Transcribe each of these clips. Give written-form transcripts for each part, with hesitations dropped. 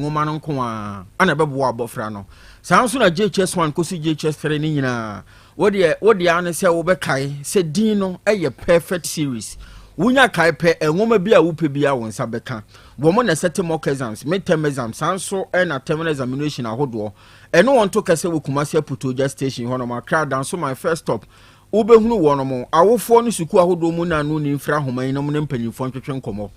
ngoma no nko a ana bebo abofra no sanso na JHS1 kosi JHS3 ni nyina wode ane se wo be kai se din no eye perfect series wunya kai pe ngoma bi a wupe bi a wonsa beka wo mo na set mock exams midterm exams sanso na terminal examination ahodo eno won to kase wo Kumasi Putoja station hono ma crowd down so my first stop ubehunu wono mo awofo no suku ahodo mu na no ni mfra homan no ne mpanyimfo ntwetwe nkomo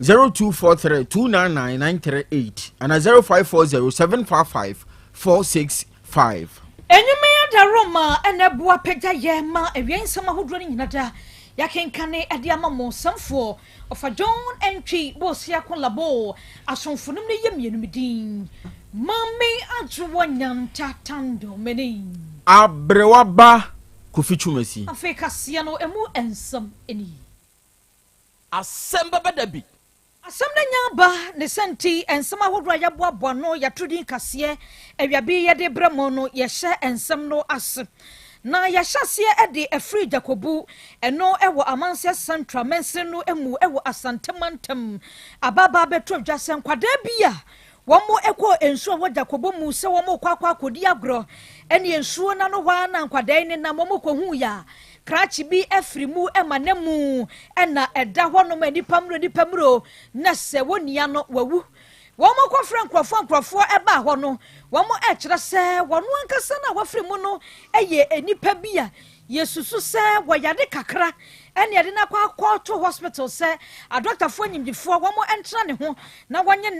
0243299938 and 0540755465. Enyume da Roma ene bua pegya ye ma ewiensam ahodo ni nyinada yakenkane ade amamo samfo of a John entry bosia kon labo asonfunum ne yemienu midin mami ajuwanyan tatando meni abrewaba kofichumasi afeka sia no emu ensam eni Asem Beba Dabi asem na nyaba ne senti ensam ahodo ya boaboa no yatrudi kase ewiabi ye de bramo no ye hye ensam no ase na ya hyase ede afri Jacobu eno ewo amanse central mense no emu ewo Asante mantam ababa betro dwase nkwada bia womo ekwo ensuo wo Jacobu mu se womo kwakwa kodi agro ene ensuo na no wa na nkwada ni na momo kohu ya krachi bi afri mu emanemu ena eda hono manipamro na se wonia no wawu womo kwa frankrofo eba ho no womo e kire se wono ankasa na wafri mu no eye enipa bia yesusu se woyade kakra ene yade na kwa to hospital se a doctor fo nyimdifo womo entra ne ho na wonye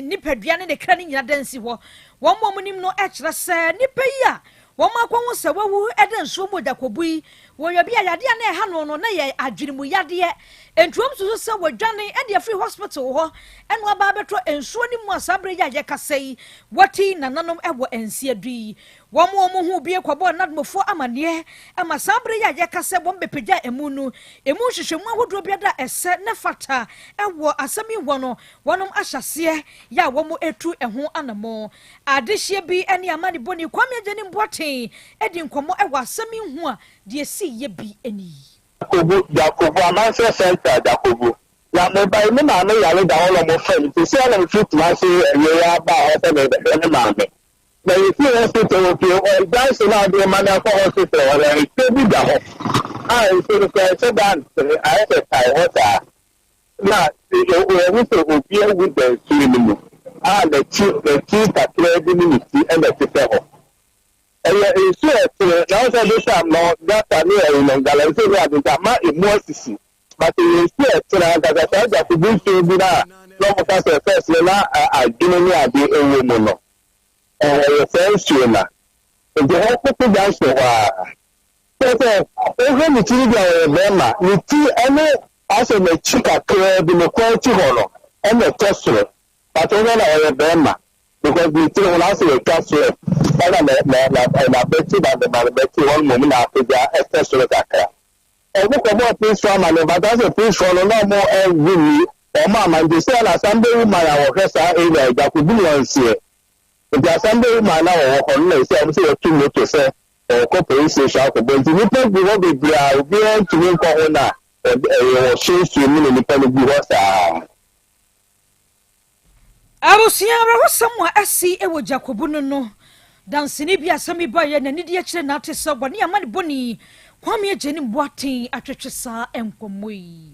nipadua ne kra ne nyina dansi ho womo munim no e kire se nipa yi a womo akwo se wawu eden so mo Jacobu yi woyɛ bia yade na e ha no na ye adwirimu yade entuom susu se wadwane ede free hospital ho eno aba betro ensuo ni mu asabre ya ye kasai wati nananom ewo ensie dui womo hu bie kwabo nadmofo amane ama sabre ya ye kase bom bepegya emunu emu hwehwemu ahodo biada ese ne fata ewo asami wono wonom ahyase ya womo etu eho anamo adehye bi ene amane boni kwame agye mboten edi nkomo ewo asami hu a de si ye bi eni Jacobu amanse center Jacobu ya me bai me na me yale da holo mo friend ti se na fit ma se ye ya ba o se me ma me na you see hospital okay or dance na de man for hospital or e te bi da ho so se dan I say I water na we so obi e with the film the chief that play the ministry and the people so now so this time no that near in gallery that ma emosisi but you see that to be so bi na no mo ka se first na adwene ni ade ewo mu no first na the hospital dance wa so ni ti dia be ma ni ti ene aso na chika kre bi no kwa ti ho no ene tesoro but ona na be ma because the thing when I say a cash flow, na betty that the betty one moment after the extra sort of that. And look about this from and but that's a fish for no more every or mamma they say na Sunday man our casa area that could be once here. If the Sunday man now on say I'm say 2 to say or corporation shall go but you people be what be to win corona or change to me the pen be was Arusiara wasamwa asi ewo Jacobu no dansini bia sami boye na nidi akire na atesa boni amane boni kwame ageni mboaten atwetwesa enkomoi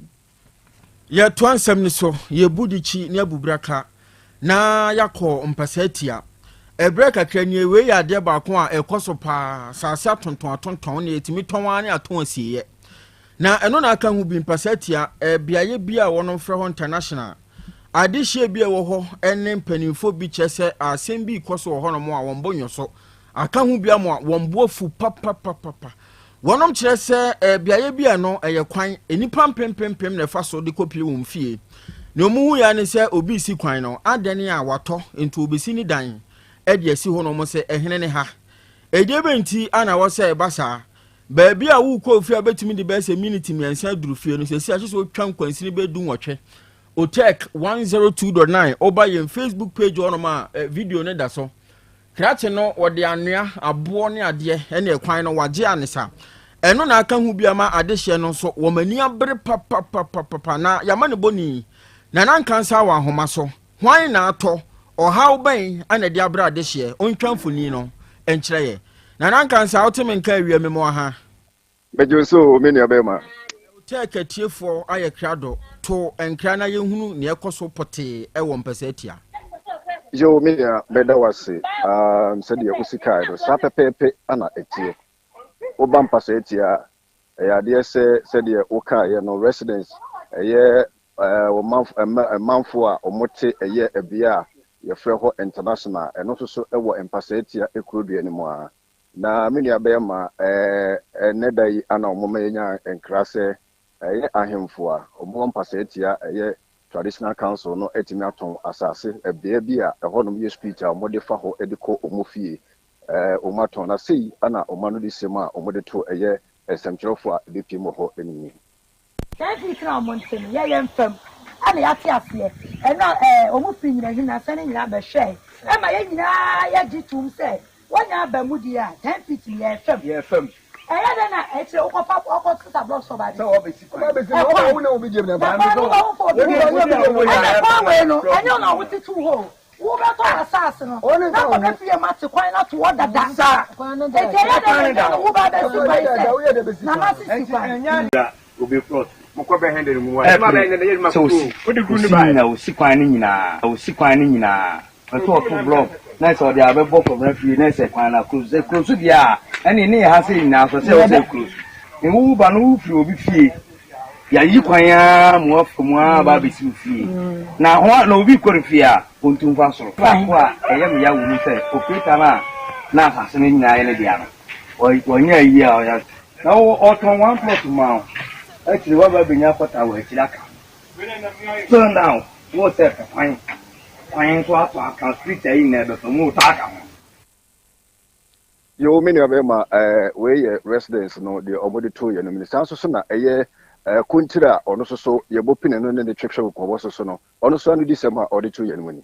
ye to ansem ni so ye budichi ne abubraka na yakọ mpasatia ebreka kranye we ya de ba ko a ekoso pa sasa tonton ne etimi tonwa ne aton asiye na eno na aka hu bi mpasatia biaye bia wono frɛ ho international adehye bia wo ho ene mpanimfo bi kyese asem bi koso wo ho no mo a won bonyo so aka hu bia mo a won boafu papa wonom kyerɛ sɛ biaye bia no kwan enipa pempempem na fa so de kopie wo mfie ne omu ya ne sɛ obi si kwan no adene a wato ento obesi ni dan de asi ho no mo sɛ ehene ne ha benti ana wo sɛ basa ba bia wo ko ofie betimi de ba sɛ minute miansa duru fie no sɛ si ahye so twan kwansini be du nwɔtwe Otek 102.9 oba yen Facebook page ono ma video ne da so krate no wode anua abo ne ade ene kwan no wage anesa eno na aka hu bia ma adehye no so wo mani abre papa na yama ne boni na nankansa wa homa so hwan na ato or how bay and a diabra this year, on Tramfunino, and Chile. Nanankan out him and carry me more ha. But you so many of them. Take a tear for I crado to and crana you near Coso Pote, a 1%. Yo, me, better was said the Usika, Sapa Pepe, Anna Etia. Obam Passetia, a dear said the Oka, no residence, a year, a month for or mote a year a beer, your Freho International, and also a war in Passetia, it could be anymore. Na mini abema nedai ana omomenya enkrase ahemfo omom pasetia traditional council no etimi aton asase bia bia honom ye speech a omode fa ho ediko omofie omaton na sei ana omanu di sema omode to esemkyerofo a bepimo ho enini David kra monten ye yemfam ana yate afie ena omofi nyina hina sane nyina be hwe ema ye nyina ye gitum se wanya bamudi a 10 feet ye fam eya na eche okopa okota block so ba so obesi o na obi jebe na ba no enyo na wuti tu ho wo be to asas no na ko be fie mate kwan na to order da sa eche na wo ba be si na ma si kwan obi plot moko be hende mu wa ma be hende ma ko o de gunu ba na o si kwan ni nyina to block na so dia be bo from free na se kwan na close dia ene ne ha se na so se close e wu ba no free obi fie ya yi kwan ya mo afumu ba be si fie na ho na obi ko fie a ontum fa so kwa eye me ya wu ni se opeta na fa se ne nyina ele dia no o nya yi a o ya na o ton one plot ma actually wa ba be nya kwata wa kiraka so now what say fine can street in the you many of them we residents no the obody to you minister so na kuntira ono so ye bopine no ne twetwe ko so no ono so anu December odi to you ni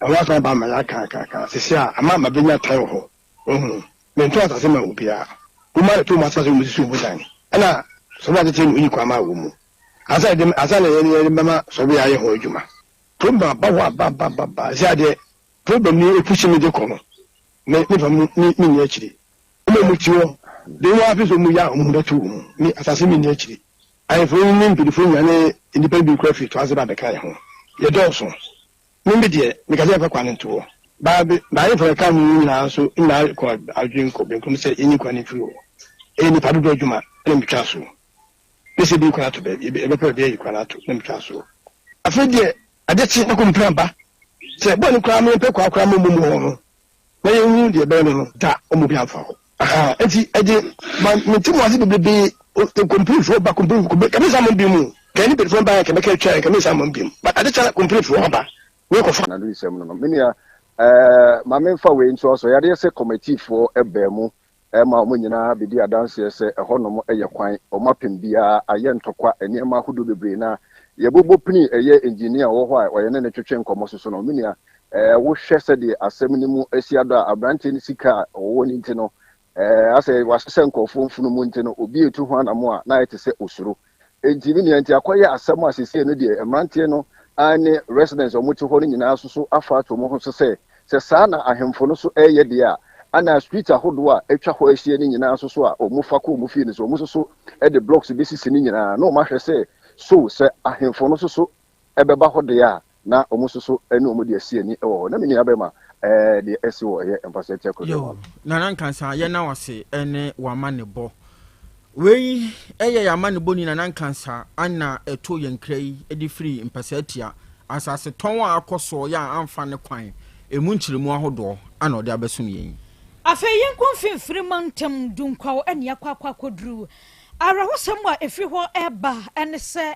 awa so ba ma ka sisia ama ma benya tai ho me to asase ma obia kuma to ma asase mu sisu budan ana so ba te ni kwa ma wo mu asa na ye mama so bia ye ho adwuma problem ba jade problem ni epushi me de kono me ni akiri o mu tiwo de wa fi so mu ya mu da tu ni asase mi ni akiri ai fo ni mpidifo nya ne independent craft to azaba be kai ho ye do so mi de me ka se fa kwan nto ba ye fa ka mu na so ina ko adwin ko be ko se enyi kwan fi o eni padu do adwuma na mi twa so pese bi kwan to be pe be kwan to na mi twa so afede adechi na kompran ba se bo ni kwa me pe kwa mo ho na ye hu de be no da o mo bi afa ho enti eje ma metimu ase bebe o complete for ba complete ko be kamisa mo bi mu kani be for ba ka be ka twa kamisa mo bi mu but adechi na complete for ba we ko fa na do isem no menia ma me fa we nso so ya de se committee for ebe mu ma mo nyina be di adanse se ehonom eye kwan o mapem bia aye ntokwa eni ma hudu bebre na ye bobo pini eye engineer wo ho a oye ne twetwe nkomo so no menia wo hwese de asem ni mu asiado abrante ni sika wo ni ntino ase wasese nkofo mfunu mu ntino obi etu ho anamo a na yete se osuro engineer nti akoye asem asese no de emrante no ani residents o mutu ho ni nyina so afa to mo ho so se saa na ahemfo no so eye de a ana street ahodo a etwa ho ahie ni nyina so a o mu fa ko mu fi ni so mu so e de blocks bi sisi ni nyina no ma hwese so se ahemfo no so ebeba ho de ya na omusoso ene omudi asie ni na meni abema de esi wo ye empasete ko na nankansa ye na wase ene wama ne bo wei eye ya ma ne bo ni na nankansa ana eto ye nkrai edi free empasetia asase ton a akoso ya amfa ne kwan emu nchiremu ahodo ana ode abesum yen afa yen konfimfiri mantem dunkwa ene akwa kodru ara hosem a efiri ho eba ene se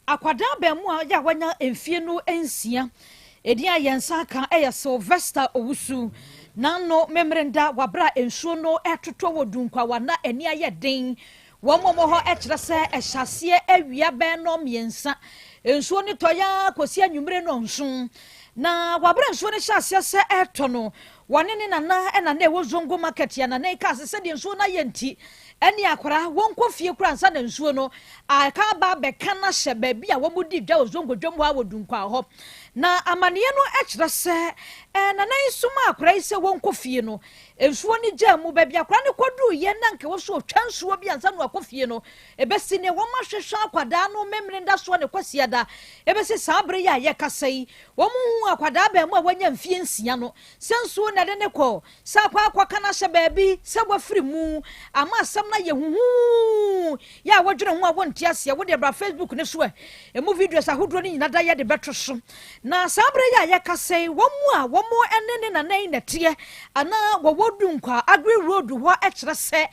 akwada ba mu a ya wanya emfie no ensia edi ayensa kan Sylvester Owusu nano memrenda wabra ensuo no etoto wodunkwa wana eni ayeden womomo ho ekire se ehyasie awia ben no miensa ensuo ni toya kosi anwumre no nson na wabra ensuo ni hyasie se etono wane ni na ewozongo market ya na ka se de ensuo na yenti eni akwara wonko fie kura nsa na nsuo no aka ba be kana hye ba bia womudi dwa ozongo dwom ha wodunkwa ho na amane no ekyerɛ sɛ na suma akora ise won kofie no ensuo ni jamu ba bia akora ne kodu ye na nke wo so twa nsuo bia nsa no akofie no ebesi ne wo mahwehwe akwada no memre nda so ne kwasia da ebesi sabre ya ye kasai wo mu akwada ba mu a wanya mfie nsia no sensuo na de ne ko sa kwa kana hye baabi se wafiri mu ama asam na ye huhu ya wodwene ho a wonte ase wo de bra Facebook ne so emu videos ahodro ni nyina da ye de betro so na sabre ya ye kasai wo mu a wo mo enene na nan nete ana wo wodu nkwa agri road ho ekere se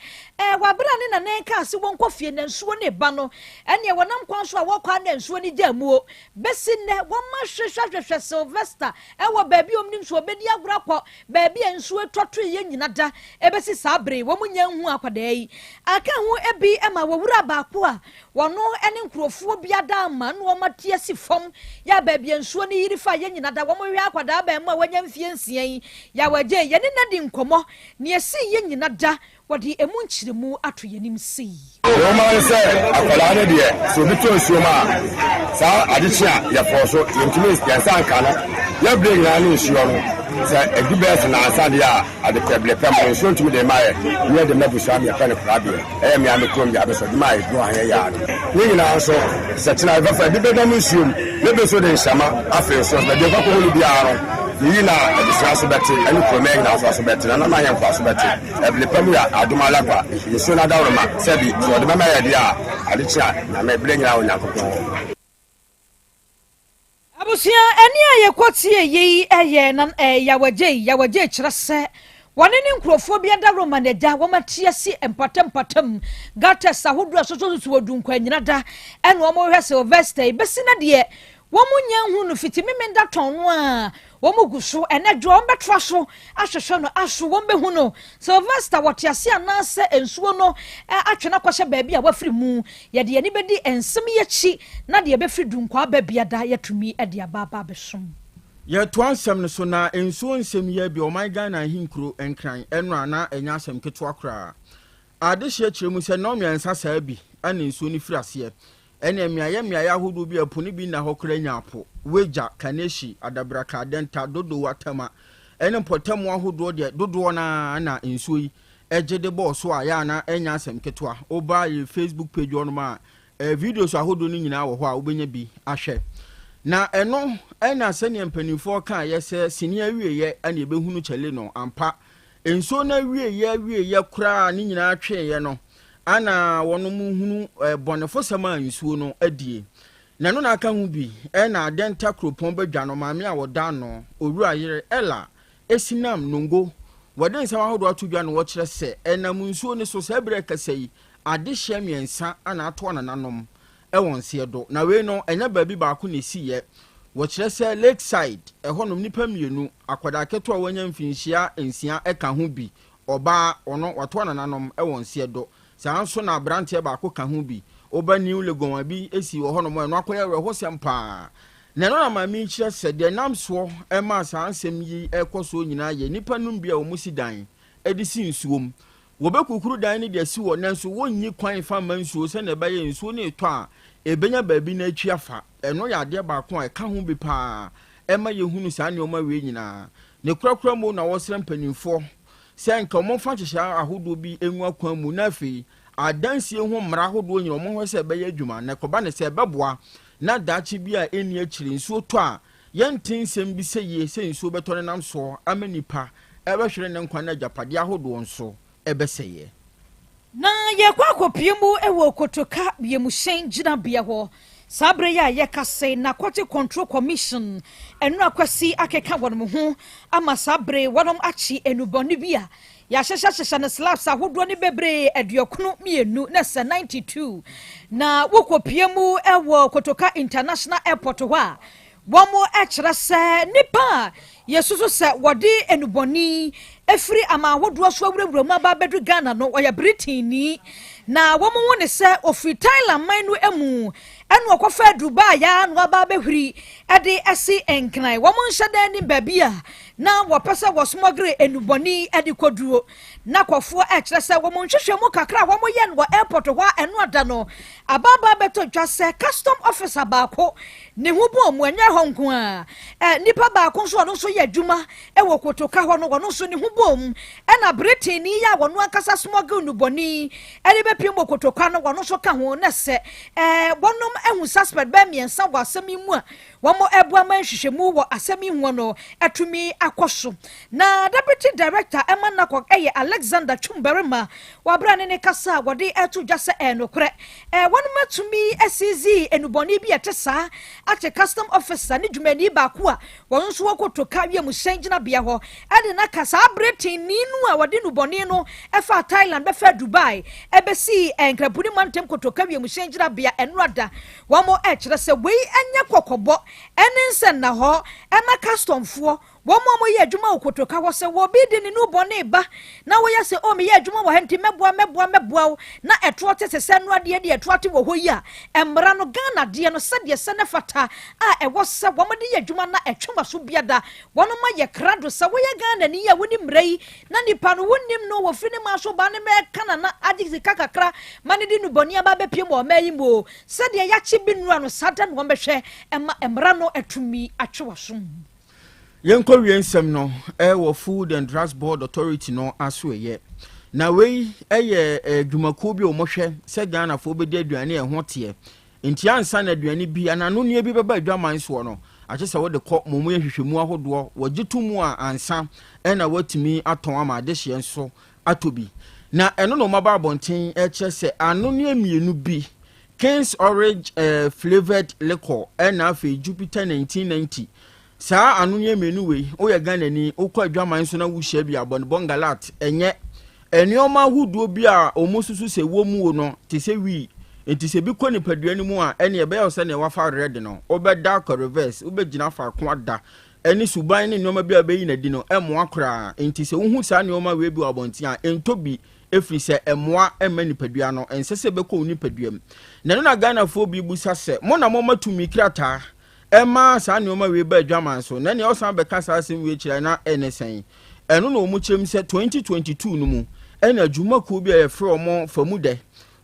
wabra ne na nan ka se won kofie na nsuo ne ba no ene wonam kwan so a wokwa na nsuo ne jamuo besi ne wo ma hwehwehwehwe Sylvester wo baabi omnim so obedi agora kɔ baabi nsuo tɔtɔ ye nyina da ebesi sabre wo munya hu akwada yi aka hu ebi ema wo wura baako a wono ene nkrofo biada ama no matie si fom ya baabi nsuo ne yirifa ye nyina da wo mo hwe akwada ba mu a wanya mfie nsia yi ya waje ye ne nadi nkomo ne esi ye nyina da wodi emu nkyiremu ato yenim sei o ma se akwala ne de so bito nsuo ma sa adechia ya foso yentumi ya sanka no ya bring na ne nsuo no sa edibes na asade a ade peble pem nsuo ntumi de maye ne de mabusa me pa ne krabia me ame krom ya be so de maye do ahye ya ne nyina so se tena ba fa de be dam nsuo ne be so de nshama afi so na de fa ko lu biaro yi na edisa beti ani Krobea na so beti na ma yan so beti eble pam ya adumala kwa yeso na dawro ma sebi so de mama ya dia adechia na me ble nyina onyankopon abusia eni aye kwatie yi eye na yawaje kyerɛ sɛ wɔne ne nkrofo bia da Roma na da wɔmatie si empatem gata sahodro soso wodun kwa nyina da ɛna wɔmo hwɛ Sylvester besi na de wɔmo nya hu no fitimi menda ton no a wɔmo guso ɛna dwo ɔmbɛtwa so ahwehwɛ no aso wɔmbɛhu no Sylvester wɔtiase anase ensuo no atwena kɔhye baabi a wafiri mu yɛde yɛni bɛdi ensem yɛkyi na de yɛbɛfiri dunkwa babia da yɛtumi ɛde ababa besom yɛ to ansɛm no so na ensuo nsɛm yɛ bi ɔman Ghana hinkuro enkran ɛno ana enya asɛm ketewa kora ade hye kyerɛ mu sɛ no mmiɛnsa saa bi ana ensuo no firi aseɛ ene miaya ahodo bi apuni bi na hokra nyapo weja kaneshi adabraka denta dodo watama ene potamu ahodo de dodo na nsuo yi ejede bo so aya na enya asem ketwa oba ye Facebook page on ma videos ahodo ni nyina wo ho a obenya bi ahwe na eno ena sene mpanifo ka yese sini awieye ana ebehunu chele no ampa ensuo na awieye kura ni nyina atweye no ana wono mu hunu bonefo sama nsuo no adie na no na aka hu bi na denta kropon badwa no maame a woda no owura yere ela esinam nongo wode nsama hodo atodwa no wo kyerɛ sɛ enam nsuo ne so sɛ bre kasai ade hye miensa ana ato na nanom won se do na we no enya baabi baako ne siye wo kyerɛ sɛ lakeside ɛhonom nipa mienu akwada keto a wanya mfinhyia ensia eka ho bi oba ono wato na nanom won se do sanso na brantie baako ka ho bi oba new legon bi esi wo hono mo no akoya reho sempa na no na mami kyerɛ sɛ de namso ma sansem yi ekoso nyina ye nipa num bia o musidan edisi nsuom wo bekukuru dan ne de si wo nanso wonyi kwan fa mansuo sɛ na ba ye nsuo ne to a ebenya baabi na atwi afa eno ya de baako a ka ho bi pa ema ye hunu sa ne o ma we nyina ne kurakura mo na wo srɛ mpanimfo sɛ nka mo fa hyehya ahodo bi enwu akwan mu na afei adansie ho mmara ahodo nyina mo ho sɛ bɛyɛ adwuma na kɔba ne sɛ bɛboa na daakye bi a eni akyiri nsuo to a yɛntin nsɛm bi sɛ yie sɛ nsuo bɛtɔ ne nam so amanipa ɛbɛhwere ne nkwan na japade ahodo nso ɛbɛsɛyɛ na yɛkɔ akɔpie mu ɛwɔ kotoka biemuhyɛn gyina bia hɔ sabre ya yɛkase na Quality Control Commission enu akwasi akeka wɔnom ho ama sabre wɔnom akyi enubɔne bi a yɛahyehyɛ ne slabs ahodoɔ ne bebree aduokunu mienu na sɛ 92 na wokɔpie mu ɛwɔ kotoka International Airport hɔ a wɔmo ɛkyerɛ sɛ nipa yesusu sɛ wɔde enubɔne efiri ama ahodoɔ so awurawura mu aba bedu Ghana no ɔyɛ Britini na wɔmo wone sɛ ofiri Thailand man no emu enu okofa Dubai ya no aba behwiri ede esi enkran wo mo nhyedan ni babia na wo pesa wo smogre enuboni ede koduro na kwofo kire se wo mo nhwehwemu kakra wo mo ye no airport ho enu ada no ababa beto dwase custom officer baako ne hubo mu anya honko a nipa baako so no so ye adwuma wo kotoka ho no no so ne hubo mu na Britain ni ya wo no akasa smogre enuboni ede bepiem kotoka no no so ka ho na se wonom ehu suspect ba miensa wo asemi mu a wo mo ebua man hwehwemu wo asemi hu no atumi akoso na deputy director emanako Alexander Chumberima wabra ne kasa wode etu dwase enokre wonom atumi SCZ enuboni bi etesa ache custom officer ne dwumani baako a won so wokotoka wie mu sengina bia ho ade na kasa Britain ni nu a wode nuboni no efa Thailand befa Dubai ebesi enkrapuni mantem kotoka wie mu sengina bia enrada womo kire se wei anya kokobo enense na ho ema custom fo womo ye adwuma okotoka ho se wo bi di ni nu bone ba na wo ya se o me ye adwuma wo henti meboa na eto tese se no ade de eto ate wo ho yi a emra no Ghana de no se de se ne fata a ewo se womo de ye adwuma na etwoma so biada wono ma ye krado se wo ye Ghana ni ya woni mrai na nipa no wonim no wo fini ma so ba ne me kana na agisi kakakra mane di nu bone aba bepie mo mayi mo se de ya chi bi nu ano sada no behwe emra no etumi atwe so Yenko wiensem no wo Food and Drugs Board Authority no aso ye na wei dwumako bi o mohwe se Ghana fo bedi aduane e ho te nti ansa na aduane bi anano ne bi beba adwaman so no ache se wo de kɔ momu yehwehwemu ahodo wo gitumu a ansa na watimi aton ama de hye nso atobi na eno no maba bonten che se ano ne amienu bi King's Orange flavored liquor na afi Jupiter 1990 saa anunya menu we o ye Ghana ni okwa adwaman so na wuhia bi abon bongalat enye enioma huduo bi a omususu se wo mu no te se wi enti se bi kɔ ni paduani mu a ene ebe yo se ne wafa red no obeda ko reverse obegina fa ko ada eni suban ni nioma bi abeyi na di no emo akra enti se wo hu saa nioma we bi abonti a entobi efri se emoa ema ni padua no ensese be kɔ ni paduam na no na Ghana fo bi busa se mo na mo matumi krata Emma sa nioma we ba adwaman so na ne osan be kasa asem we kira na enesen eno no mu kyem se 2022 no mu ena adwuma ko bi e frɛ omo famude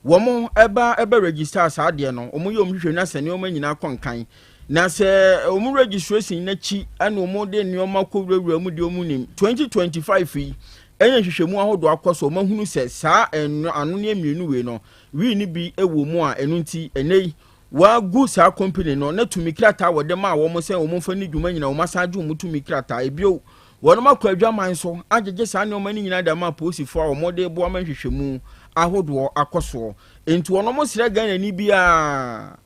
wo mo eba register sa de no omo ye omhwehwe na se nioma nyina konkan na se omo registration na chi ana omo de nioma ko wura mu de omo nim 2025 yi enya hwehwemu ahodo akoso mahunu se sa anu ne amienu we no wi ni bi ewo mu a enu nti enei wa gu sa company no na tumi krata wode ma wo mo se wo mo fa ni dwuma nyina wo masaje wo tumi krata ebio wono makwa adwaman so agege sa ne o mani nyina da ma posifo a wo mode bo amanhwehwemu ahodo akoso enti wono mo sira Ghana ni bia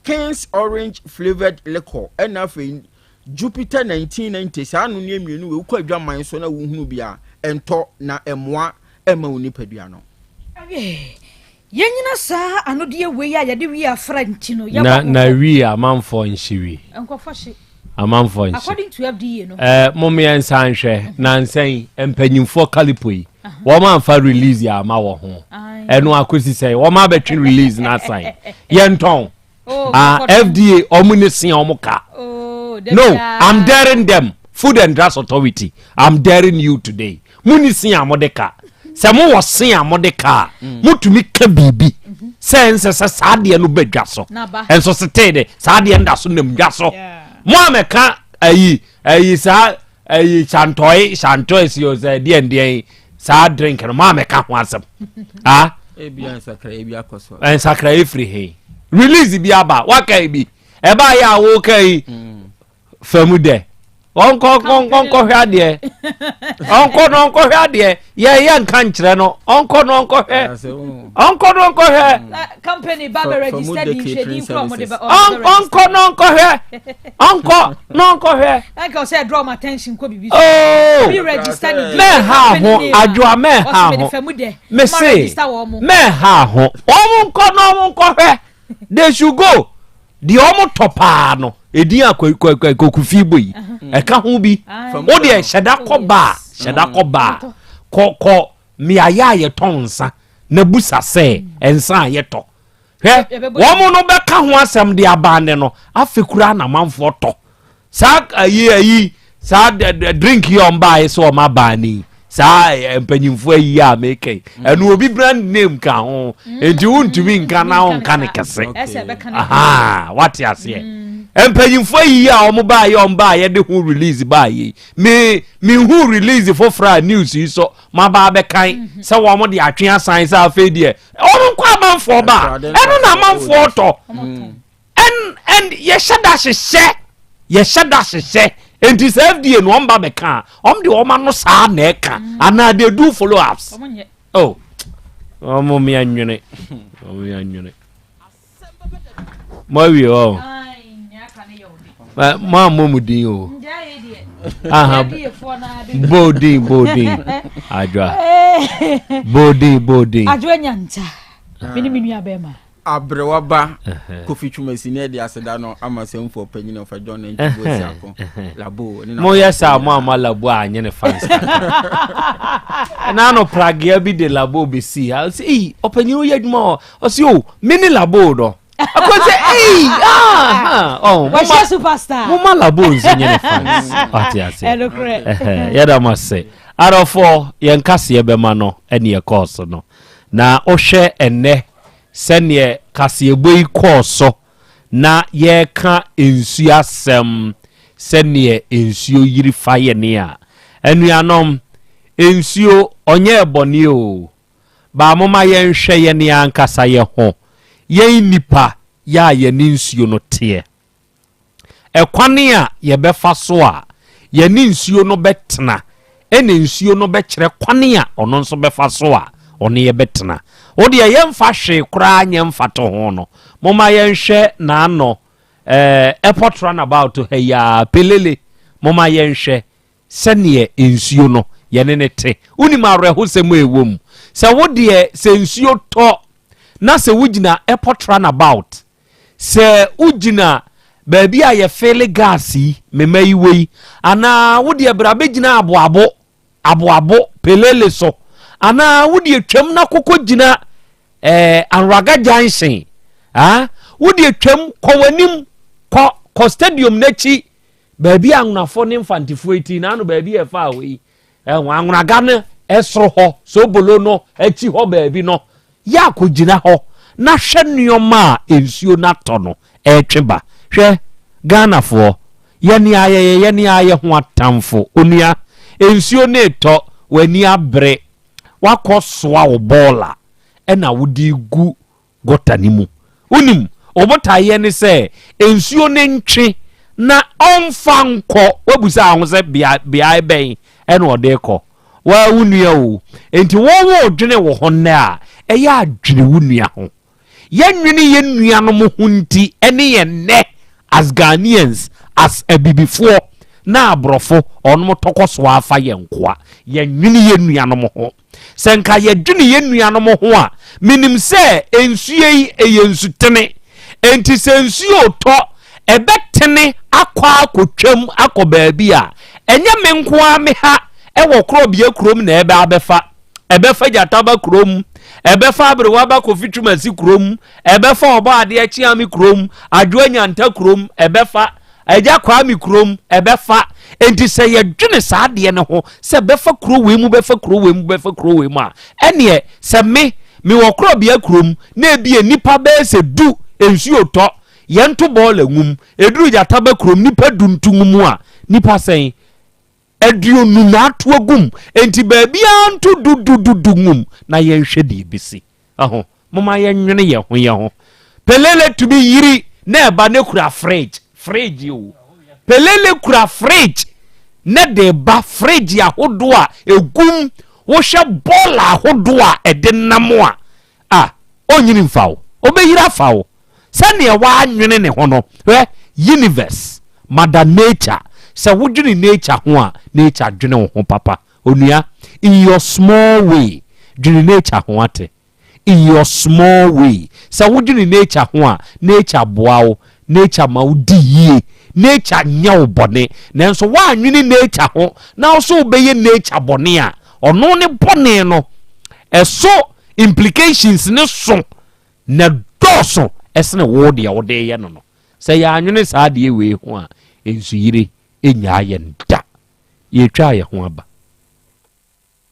King's Orange flavored liquor na fe Jupiter 1990 sa anu ne amienu we kwa adwaman so na wo hunu bia ento na emoa ema oni padua no Yenyina sa anodie we ya yade wi afra ntino na wi amanfo nhyiwi enkofashi amanfo nhyi according to FDA no momme ensan hwe na nsan empanyimfo kalipoi wo ma fa release ya ma wo ho eno akosi say wo ma betwe release na sign yenton FDA omunisia omuka no I'm daring them Food and Drugs Authority I'm daring you today munisia modeka se mo wo sen amodeka mutumi ka bibi sense saade no badwa so enso setede saade nda so nam dwa so mo ameka ayi chantoi si o ze die sa drink no mo ameka ho asem ebian sakra ebia koso en sakra efri he release bi aba waka bi eba ya wo kai famude onko hwade onko hwade ye nka nkyere no onko hwe company baba registered in shady from the onko hwe like I said draw my attention ko bibi be registered me ha ho adwa me ha ho me say me ha ho onko hwe they should go the omo topa no edi akokufi boyi eka ho bi o de hyeda koba ko mi aya ye tonsa na busa se ensa ye to womo no beka ho asem de abande no afekura na manfo to sa ayi sa drink your buy so ma bani sa empanyimfo ayi a make enu obi brand name ka ho enti untumi nka na ho nka ne kese aha what you say empanyimfo ayi a omo buy ye de hu release buy me hu release for fra news yi so ma ba be kan se wo mo de atwe asan sa afa die omo kwa manfo ba enu na manfo to and ye shada hye enti se FDA no mba beka de oma no saa na eka ana they do follow ups oh omo mi anwene mawi oh ma momudin o aha bodin ajwa bodin ajwa nyanta mini abema abrewaba kofi twumasi de aseda no amasemfo panyin of John Ntibosi akọ labo ni mo yesa mo amalabo anye ne fans na no pragia bi de labo be see I say opanyin o yaduma o say o mini labo do akoze we superstar mo malabo nye ne fans ati ase yada mase arofo yen kase ye bema no ene ye course no na o hwe enne sene kaseboi koso na ye ka ensu asem sene ensuo yiri faye ne a anuanom ensuo onye eboni o ba moma ye nhwe ye ne ankasa ye ho ye nipa ya ye ni nsuo no te ekwane a ye befa so a ye ni nsuo no betena ene nsuo no be kire kwane a ono nso befa so a ono ye betena odi ye mfa hwe kura nya mfa to ho no moma ye nhwe na ano airport runabout heya pelele moma ye nhwe sene ensuo no ye ne te uni mareho semu ewom se wodi se ensuo to na se wugina airport runabout se ugina baabi a ye fele gas yi memayi wei ana wodi brabe gina aboabo pelele so ana wodi atwam na kokko gina anraga junction wodi atwam kowanim ko stadium nachi baabi anunafo ne mfantifo eti na no baabi e fa we anraga ne esro ho so bolo no achi ho baabi no ya ko gina ho na hwe nneoma ensuo na to no etweba hwe Ghana fo yeni aye ho atamfo onia ensuo ne to wani abre wakosoa wo bola ena wodi gu gota nimu unim obotaye ne se ensuo ne ntwe na onfa nko wabusa ahose bia ben ena odeko wa wunua o enti wo odwene wo honne a eya adwene wunua ho yenwene yenua no mo hunti ene ye ne as Ghanaians as ebibifo na abrofo onmo tokoso afa yenkoa yenwene yenua no mo ho senka yedwene yenua no mo ho a minim se ensuye yi eyensutene enti sensuo to ebetene akwa akotwam akobaabi a enye menkoa me ha ewo Krobea krom na ebefa jataba krom ebefa abrewaba kofitwumasi krom ebefa oba ade achiami krom adwanyanta krom ebefa eja kwami krom ebefa enti se yedwene saade ne ho se befa krowe mu befa krowe mu a ene se me wo Krobea krom na ebie nipa be se du ensuo to yento ball ngum eduru jataba krom nipa duntungumu a nipa sen eduonu na atoagum enti baabia nto du ngum na yenhwe de bisi aho moma yenwene ye ho pelele to be yiri na eba ne kura fridge o pelele kura fridge ne de ba fridge ahodo a egum wo hwe ball ahodo a ede namo a onyini mfawo obeyira fawo sane wa anwene ne ho no universe mother nature se wudwene nature ho a nature dwene ho papa onua in your small way dwene nature ho ate in your small way se wudwene nature ho a nature boawo nature ma wudi yie nature nyawo bone nanso wa anwene nature ho na so obeye nature bone a ono ne bone no eso implications ne so na dɔɔso ɛsene wo deɛ wode yɛ no no sɛ yɛanwene saa deɛ wei ho a nsuyire ɛnyaa yɛ nda yɛtwa yɛ ho aba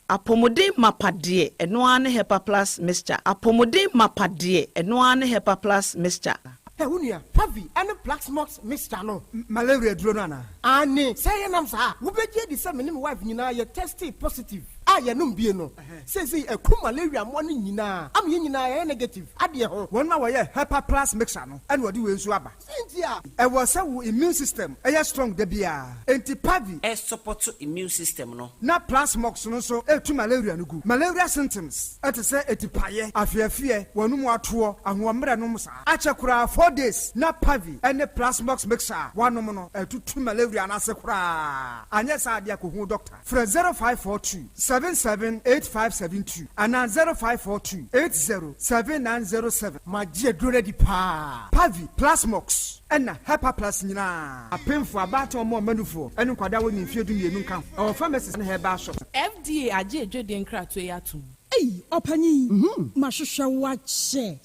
apomodin mapadeɛ ɛno ara ne hepa plus mixture apomodin mapadeɛ ɛno ara ne hepa plus mixture Unia, Pavi, and a Plaxmox Mr. No, malaria dronana. Annie, say an answer. Who bet you the same wife, you know, you're tested positive. I no be no. Says he a cool malaria morning, you know. I'm in negative. Adia, 1 hour, Hepa Plus Mixer, and what do you swabber? Cynthia, I was so immune system, a strong debia. Anti Pavi, a support to immune system, no. Not Plasmox, no so, to malaria no good. Malaria symptoms, at a say, at paye, a fear, one more tour, and 1 meranomsa. Achakura 4 days, not Pavi, and the Plasmox Mixer, 1 nominal, 2 malaria and asakura. And yes, I diaco doctor. For 0542 778572 and 0542 807907. My dear Grady Pa Pavi Plasmox and Hepa Plus Nina. A pin for about or more manufo and Quadawan in Field you come. Our pharmacist and her bar shop. FDA aje Jordan Cratwayatu. Hey, Opani, Mashusha watch. Sir,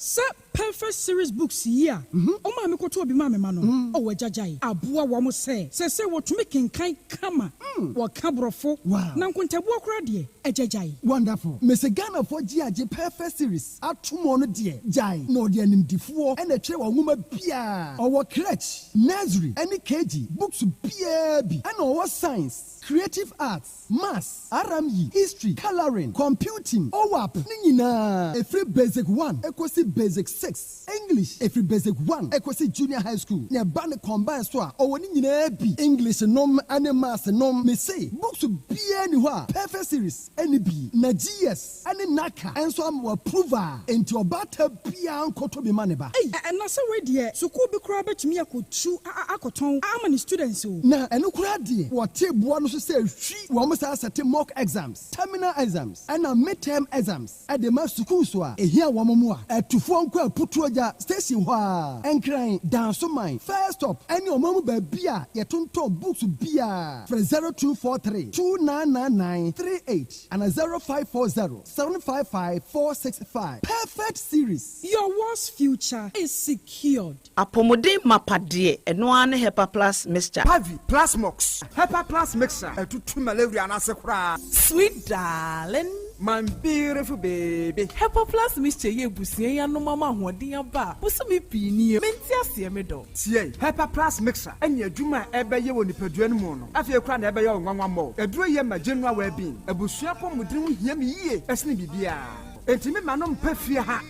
perfect series books here. Oh, mammy, go to be mammy mano. Oh, Jajai. Abua Wamo say what to make in kind kama. What cabrofo. Wow. Nankunta walk ready. A Jajai. Wonderful. Miss Ghana for GIJ perfect series. At 2 more dear. Jai. No, dear name D4 and a chair woman Pia. Our crutch. Nursery. Any KG. Books PAB. And our science. Creative arts. Maths. RME. History. Coloring. Computing. OWAP. Nina. A free basic 1. Equasi basic 6. English. A free basic 1. Equasi junior high school. Nya bane combine so. Or nina bi. English nom and maths nom. Me say. Books to be anywhere. Perfect series. Any B. Na GS. Any Naka. And so I'm approver. Into a batter pian koto be maneba. Hey. And na say we dear. So could be crab to me akutu. Akoton. How many students so? Na enu crab dear. What table one so say she. We almost have mock exams. Terminal exams. And a midterm exams at the mass school so a here wamamua at to phone call put station wa and crying down so mine first stop any omamu beer yet to books beer for 0243 299938 and a 0540 755 465 perfect series. Your worst future is secured. Apomodin mapadie eno ane hepa plus mixture Pavi Plasmox Hepa Plus Mixer to 2 malaria and asakura. Sweet darling, my beautiful baby. Hepa Plus Mixture ye busie ya no mama hoden aba. Busu mi pini menti ase me do. Tie Hepa Plus Mixer enya adwuma ebe ye woni padua no mu no. Afie kra na ebe ye nwanwa mo. Aduro ye ma general well being. Abusua po mudin hia me yie esne bibia. Enti me ma no mpa fie ha.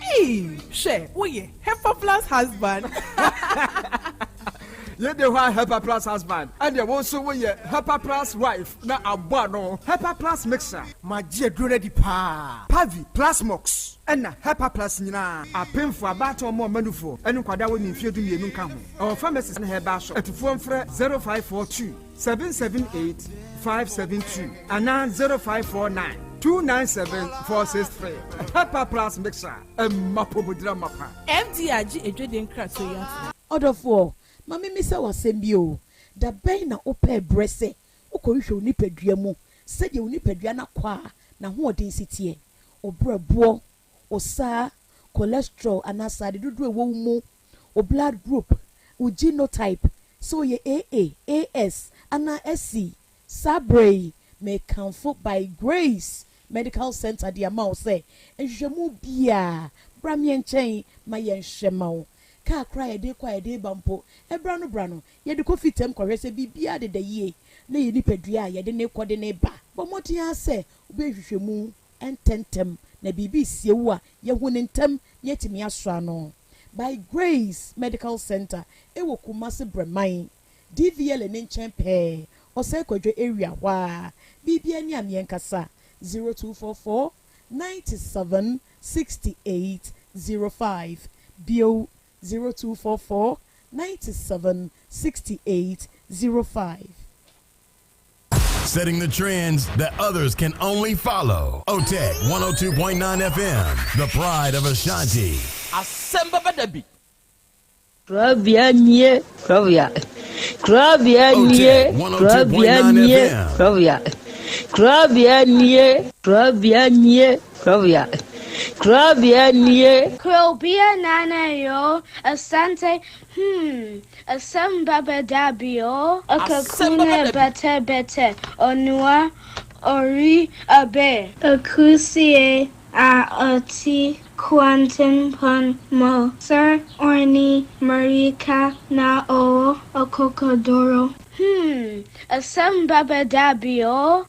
She wo ye Hepa Plus husband. You the one Hepa Plus husband, and you also we Hepa Plus wife. Na abano Hepa Plus Mixer. My dear Grady Pa Pavi Plasmox and Hepa Plus Nina. A pin for about or more manufo. And Quada when you feel to me come. Our pharmacist and her bar shop at phone for 0542 778 572 and 0549 297 463. Hepa Plus Mixer. A mapobudra mapa. FDA aje Jordan Cratwayatu. Order 4. Mami misa wasembio da ben na ope brese okohwe onipadua mu sede onipadua na kwa na ho odensity obrabo osa cholesterol anasade dudu ewo mu o blood group o genotype so ye AA AS ana SC sabre may comfort by grace medical center the amount say enhwemu bia bramye nchen ma ye nhwema ka cry de kwa de bampo ebra no ye de ko fitem kwese bibia de ye na ye nipadua ye de ne kode ne ba bomoti ase obehwehwemu ententem na bibi siewu a ye hu ne ntem ye timi asra no by grace medical center ewo kumase breman DVL ne nchen pe ose kwadwe area wa bibia ni amienkasa 0244 97 68 05 bio 0244 97 68 05. Setting the trends that others can only follow. OTEC 102.9 FM, the pride of Ashanti. Asem Beba Dabi. Krobea nye, Krobea. Krobea nye, Krobea nye, Krobea. Krobea nye, Krobea nye, Krobea. Krobea nie. Krobea nana Yaw Asante Asem Beba Dabi Akakune bete onua ori abe akusie ati Quantum pon mo sir orni marika na o okokodoro. Asem Beba Dabi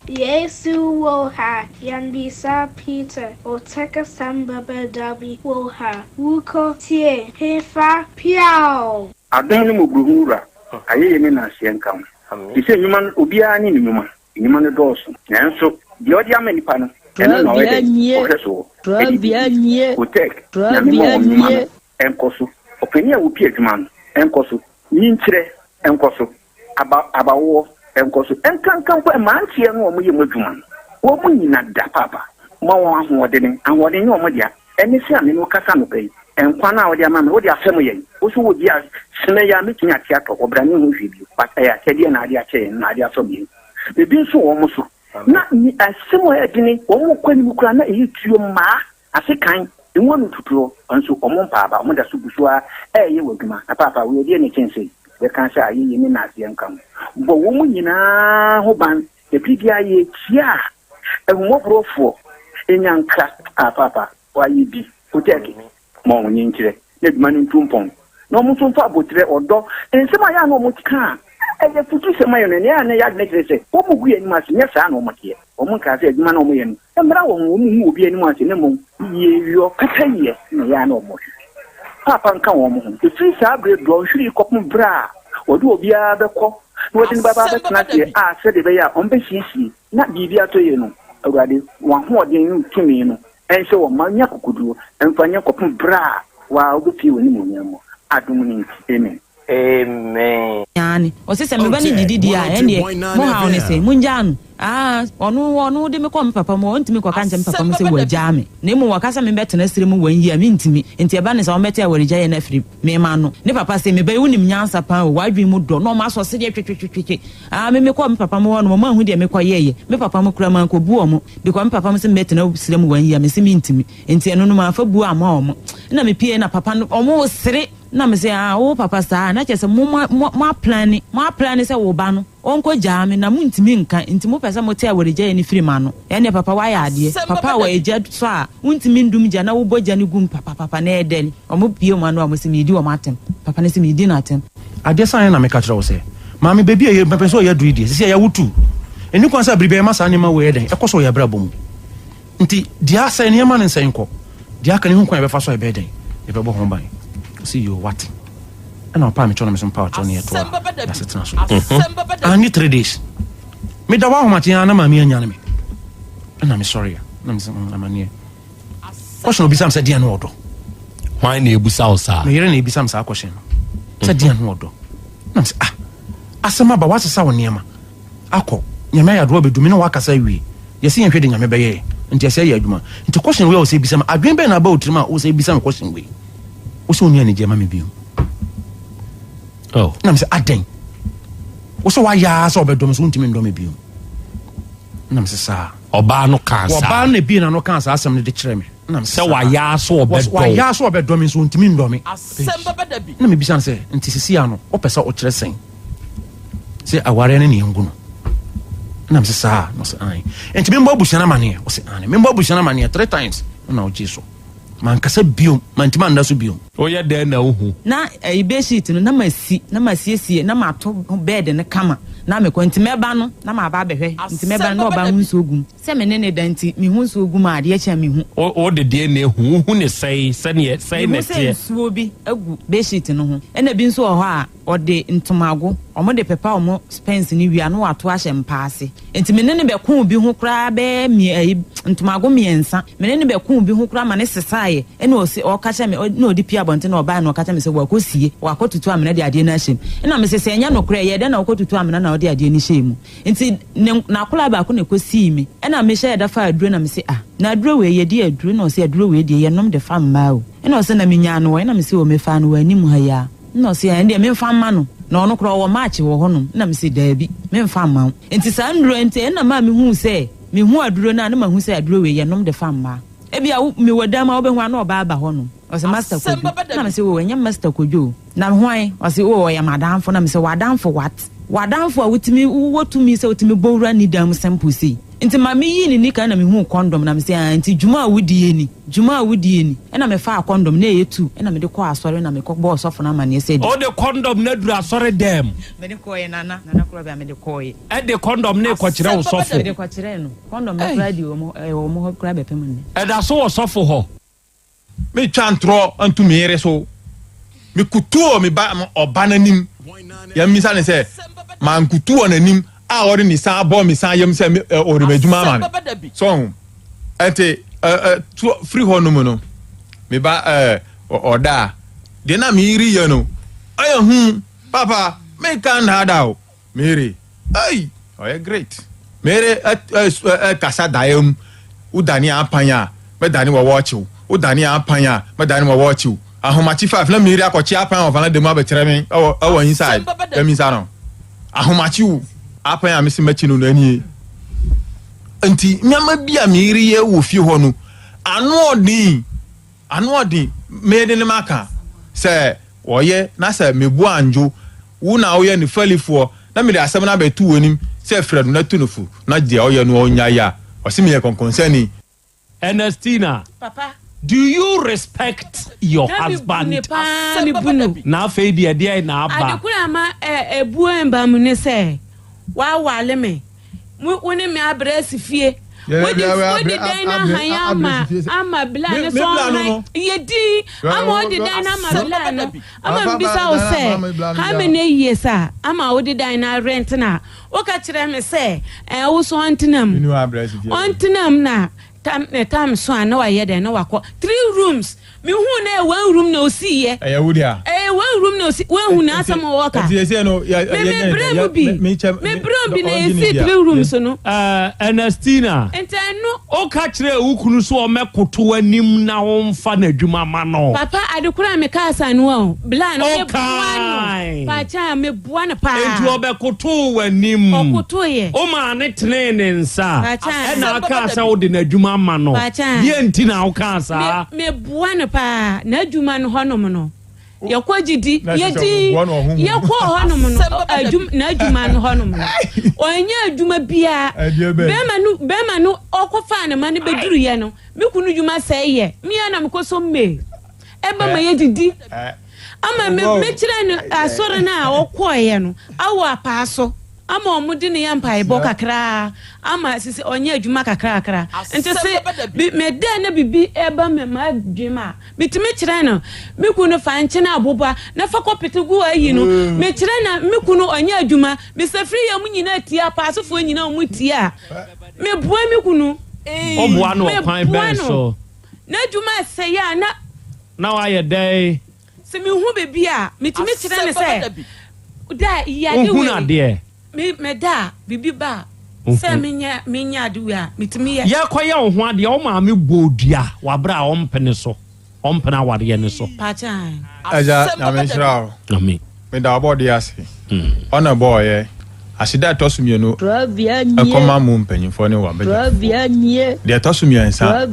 Yesu woha yanbisa Peter o teka Asem Beba Dabi woha wuko tie hefa piao. Adon mu buhura aye me na hyenkam. Ise nyuma obia ni nyuma no doso. Nanso di odi amanipa no Krobea nie. Krobea nie. Enkoso openia wo pie adwuma no enkoso nyinkyere enkoso abawo enkoso enkankan kwa mantie no omo yem adwuma wo mu nyina da papa ma wo ahoɔden ahoɔden omo dia eni se ame no kasa no pɛi enkwa na wo dia ma me wo dia asɛm yɛ wo so wo dia sene ya metumi ate atɔ obrane ho hwedi pata ya kɛde na ade akyɛ na ade asɔ bi bebi nso wo mo so na ni asɛm yɛ dini wo mo kwani mu kura na eyi tuo ma asekan enwo no tutuo nso omo mpaaba omo da so busua ɛyɛ wadwuma na papa wo yɛ ne kyense de kan sɛ ayi ni na aseɛ nkam bo wo mu nyinaa ho ban ebi dia yɛ kia ehumɔborɔfoɔ enyanka papa wa yi bi hoteki mo nyinkire ne duma ni ntumpɔn na mo so fa abotre odo ensema ya na mo tika eye futu sema yo ne ya na ya ne kire wo mu gu ani mase nya saa na mo tie o mo ka se aduma na mo ye no emra wo mu obi ani mase ne mo ye yo kataye na ya na mo papa nka wo mo ho fi saa bre do hwiri kopum bra odo obi a bekɔ na wodi baba betena tie a se de be ya on be hihie na bibia to ye no awurade wa ho odin no tumi no ense wo manya kokoduo emfanya kopum bra wa obi woni mo nyamo adum ni amen. Yani osese me bani didi a ene mo ha one se munjanu onu de me ko me papa mo ntimi ko kanche me papa mo se waja me na emu wakasa me betena sire mu wan yi a me ntimi enti e ba ne se o mete a warija ye na afiri me ma no ne papa se me ba wunim nyansa pa o wadwi mu do no ma so se de twetwetwetwe me ko me papa mo no mo hu de me ko ye me papa mo kura man ko bu o mo de ko me papa mo se me betena sire mu wan yi a me se me ntimi enti eno no ma fa bu ama o mo na me pie na papa no o mo sire na me se wo papa sa na che se mo plan se wo ba no onko jaame na muntimi nka ntimo pesa mo te awarija ni firi ma no ene papa wa ya ade papa wa eja so a untimi ndum ja na wo boja ni gum papa na edeli omo pie ma no amosimidi o matem papa na simidi na atem ade san na me ka kire wo se maami bebi e pepe so ya druidi se ya wutu eni kwan sa bribe ma sa ni ma we eden e koso ya bra bom nti dia sa ni ma ne nsen ko dia ka ni hu kwan be fa so e be eden e be bo ho ban see you what and I'll pay me chona me some power chona yeto that's it na so I need 3 days me da wa ho mate na ma me anya na me and I'm sorry na me amanie question obi sam say dia no odo why na ebusa o sa me yere na ebisam sa question say dia no odo na me say asema ba wasesa wo niema akọ nyame ya do bedumi na wakasa wi yesi yen hwede nyame beye nti ase ya adwuma nti question we o say ebisam adwen be na ba otrima o say ebisam question we o so oni ani je ma me biu na me say aden o so wa ya so obedom so ntimi ndom biu na me say sa oba no kansa oba na bi na no kansa asem ne de kire me na me say wa ya so obedom so ntimi ndom Asem Beba Dabi na me bisan say nti sisia no o pesa o kire sen say aware ne yengu no na me say sa no say ai enti me mbo bushana mane o say ai me mbo bushana mane 3 times na o jiso man kasa biom man tima nda so biom o ye de na ohu na ibe sheet no na masiesie na mato bed ne kama na me ko ntimeba no na ma ba behwe ntimeba no ba hu so ogum se me ne danti me hu so ogum ade ya cha me hu o de de ne hu ne sei ne tie so bi agu be sheet no ho ena bi nso ho a o de ntomago omo de pepa omo spence ni wia no wato ahye mpaase enti me ne be ko bi hu kra be ntomago miensa me ne be ko bi hu kra ma ne sesae ena o ka cha me na odi pia bonte na oba na o ka cha me se wakosie wakotutu amena de ade na hyem ena me se enya no kra ye de na wakotutu amena na odi ade ni hyem enti na kola ba ko ne kosi me ena me hye da fa aduro na me se na aduro we ye de aduro na o se aduro we de ye nom de fa mma o ena o se na me nya no ena me se o me fa no ani mu ha ya na o se ende me fa mma no na ono kra wo match wo honom na me se daabi me fa mma enti sa nduro enti ena ma me hu se me hu aduro na ma hu se aduro we ye nom de fa mma ebi a me wadama obe ho ana oba aba ho no o se master kojo na me se wo nya master kojo na hwan o se wo ya madamfo na me se wadamfo what wadamfo a wutimi wotumi se wutimi bowura ni dam sample si nti ma me yi ni nika na me hu condom na me se nti juma a wudie ni na me fa condom na eyetu na me de kɔ asɔre na me kɔ bɔ sɔfo na ma ne se de o de condom na dura asɔre dem me de kɔ ye nana Krobea me de kɔ ye e de condom na kɔ kyerɛ wo sɔfo me de kɔ kyerɛ no condom na kra di o mo ho kra be pem ne e da so wo sɔfo hɔ me twantro antu me yere so me kutuo me ba oba nanim ya misa ne se man kutuo nanim a ori ni sa bo mi sa yem se ori medjuma ma me so ente free ho no no me ba oda de na mi ri ye no ayo papa me kan hada o mere ai oh great mere kasa daem udani apanya me dani wo watch udani apanya me dani wo watch ahomachi 5 na mere akochi apanya ofana de ma be kire me o inside dem inside no ahomachi u apanya me se machi no ani nti nyama bia mere ye wo fi ho no anu odin me de ne maka se oye na se mebu anjo wo na oye ni falifo na me de asem na be tu wonim se fradu na tunufu na de oye no onya ya o se me ye concern Ernestina papa do you respect your husband na fe de na aba adekura ma ebu emba mu ne se wa wale me woni me abresi fie wodi dina hanya ama bla ne so yedi ama wodi dina ama bla no ama bisa o se ha me ne yesa ama wodi dina rent na o ka kire me se wo so ontinam na tam so na wa yede na wakọ 3 rooms mi hu na 1 room na osi ye wudia 1 room na osi 1 hu na asam waka me bro bi na esi 3 rooms no Ernestina entenu o ka kire ukunu so o mekoto anim na wo mfa na adwuma ma no papa adekura me ka asa no o bla no me bua no pa cha me bua na pa entu obekoto anim okoto ye o ma ne tene ne nsa e na ka asa wo de na adwuma ma no ye ntina wo ka asa me bua na pa na adwuma no honom no yakogidi yedi yakọ honom no na adwuma no honom no onya adwuma bia bema no okofa na ma ne beduru ye no me kunu dwuma sai ye me na me koso me eba ma yedidi ama me kire no asore na okoye no awo apaaso ama omudi ne yampa ebo kakra ama sisi onye adwuma kakra ente se me da na bibi eba me ma dwuma mitime kire no me kunu fa nche na aboba na fa kopetegu ayi no me kire na me kunu onye adwuma me se free ya munyina tia paasofo nyina mu tia me bua me kunu obua no kwan ben so na adwuma se ya na wa ye dai se me hu bebi a mitime kire ne se da ya de we hu na de me da bibi ba se menya aduwa mitimi ye koye wo ho ade o ma me bodua wabra o mpene so o mpena ware ne so pacha aja na me shrawo amen me da obodi ase ona boy asida tosumie no akoma mu mpanyimfo ne wabeja de tosumie nsa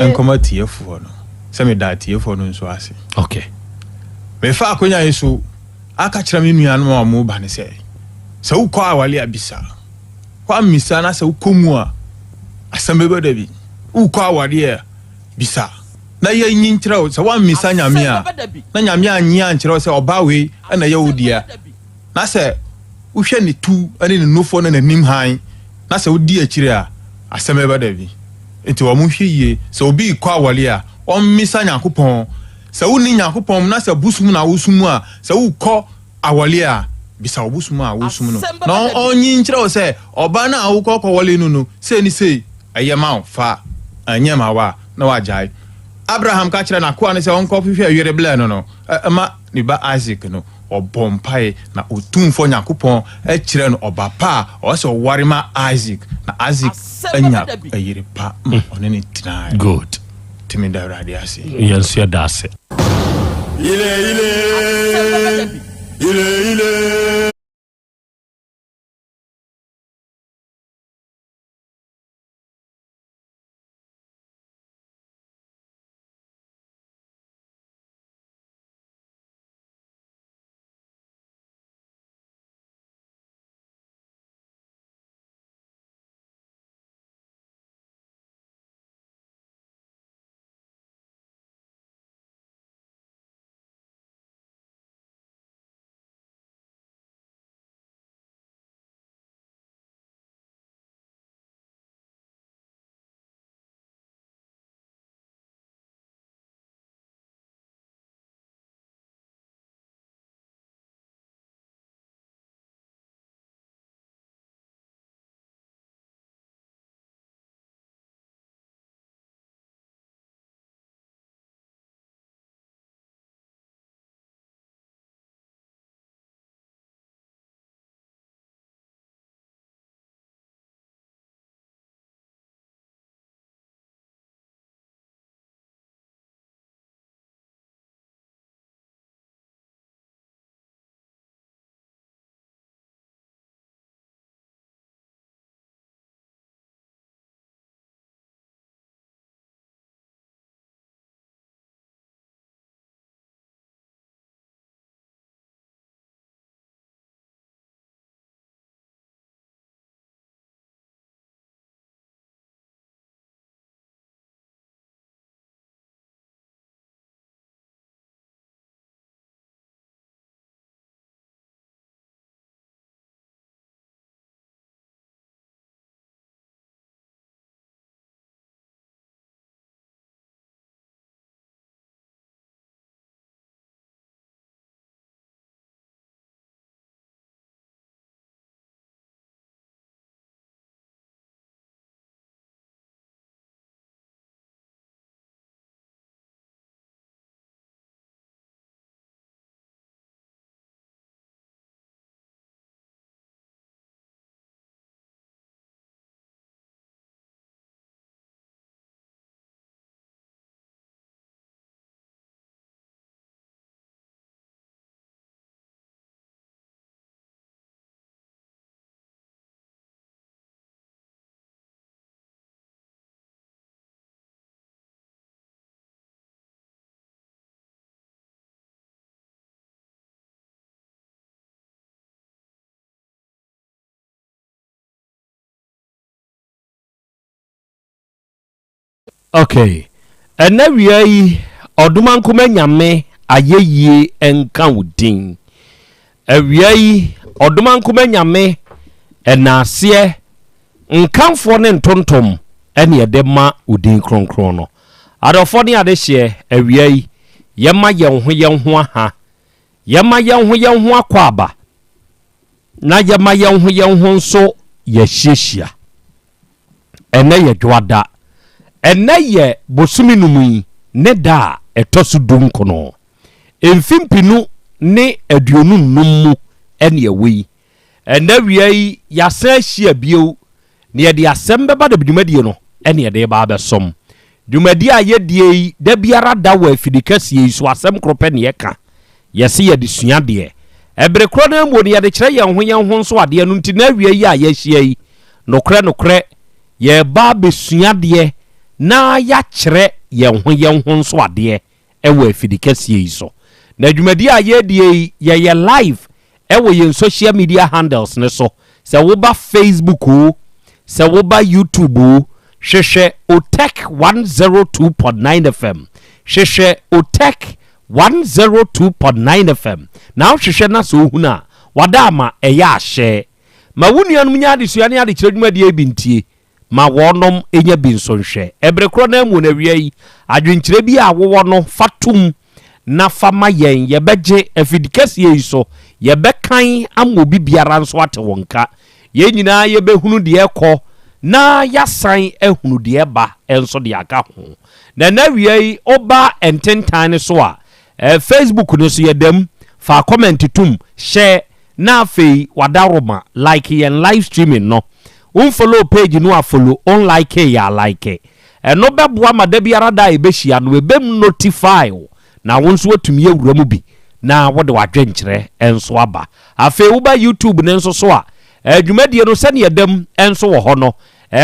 akoma tiefo no se me da tiefo no nso ase okay me fa akonya yesu aka kira me nuanu ma mu ba ne se sa ukọ awale abisa kwa misa na sa ukomu a Asem Beba Dabi ukọ awale bisa na ye nyinkyerɛ sa wa misa nyame a na nyame anyi ankyerɛ sɛ oba we na ye wodia na sɛ uhwɛ ne tu ane ne nofo na nanim han na sɛ wodi akyire a Asem Beba Dabi enti wo mo hwɛ yie sɛ obi kɔ awale a o misa Nyankopɔn sɛ woni Nyankopɔn na sɛ busum na wosum a sɛ ukɔ awale a bisa obusuma awusum no na onyi nkyerɛ wo sɛ oba na awukɔ wale no se ni se ayema fa anyema wa na wajai Abraham ka kyerɛ na koa ne sɛ onkɔ hwehwɛ yere bla no ma ni ba Isaac no obompai na otumfo Nyankopɔn kyerɛ no oba pa o sɛ ware ma Isaac na Isaac anya ayere pa one ne tina good timi da radio ase yensu da ase ile Okay. Ena wiai oduma nkoma nyame ayeyie enka wudin. Wiai oduma nkoma nyame enase nkamfo ne ntontom ene yede ma udin kronkron no. Adofo ne ade hye wiai yema yenho aha. Yema yenho akwaba. Na yema yenho nso yehyehyia. Ene ye dwada. Ene ye bosumi numui ne da etosu dum kono. Emfimpinu ne aduonu num ene yewi. Ene wiai yasa hia bio ne ye de Asem Beba Dabi dwumadie no ene ye de ba besom. Dwumadie aye die da biara da wa afidikasie so asem krope ne ye ka. Yesi ye de sua de. Ebre kro na mo ne ye de kire ye ho nso ade no nti na wiai a ye hia yi. Nokre ye ba besua de na ya kire ye ho nso ade ewo afidikasie yi so. Na dwumadie aye die ye live ewo ye social media handles ne so. Se wo ba Facebook o, se wo ba YouTube o, hwehwe Otek 102.9 FM. Hwehwe Otek 102.9 FM. Na hwehwe na so huna wadama eya ahye. Ma wunuanum nya de suane ade kire dwumadie bintie. Ma wonom enya binsonhwe. Ebre kro na mu na wiai adwenkire bi a wo no fatum na fama yen ye beje afidikasie yi so ye bekan amobi biara nso ate wonka. Ye nyina ye behunu de ekọ na yasan ehunu de ba enso de aka ho. Na wiai oba ententan so a Facebook no so ye dem fa comment tum share na fei wadaroma like yen live streaming no. Unfollow page no a follow, on like ya like. No beboa ma da biara da e behia no ebem notify na wonso watumi awura mu bi na wode wadwenkyere enso aba. Afi wo ba YouTube ne nso so a dwumadie no sene yedam enso wo ho no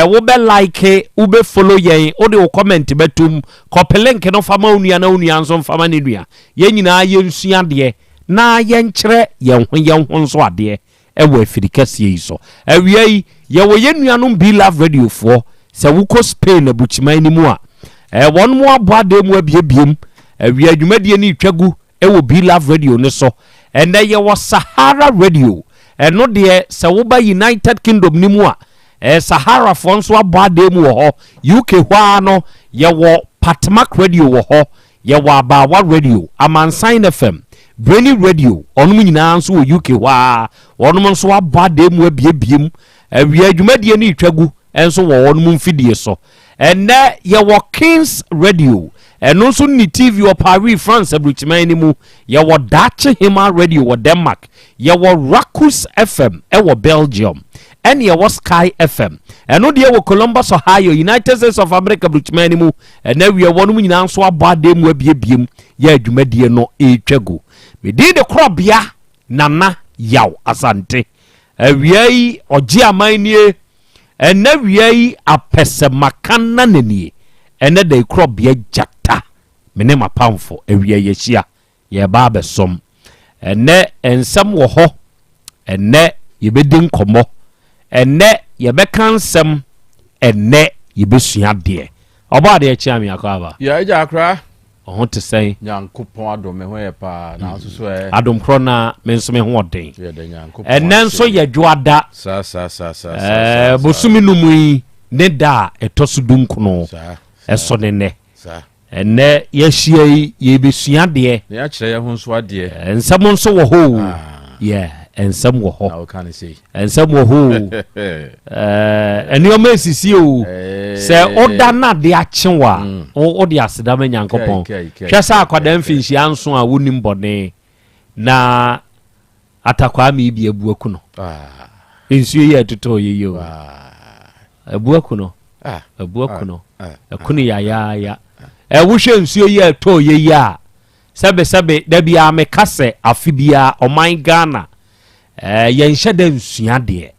wo be like wo be follow yen wo de wo comment betum copy link no fama onua na onua nso fama ne nua ye nyina ye nsua de na ye nkyere ye ho nso ade ewo afirikasie iso awiai ye wo ye nuanom Be Love Radio fo se wo ko Spain abuchiman ni mu a won mo aboade mu abiebiem awia dwumadie ni twagu ewo Be Love Radio ne so ene ye wo Sahara Radio eno de se wo ba United Kingdom ni mu a Sahara fo nso aboade mu ho UK hwa no ye wo Patmak Radio wo ho ye wo Abawa Radio Amansan FM Brainy Radio onum nyina nso wo UK hwa onum nso aboade mu abiebiem awia dwumadie ni twagu enso wo onum mfidie so ene ye wo Kings Radio eno nso ni TV wo Paris France abuchiman ni mu ye wo Dache Hima Radio wo Denmark ye wo Rakus FM wo Belgium ene ye wo Sky FM eno de wo Columbus Ohio United States of America abuchiman ni mu ene wi wo num nyina nso abade mu abiebiem ye adwumadie no etwagu me di de Krobea nana Yaw Asante awiai oji amanie ene wiai apese makana nenie ene de Krobea jata mene mapamfo awiai yehia ye ba besom ene ensem wo ho ene yebedin komo ene yebeka nsem ene yebesua de oba de achia mi akaba ya eja akra ho te sei nyankopon adom ho ye pa na asoso adom kro na menso me ho oden ene nso ye dwoada sa bosumi numui ne da etosu dunkuno eso ne ene yehia ye besua de ya kire ye ho nso ade ensam nso wo ho yeah ensam wo ho ensam wo ho eni o mesisi o se oda na de achewa o de aseda ma nyankopon hwesa akwada mfinshi anso a wonim bone na atakwa mi bi abuaku no ensuo ye toto ye yo abuaku no abuaku no akunu ya wohwe ensuo ye to ye ya sebe da bia me kase afibia oman Ghana yenhye da nsua de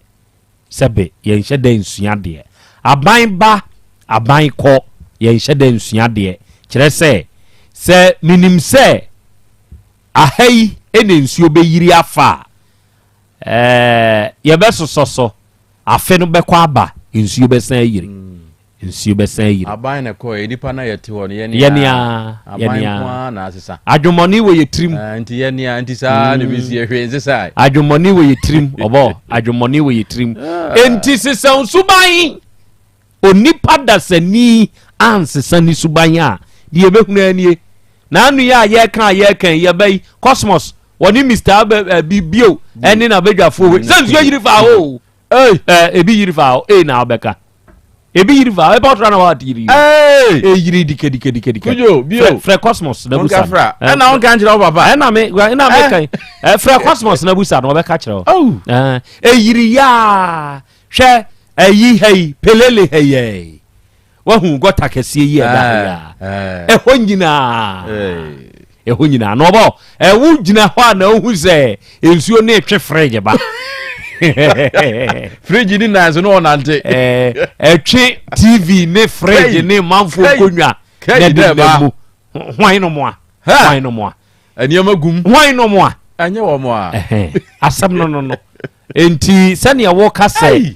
sebe yenhye da nsua de aban ba aban ko yenhye da nsua de kire se minim se ahai ene nsuo be yiri afa ye be sososo afe no be kwa aba nsuo be san yiri nsuo bɛsan yiri aban na kɔ nipa na yɛte hɔ no yɛnea na asesa adwemmɔne wɔ yɛ tirim nti yɛnea nti saa ne bi si yɛhwɛ nsesa adwemmɔne wɔ yɛ tirim ɔbɔ adwemmɔne wɔ yɛ tirim enti sesan suban onipa dasani ansesa ni suban a deɛ yɛbɛhunu anie na anu yɛ a yɛka yɛbɛyi cosmos wɔne Mr. Bio ɛne na badwafoɔ wei sɛ nsuo yiri fa o ebi yiri fa o na wobɛka ebi yiri fa e potra na wa tiri yiri dike kujo bio frɛ cosmos na busa na on kan jira papa na me kan frɛ cosmos na busa na obɛka kyerɛ o yiri ya hwɛ ayi hei pelele hei wahu gota kɛseɛ yi ɛda ya ɛhɔ nyinaa na ɔbɔ ɛwo gyina hɔ a na ohu sɛ nsuo ne twe fridge ba fridge ni na so no onante etwe TV ne fridge ne manfo konwa na de ba hwan no mo a eniyama gum hwan no mo a anye wo mo a asam no enti sane ya wo ka sɛ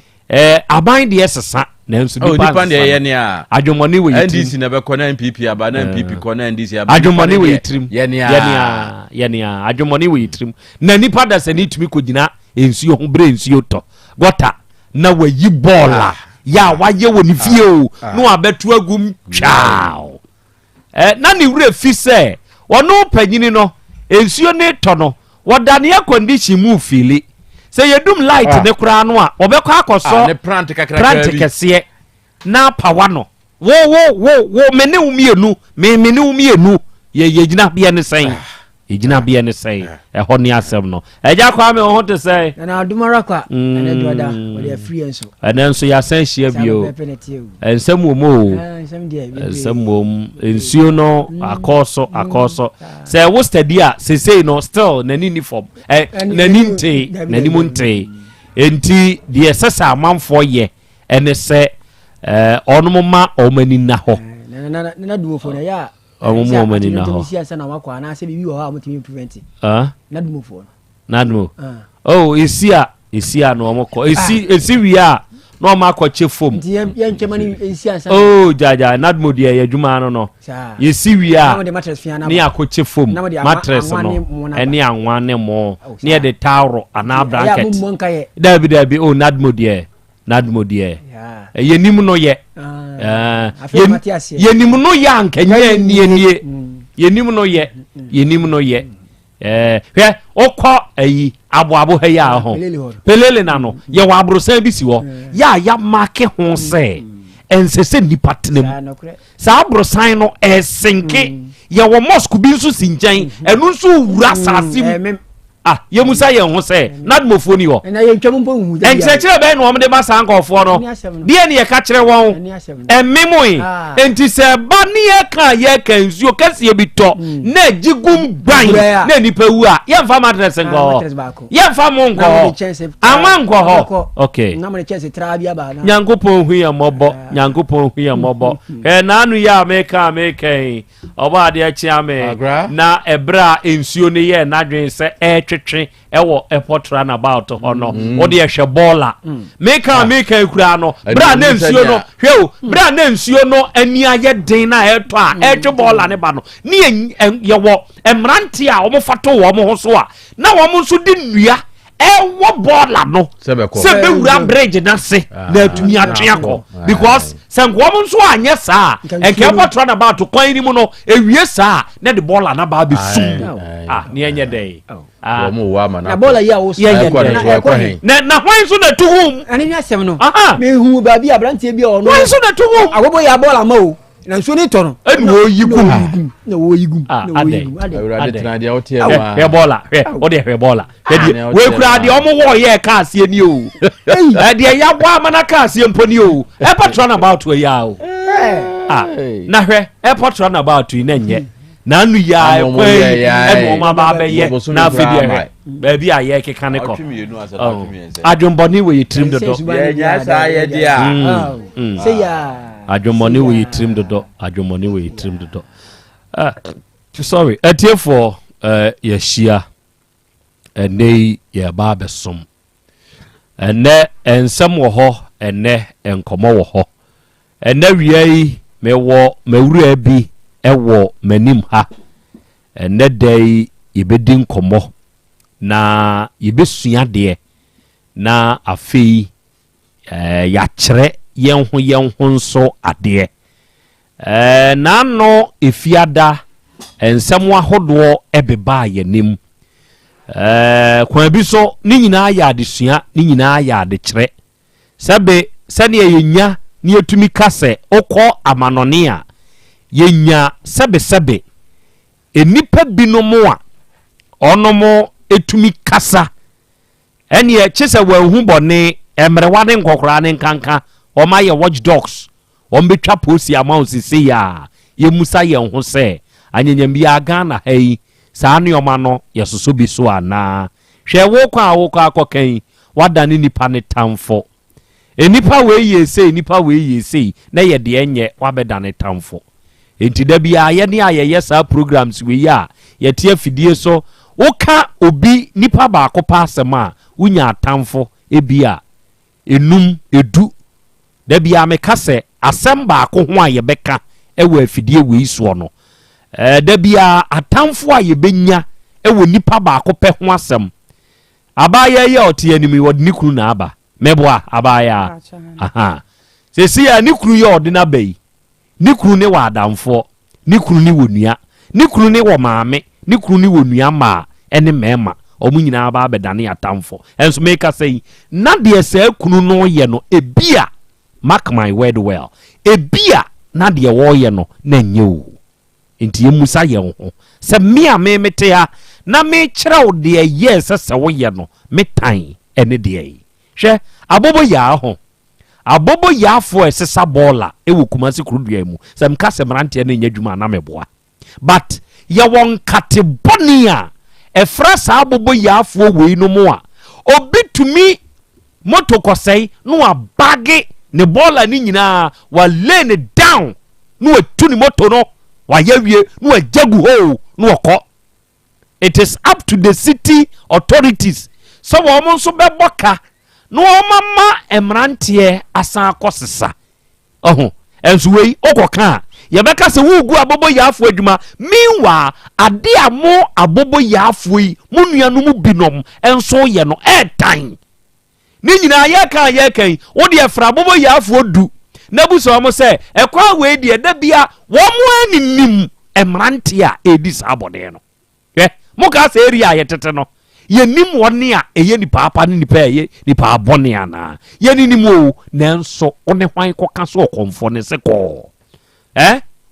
aban de sesa na nso nipa de ye ne a adwomone wo yitrim NDC na be kɔ na MPP aba na MPP kɔ na NDC aba adwomone wo yitrim ye ne a adwomone wo yitrim na nipa da sɛ ni tumi ko gyina ensuo ho bre ensuo tɔ gota na wayi bola ya waye wo ni fie o no abetu agum chao na ni wure fi sɛ wɔno panyini no ensuo ne tɔ no wɔdane ya condition mu fili sɛ yedum light ne kura no a wɔbɛkɔ akɔsɔ ne plant kɛseɛ na pawa no wo mene umienu mene umienu ye gyina bia ne sɛn egyina bia ne sɛn ɛhɔ ne asɛm no ɛgya kwa me ho te sɛ na adumara kwa na duada wɔde free enso ɛna nso ya san hyia bio ensɛm wo mo ensɛm wo ensuo no akɔso sɛ wo study a sesei no still nani uniform nani nte enti deɛ sɛsɛ amanfoɔ yɛ ɛne sɛ ɔnom ma ɔmani na hɔ na dumofo na ya ɔmo ɔmani na hɔ na dumo oh esia no ɔmo kɔ esi wi a na ɔmo akɔkye fom oh jaja na dumo deɛ yɛ adwuma no yesi wi a ne akɔkye fom mattress no ɛne anwa ne mo ne yɛ de towel ana blanket dabi oh na dumo deɛ yenim no ye yenim no ya nkanya nie yenim no ye hwe okɔ ayi aboabo ha ya ho pelele na no ye wa abrosan bi si ho ya make ho se ensese nipa tenem sa abrosan no esenke ye wo mosque bi nso si nkyɛn enu nso wura sasim ye musa ye ho se nadmofo ni ho na ye ntwam mpo hu ja enkyekere be no omde ba sankofo no de ne ye ka kire won emmemoi enti se ba ne ye ka nsuo kase bi to na gigum ban na nipa wu a ye mfa matres ngo ye mfa mo ngo anwa ngo ho okay na mo ne chance tra bia ba na nyankopon hu ya mobo na anu ya meka oba de achi ame na ebra ensuo ne ye na dwen se twetwe ewo airport run about hono wo de hwe bola meka ekura no bra na nsuo no hweo bra na nsuo no ani aye den na eto a etwe bola ne ba no ne ye wo emrante a wo mofato wo mo ho so a na wo mo nso di nnua ewo bola no sebe wura bridge na se na atumi atweakɔ because sanko mo nso anye saa enke airport run about kwan ni mu no ewie saa na de bola na ba be sum ne enye dey mo wa ma na bola ya wo so na hwan so na to home ani ni asem no me hu ba bi abrantie bi o no hwan so na to home agobo ya bola ma o na nso ni to no eni wo yigum na wo yigum awurade tena dia otie ma he bola o de he bola we kura de omo wo ye ka asie ni o de ya bo amana ka asie mponi o e patron about we ya o na hwe e patron about na nye na anu ya ekwe eno ma ba be ye na afedi ehwe ba bi aye keka ne ko adwomboni we yitrim dodo ya sa ye dia say ya adwomboni we yitrim dodo sorry etie for ye hia ene ye ba besom ene ensem wo ho ene enkomo wo ho ɛna wiai mewɔ mawura bi ɛwɔ manim ha ɛnɛ dai yɛbɛdi nkɔmmɔ na yɛbɛsua deɛ na afei yɛakyerɛ yɛn ho nso adeɛ naano efiada ensɛm ahodoɔ ɛbeba yɛnim kwan bi so ne nyinaa yɛ adesua ne nyinaa yɛ adekyerɛ sɛbe sɛnea yɛnya ne yɛtumi ka sɛ okɔ amanɔne a yɛnya sɛbe enipa binom a ɔnom etumi kasa ɛne ɛkye sɛ wɔahu bɔne ɛmrewa ne nkɔkora ne nkanka ɔma yɛ watch dogs ɔmbɛtwa posi ama osisi ya yɛmusa yɛn ho sɛ anyanyam bi Ghana ha yi saa nneɔma no yɛsoso bi so ana hwɛ wo kwa akɔkan wadane nipa ne tamfo enipa we yɛ sei na yɛ de enye wabɛdane tamfo enti da bia yɛ ne ayɛyɛ saa programs we ya yɛte afidie so woka obi nipa baako pa asɛm a wonya tamfo ebia enum edu da bia meka sɛ asɛm baako ho a yɛbɛka ɛwɔ afidie we so no da bia atamfo a yɛbɛnya ɛwɔ nipa baako pɛ ho asɛm abaya yɛ ɔte anim wɔ ne kunu na aba meboa abaya aha sesi ya ne kunu yɛ ɔde na bai ne kunu ne wɔ adamfo ne kunu ne wɔ nua ne kunu ne wɔ maame ne kunu ne wɔ nua ma ɛne mɛma ɔmo nyinaa ba abɛdane atamfo enso meka sɛ na deɛ sɛ kunu no yɛ no ebia mark my word well ebia na deɛ wɔyɛ no na nyɛ o enti emusa yɛ ho sɛ me a me mete ha na me kyerɛw deɛ yɛ sɛ woyɛ no metan ɛne deɛ yi hwɛ abobo ya ho abobo ya fo ɛsesa bɔɔla ɛwɔ kumase kurudua mu sɛ mka sɛ mranteɛ no nya dwuma na meboa but yɛ wɔn katebɔne a ɛfra saa abobo ya fo wei no mu a obi tumi moto kɔsɛi no abage ne bɔɔla ne nyinaa wa lay ne down no atu ne moto no wa yawie no ajagu ho no ɔkɔ. It is up to the city authorities so wɔn nso bɛbɔ ka no mama emranteɛ asan akɔsesa enso wei okɔka yɛbɛka sɛ wugu abobo yaafo adwuma meanwhile ade a mo abobo yaafo yi mo nuanu mu binom enso yɛ no ɛtan ne nyinaa yɛka wo de fra abobo yaafo du na bu so mo sɛ ɛkwa wei de da bia wɔn aninim emranteɛ a edi sabɔde no moka sɛ area yɛtete no yɛnim wɔne a ɛyɛ nipa apa ne nipa ɛyɛ nipa abɔne ana yɛninim o nanso wone hwan kɔka so ɔkɔmfɔ ne se kɔɔ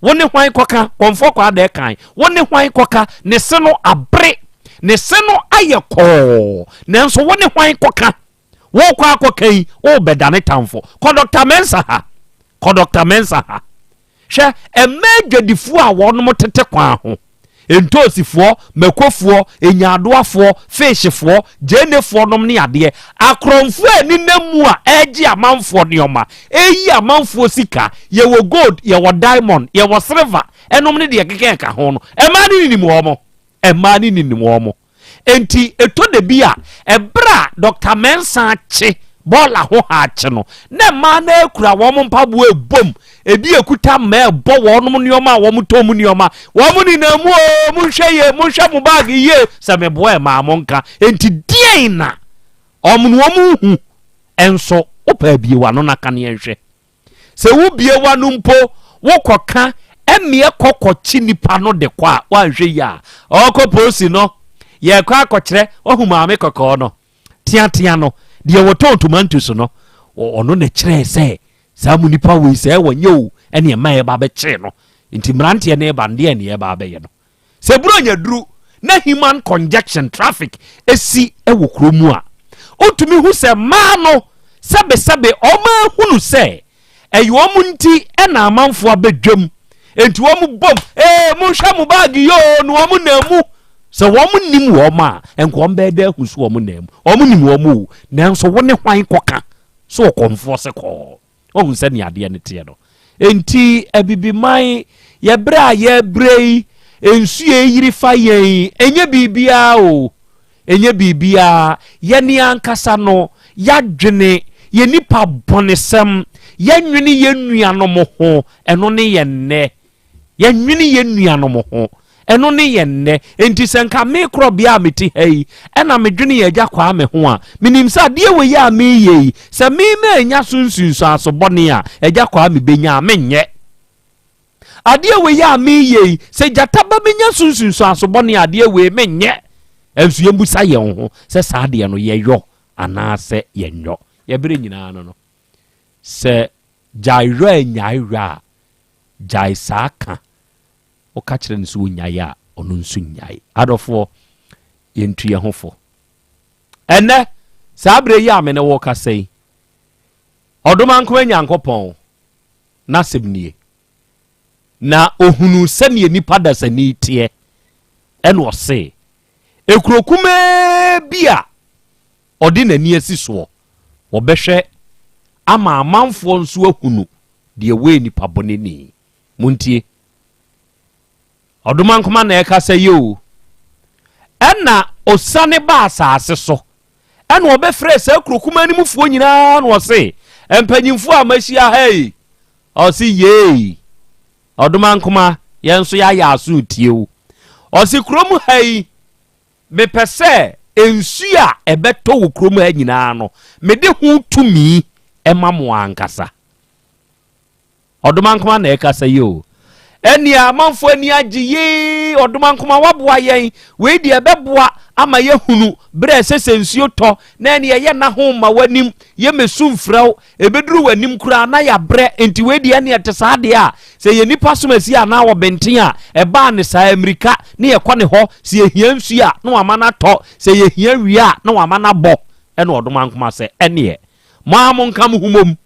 wone hwan kɔka kɔmfɔ kɔ ada kan wone hwan kɔka ne se no abre ne se no ayɛ kɔɔ nanso wone hwan kɔka wo kɔ akɔka yi wo bɛdane tamfo kɔ Dr. Mensa ha hwɛ ɛmɛ dwadifoɔ a wɔnom tete kwan ho entosifoɔ makofoɔ enyadoafoɔ fishfoɔ jenefoɔ nom ne adeɛ akromfo ani namu a ɛgye amanfoɔ neoma eyi amanfoɔ sika yɛwɔ gold yɛwɔ diamond yɛwɔ silver ɛnom ne deɛ keke ka ho no ɛma ne ninim wɔmo enti eto de bi a ɛbra Dr. Mensa kye bɔɔla ho ha kye no na ma na ekura wɔn mpaboa ebom ebi ekuta ma ɛbɔ wɔn nneɔma a wɔn tɔ mu nneɔma wɔn ni na mu o mu nhwɛ mo bag yie sɛ me boa ma mo nka enti deɛn na wɔn hu enso opa bie wa no na ka ne nhwɛ sɛ wo bie wa no mpo wo kɔka emie kɔkɔkyi nipa no de kɔ a wanhwɛ ya ɔkɔ posi no yɛ kɔ akɔkyerɛ ohu maame kɔkɔɔ no tia no deɛ wɔtɔn tomatoes no ɔno na kyerɛ sɛ saa mu nipa wei sɛ wɔnyɛ o ɛne ɛma yɛ ba bɛkyerɛ no nti mmeranteɛ ne ɛba ndeɛ ne yɛba bɛyɛ no sɛ buro nya duru na human congestion traffic esi ɛwɔ kuro mu a otumi hu sɛ maa no sɛbesɛbe ɔma hunu sɛ ɛyɛ wɔn nti ɛna amanfo abɛdwam enti wɔn bom monhwɛ mo bag yo no wɔn na mu sɛ wɔn nim wɔn a nkɔm bɛɛdɛ hu so wɔn na mu wɔn nim wɔn o nanso wɔn ne hwan kɔka so ɔkɔmfoɔ sɛ kɔɔ ohun sɛ ne adeɛ ne teɛ no enti abibiman yɛbrɛ a yɛbrɛ yi ensu yiri fa yɛn enye bibia o enye bibia yɛne ankasa no yadwene yɛ nipa bɔnesɛm yenwini yenuanom ho eno ne yenne yenwini yenuanom ho eno ne yenne enti senka me Krobea meti hei ena medwene ye agya kwa me ho a minim sa de we ya me yei se me ma nya sunsunso asobone a agya kwa me benya menye ade we ya me yei se jataba benya sunsunso asobone ade we menye ensu yembusa ye ho se sa de no ye yo ana se yenyo ye bere nyina no se jaira nyaira jai saka o ka kire nso nyaye a ono nso nyaye adofo yentu ye hofo ene sabre ya me ne wo ka sei odomanko nyankopon na sebnie na ohunu sane nipa da sani tie ene o se ekrokume bia odi nani asiso wo behwe ama amanfo nso ahunu de we nipa boneni muntie odomankoma na ekasa yo ena osane ba asase so ena obefre sa krokuma ni mufuo nyina na ose empanyimfo amahia hey osi ye odomankoma yenso ya aso tie osi krom hey me pese ensu a ebeto wo krom ha nyina no me de hu tumi emamo ankasa odomankoma na ekasa yo eni amanfo ani agiye odomankoma waboa yen we di ebeboa ama ye hunu bre sesensuo to na eni ye na ho ma wanim ye mesumfrɛw ebeduru wanim kura na ya bre enti we di eni etesade a se ye nipa somasi a na wo benten a eba ne sa amerika ne ye kɔ ne ho se ye hiansu a na wamana to se ye hian wi a na wamana bɔ ene odomankoma se ene ma mo nkam humom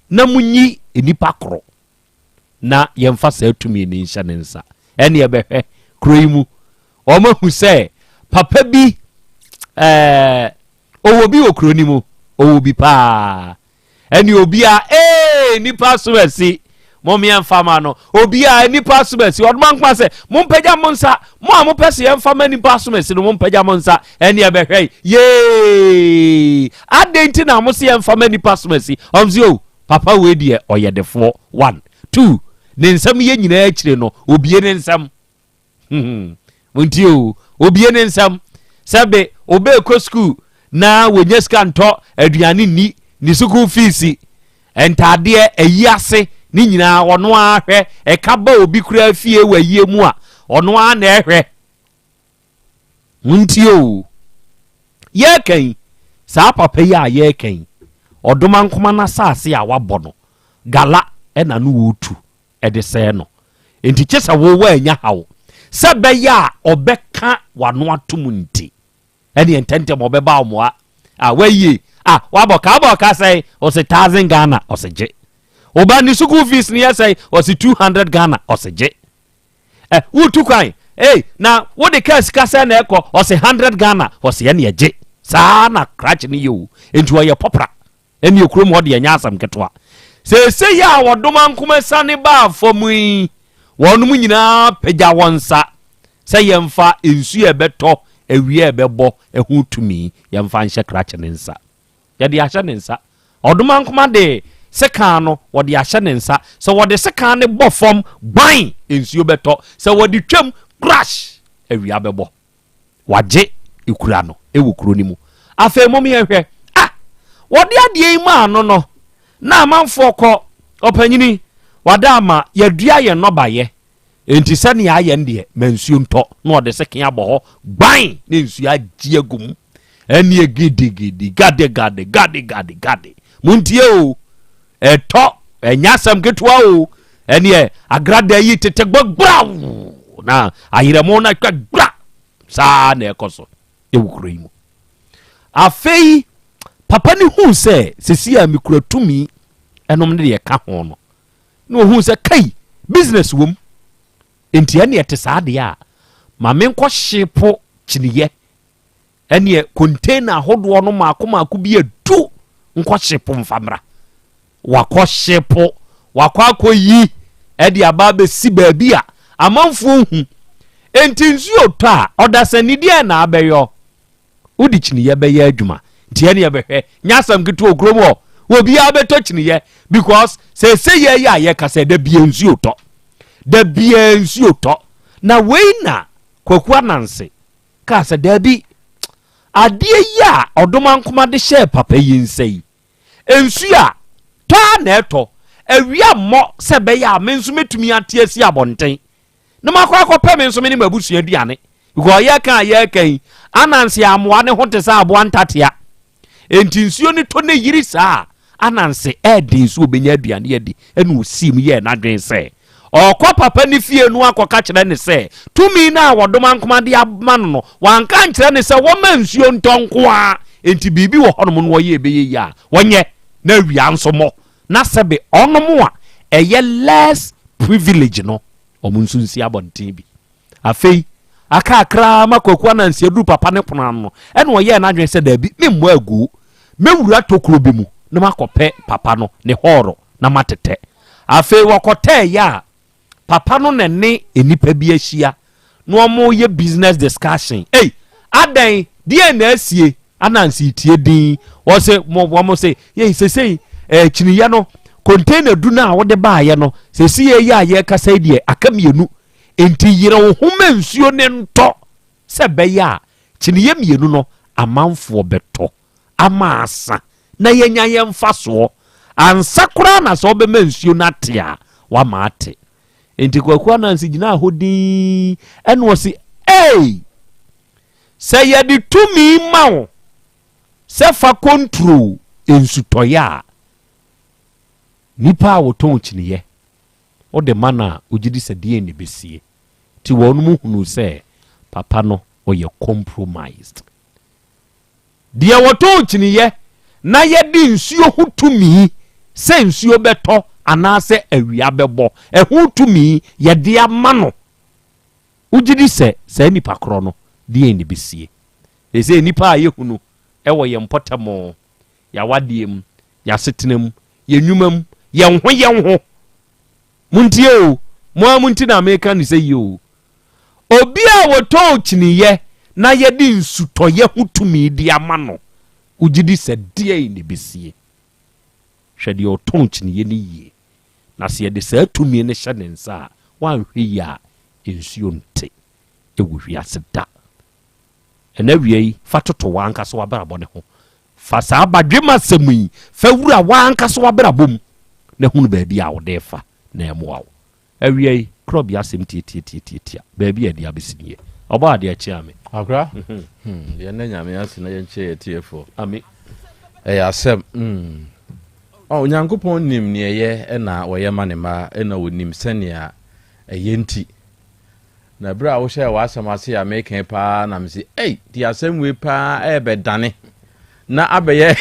na munyi enipa koro na yemfa sa atumi ni nhyɛ ne nsa ene ebehwe kroimu o ma hu sɛ papa bi owo bi okroni mu owo bi pa ene obi a nipa so asi momi emfama no obi a nipa so asi odomankwa sɛ mompagya monsa mo a mopɛse emfama nipa so asi no mompagya monsa ene ebehwe ye adenti na mo se emfama nipa so asi omzi papa we die oyedefo 1 2 ne nsam ye nyina akire no obie ne nsam montio obie ne nsam sabe obe ko school na wonye ska nto aduane ni school fees entade ayi ase ni nyina ono ahwe eka ba obi kura fie wayie mu a ono a na ehwe montio ye kan sa papa ya ye kan odomankoma na saase a wabɔ no gala ena no wotu ede se no enti kyesa wo wa anya hawo se be ya obeka wano atom nti ene entente mo be ba omo a waye waboka say o se 1000 Ghana o se je oba ni school fees ni say o se 200 Ghana o se je wutu kwan na wo de ka say na ekọ o se 100 Ghana o se ye je saa na crutch ni yo enti wo ye popra ene okrom ho de anya asam ketwa se ya wodomankoma sane ba afomui wonum nyina pagya wonsa se yemfa ensu ebeto awie ebebo ehu tumi yemfa nhye krache ne nsa ya de ahye ne nsa odomankoma de seka no wo de ahye ne nsa se wo de seka ne bofom gban ensu beto se wo de twam crash awie abebo waje ikura no ewu kuro ni mu afa mom ye hwe wo de ade ma no na amanfo kɔ opanyini wadama yadua ye nobaye enti sane ya ye nde mansuo ntɔ na ɔde seke abɔ hɔ gban na nsuo agye agum ene gidi gade muntie o ɛtɔ enyasam ketwa o ene agrada yi tete gbogbra na ayiremo na twa gra saa na ekoso ewukuro yi mu afei papa ni hu se sesi a mikura tumi enom ne ye ka ho no no hu se kai business wom enti ene ete saade a ma menkɔ hyepo kyiniye ene container hodo no maako bi adu nkɔ hyepo mfamra wakɔ hyepo wakɔ akɔyi ede aba be si baabi a amanfo hu enti nsuo tɔ a ɔdasanidi na abɛyɔ udi kyiniye bɛyɛ adwuma tie ne yɛbɛhwɛ nyasam gitu okrom obi a beto chiniye because say ye ya ye ka say da bia nsuo to da bia nsuo to na wei na kwaku ananse ka say da bi ade ya odoma nkoma de share papa yi nsei ensu a ta na eto awia mo se be ya mensu metumi ate asi abonten na makwa pe mensu me ni mabusu aduane because ye kan ananse amoa ne hote sa abo antatea enti nsuo ni to ne yiri saa ananse edi nsuo benya aduane yedi enu osim ye na dwen se okwa papa ni fie nu akoka kire ne se tumi na wodoma nkoma de amano no wanka nkire ne se wo ma nsuo ntonkoa enti bibi wo honom no ye beye ya wonye na wia nso mo na sebe onomo a eye less privilege no omunsunsi abonten bi afei aka akra makwaku ananse du papa ne pono no ene wo ye na dwen se da bi memmo agu mewura tokuro bi mu na makope papa no ne horo na matete afei wakote ya papa no ne enipa bi ahia no omo ye business discussion adan die na asie anansi tie din wo se mo se ye sesei chiniye no container du na wo de baaye no sesi ye ya ye kasa die akamienu enti yire wo homa nsuo ne nto se be ya chiniye mienu no amanfo beto amasa na yenya ye mfa so ansakura na so be mansuo na tea wa maate enti kwaku anansi gina hodi ene wo si se ye di tumi mawo se fa control ensutoya nipa wo ton chiniye o de mana ojidi se die ne besie ti wonu mu hunu se papa no o ye compromised die wo ton chiniye na ye di nsuo hutumi se nsuo beto anase awia bebo ehutumi ye de amano ojidi se nipa kro no die ne besie ese nipa aye hunu ewo ye mpotamo ya wadiem ya setenam ye nwumam ye ho muntie o mo munti na America ni say yo obi a woto chiniye na ye di nsuto ye hutumi di amano ugidi se die ni besie hwede oto chiniye ni ye na se ye de se atumi ne hye nensa wa hwe ya ensuo nte ewuhwi aseda ena wiei fatoto wanka so wabrabo ne ho fa sa abadwema semi fa wura wanka so wabrabo mu na hunu ba bia wo defa na emoawo awiei Krobea Asem tia ba bia dia besiniye oba ade achi ame akra ye na nyame ase na ye nche ye tiefo ami Asem onyankopon nim ne ye na wo ye manema na wonim senia yenti na bra wo hye wa Asem ase ya meken pa na msi di Asem we pa bedane na abeye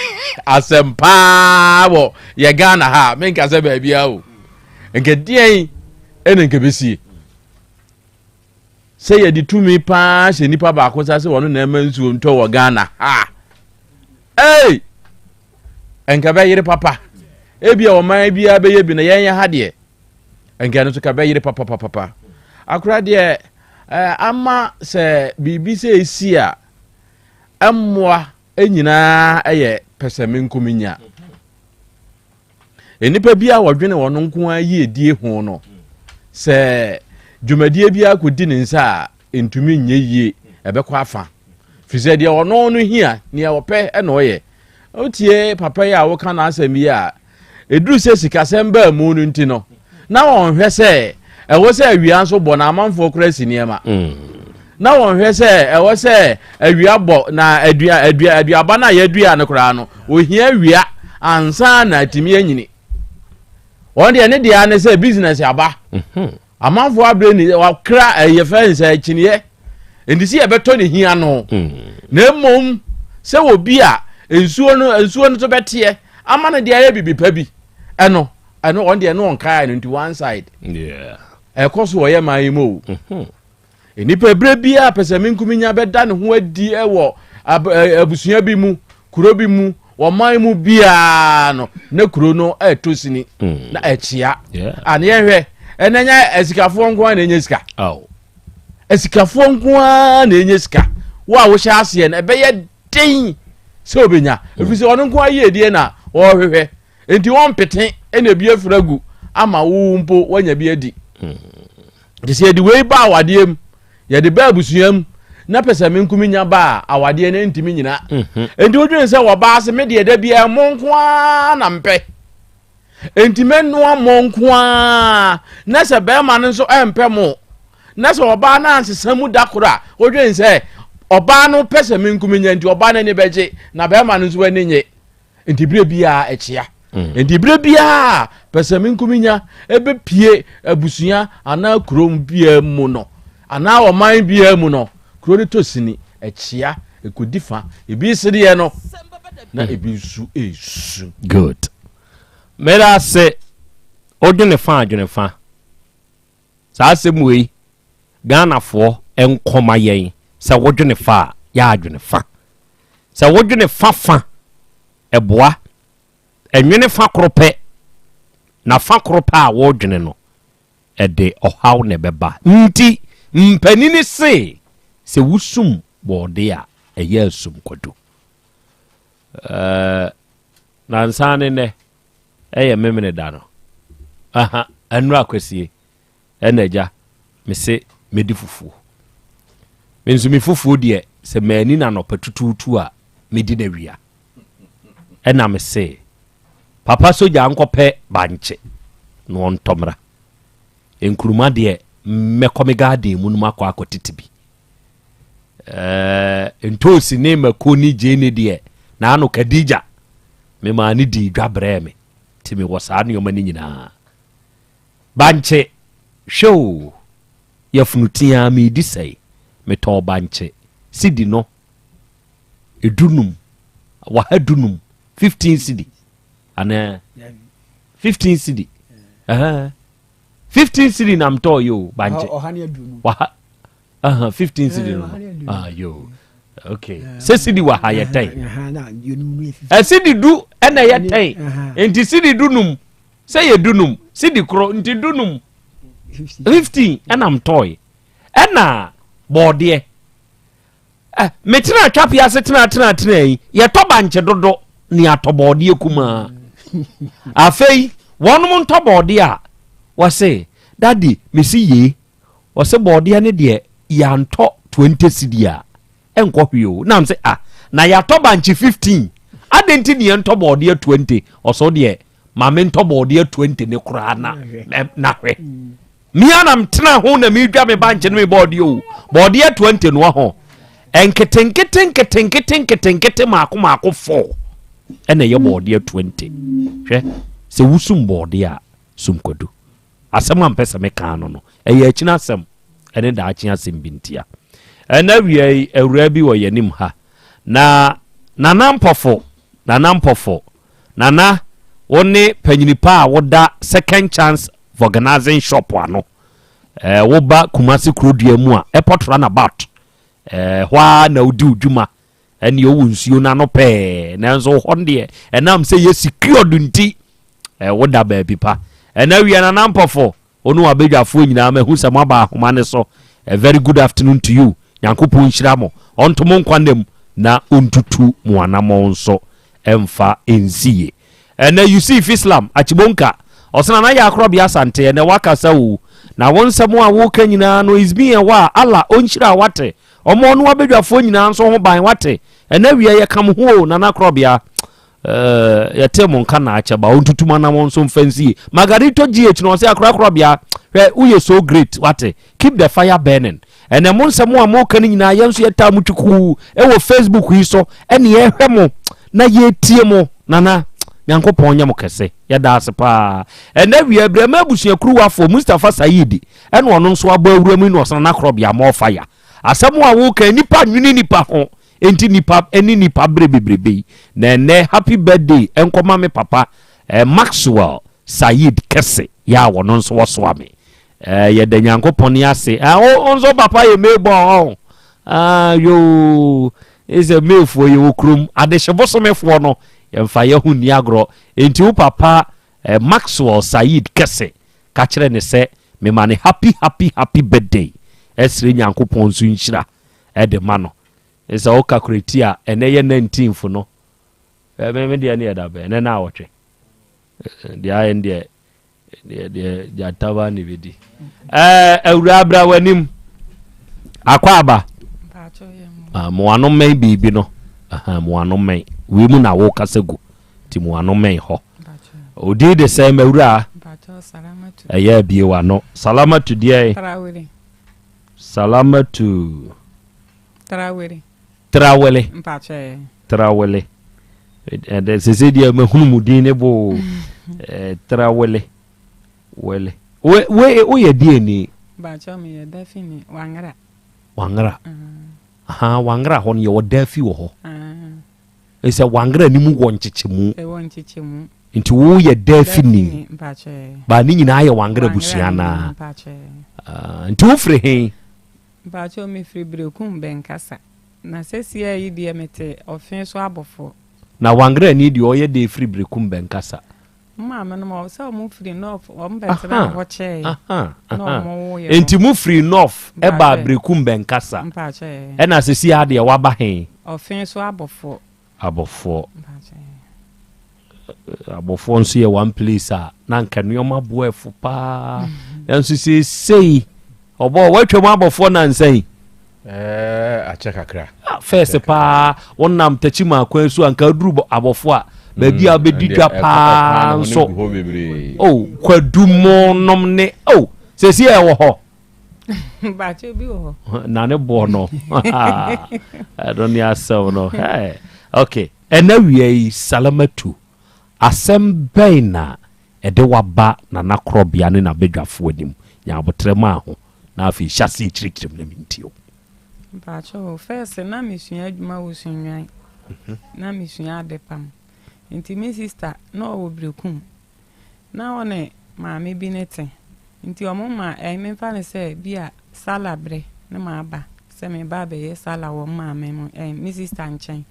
Asem pa wo ye Ghana ha menka se ba bia o nke dien ene nke besi se ye di tumi pa se nipa ba ko sa se wono na mansuo nto wo Ghana ha enka ba yire papa ebia o man bia be ye bi na yen ha de enka no so ka ba yire papa akura de ama se bibi se esi a ammoa enyina eye pesame nkominya enipa bia wodwene wono nko ayi edie ho no se dwumadie bia kodi ne nsa entumi nye yie ebekọ afa fize de wono no hia ne wope na oye otie papa ya wo kana Asem ya eduru se sikasem ba mu no nti no na won hwe se ewo se awia nso bo na amanfo kura siniema na won hwe se ewo se awia bo na aduaba na ya dua ne kura no ohia awia ansa na timi anyini on de ne dia ne se business aba amanfo abre ni wakra ye fense chiniye endisi e beto ne hia no na mom se obi a ensuo no to betie ama ne dia ye bibipa bi eno on de no on kai no into one side ekoso wo ye man mo enipa bre bia pesame nkuminya beda ne ho adi ewo abusua bi mu kuro bi mu wo man mu bia no na kuro no etosini na echia ane ehwe enenya esikafo nko na enye sika esikafo nko na enye sika wa wo hya ase na ebe ye den se obenya efisi ono nko aye die na wo hwehwe enti won pete ene bi afragu ama wo mpo wanya bi adi dise ye di we ba awade am ye de ba abusuam na pesa me nkumi nya ba awade na ntimi nyina enti wodwen se wo ba se me de da bia monko a na mpe enti menno amonko a na se be ma nso empe mo na se wo ba na ansesamu dakora wodwen se oba no pesa me nkumi nya enti oba na ne beje na be ma nso ani nye enti bire bia echia enti bire bia pesa me nkumi nya ebe pie abusua ana krom bia mu no ana o man bia mu no kroni tosini echia ekodifa ebi sede no na ebi nsu esu good mera se odwene fa sa se muyi Ghana fo enkoma yen se wodwene fa ya adwene fa se wodwene fa eboa enwene fa krope na fa krope a wodwene no ede ohaw ne beba nti mpanini se wusum bode a eye asum kodo na nsane ne eye memene da no aha anu akwasie enaja me se medi fufuo mensumi fufuo de se mani na no patututu a medi na wia ena me se papa soja ankope banche no ntomra enkuruma de mekomi garden mu numa kwa akotitibi entosi ne makoni jene de na anu kadija me mani di dwabre me timi wasa no yoma ni nyina banche show ya funutia mi di sei me to banche sidi no edunum wa hadunum 15 cedi ana 15 cedi 15 cedi nam to yo banche wa 15 cedi no yo okay se cedi wa ha yetai cedi du ena yetai enti cedi dunum se ye dunum cedi kro enti dunum 15 enam toy ena bode metina twap ya se tena yi ye to banche dodo ni atobode kuma afei wonum ntobode a wase daddy mesi ye wase bode ne de ya nto 20 cedi a enko hweo na mse na ya to banche 15 adenti ni ntobode 20 oso de ma me ntobode 20 ne kura na hwe miana mtena ho na mi dwa me banche no me bode o bode 20 no ho enketenkete mako 4 ene ye bode 20 hwe se wusum bode a sumkodu asem ampesa me kan no eye akina asem ene da akina asem bintia ena wie awura bi wo yanim ha na nampofo nana woni panyinipa a woda second chance for organizing shop ano wo ba Kumasi Krodua mu a airport runabout hwa na udi udwuma ene owu nsuo na no pe na nso honde enam se ye secured nti woda ba bipa ena wi na nampofo onu abedwafo nyina ma hu sama ba ahoma ne so a very good afternoon to you yankopon nhyira mo ontomo nkwanem na ontutu mu anamo nso emfa enzie ena you see Islam achibonka osana na ya Krobea Asante ene wakasa wu na wonsemo a wo ka nyina no is being wa Allah onhyira wate omo no abedwafo nyina nso ho ban wate ena wi ye kam ho na Krobea ya temo nka na achaba ontutu mu anamo nso mfansie Margarito GH no se Krobea uye so great wate keep the fire burning ene monsemo a mo ka nyina yenso yeta mutwuku wo Facebook yi so ene ye hwemo na ye tie mo nana Yankopon nya mokese ya da asepa ena wi abrama abusua kruwafo Mustafa Saidi ene ono nso aba awuramu no osana na Krobea mo fire asemu a wo ka nipa nwini nipa ho enti nipa brebebrebe na ene happy birthday enkoma me papa Maxwell Said Kese ya wono nso wosoame ye da Yankopon ya se onzo papa ye mebo yo is a meal for you krum adeshebosomefo no yemfa yehu ni agro enti wo papa Maxwell Said Kese ka kire ne se me mane happy birthday esre Yankopon so nhyira de mano esa o calculate a ene ye 19th no me de ne da be ne na awotwe dia ende dia jataba ni bidi awura bra wanim akwaba mo ano men bibi no mo ano men we mu na wo kasegu ti mo ano men ho odi de say mawura salamatu aya bie wa no salamatu dia Traoré salamatu Traoré mpache Traoré se dia mahunu mudin ne bo Traoré wele we ye die ni bacho me ye defini wangra wangra hon ye wo dafi wo ho ese wangra ni mu wonchichemu nti wo ye defini ba ni nyina ye wangra busuana nti wo fre he bacho me fre brekum benkasa na sesia yi die mete ofin so abofo na wangra ni di oye de fre brekum benkasa mama no mo so mo free enough o mbetera ho che no mo wo enti mu free enough e ba brekum benkasa e na sesi ade e waba he ofin so abofo nso ye one place na nka nneoma boefo pa nso sei obo watwam abofo na nsan ache kakra first pa wonnam tachima akwan su anka duru abofo a baby abedidwa pa nso kwadumo nomne sesi e wo ho ba che bi wo na ne bo no I don't ya so no hey okay ena wie salamatu asem baina ede waba na Krobea ne na bedwafo anim ya abotrema ho na afi hyase kirikirem na mintio ba cho first na misua adwuma wo sunwan na misua adepam nti me sister no wo brekum na one maame bi nete nti omoma me fa ne se bia salabre na ma ba se me ba be ye sala wo maame mo me sister nchen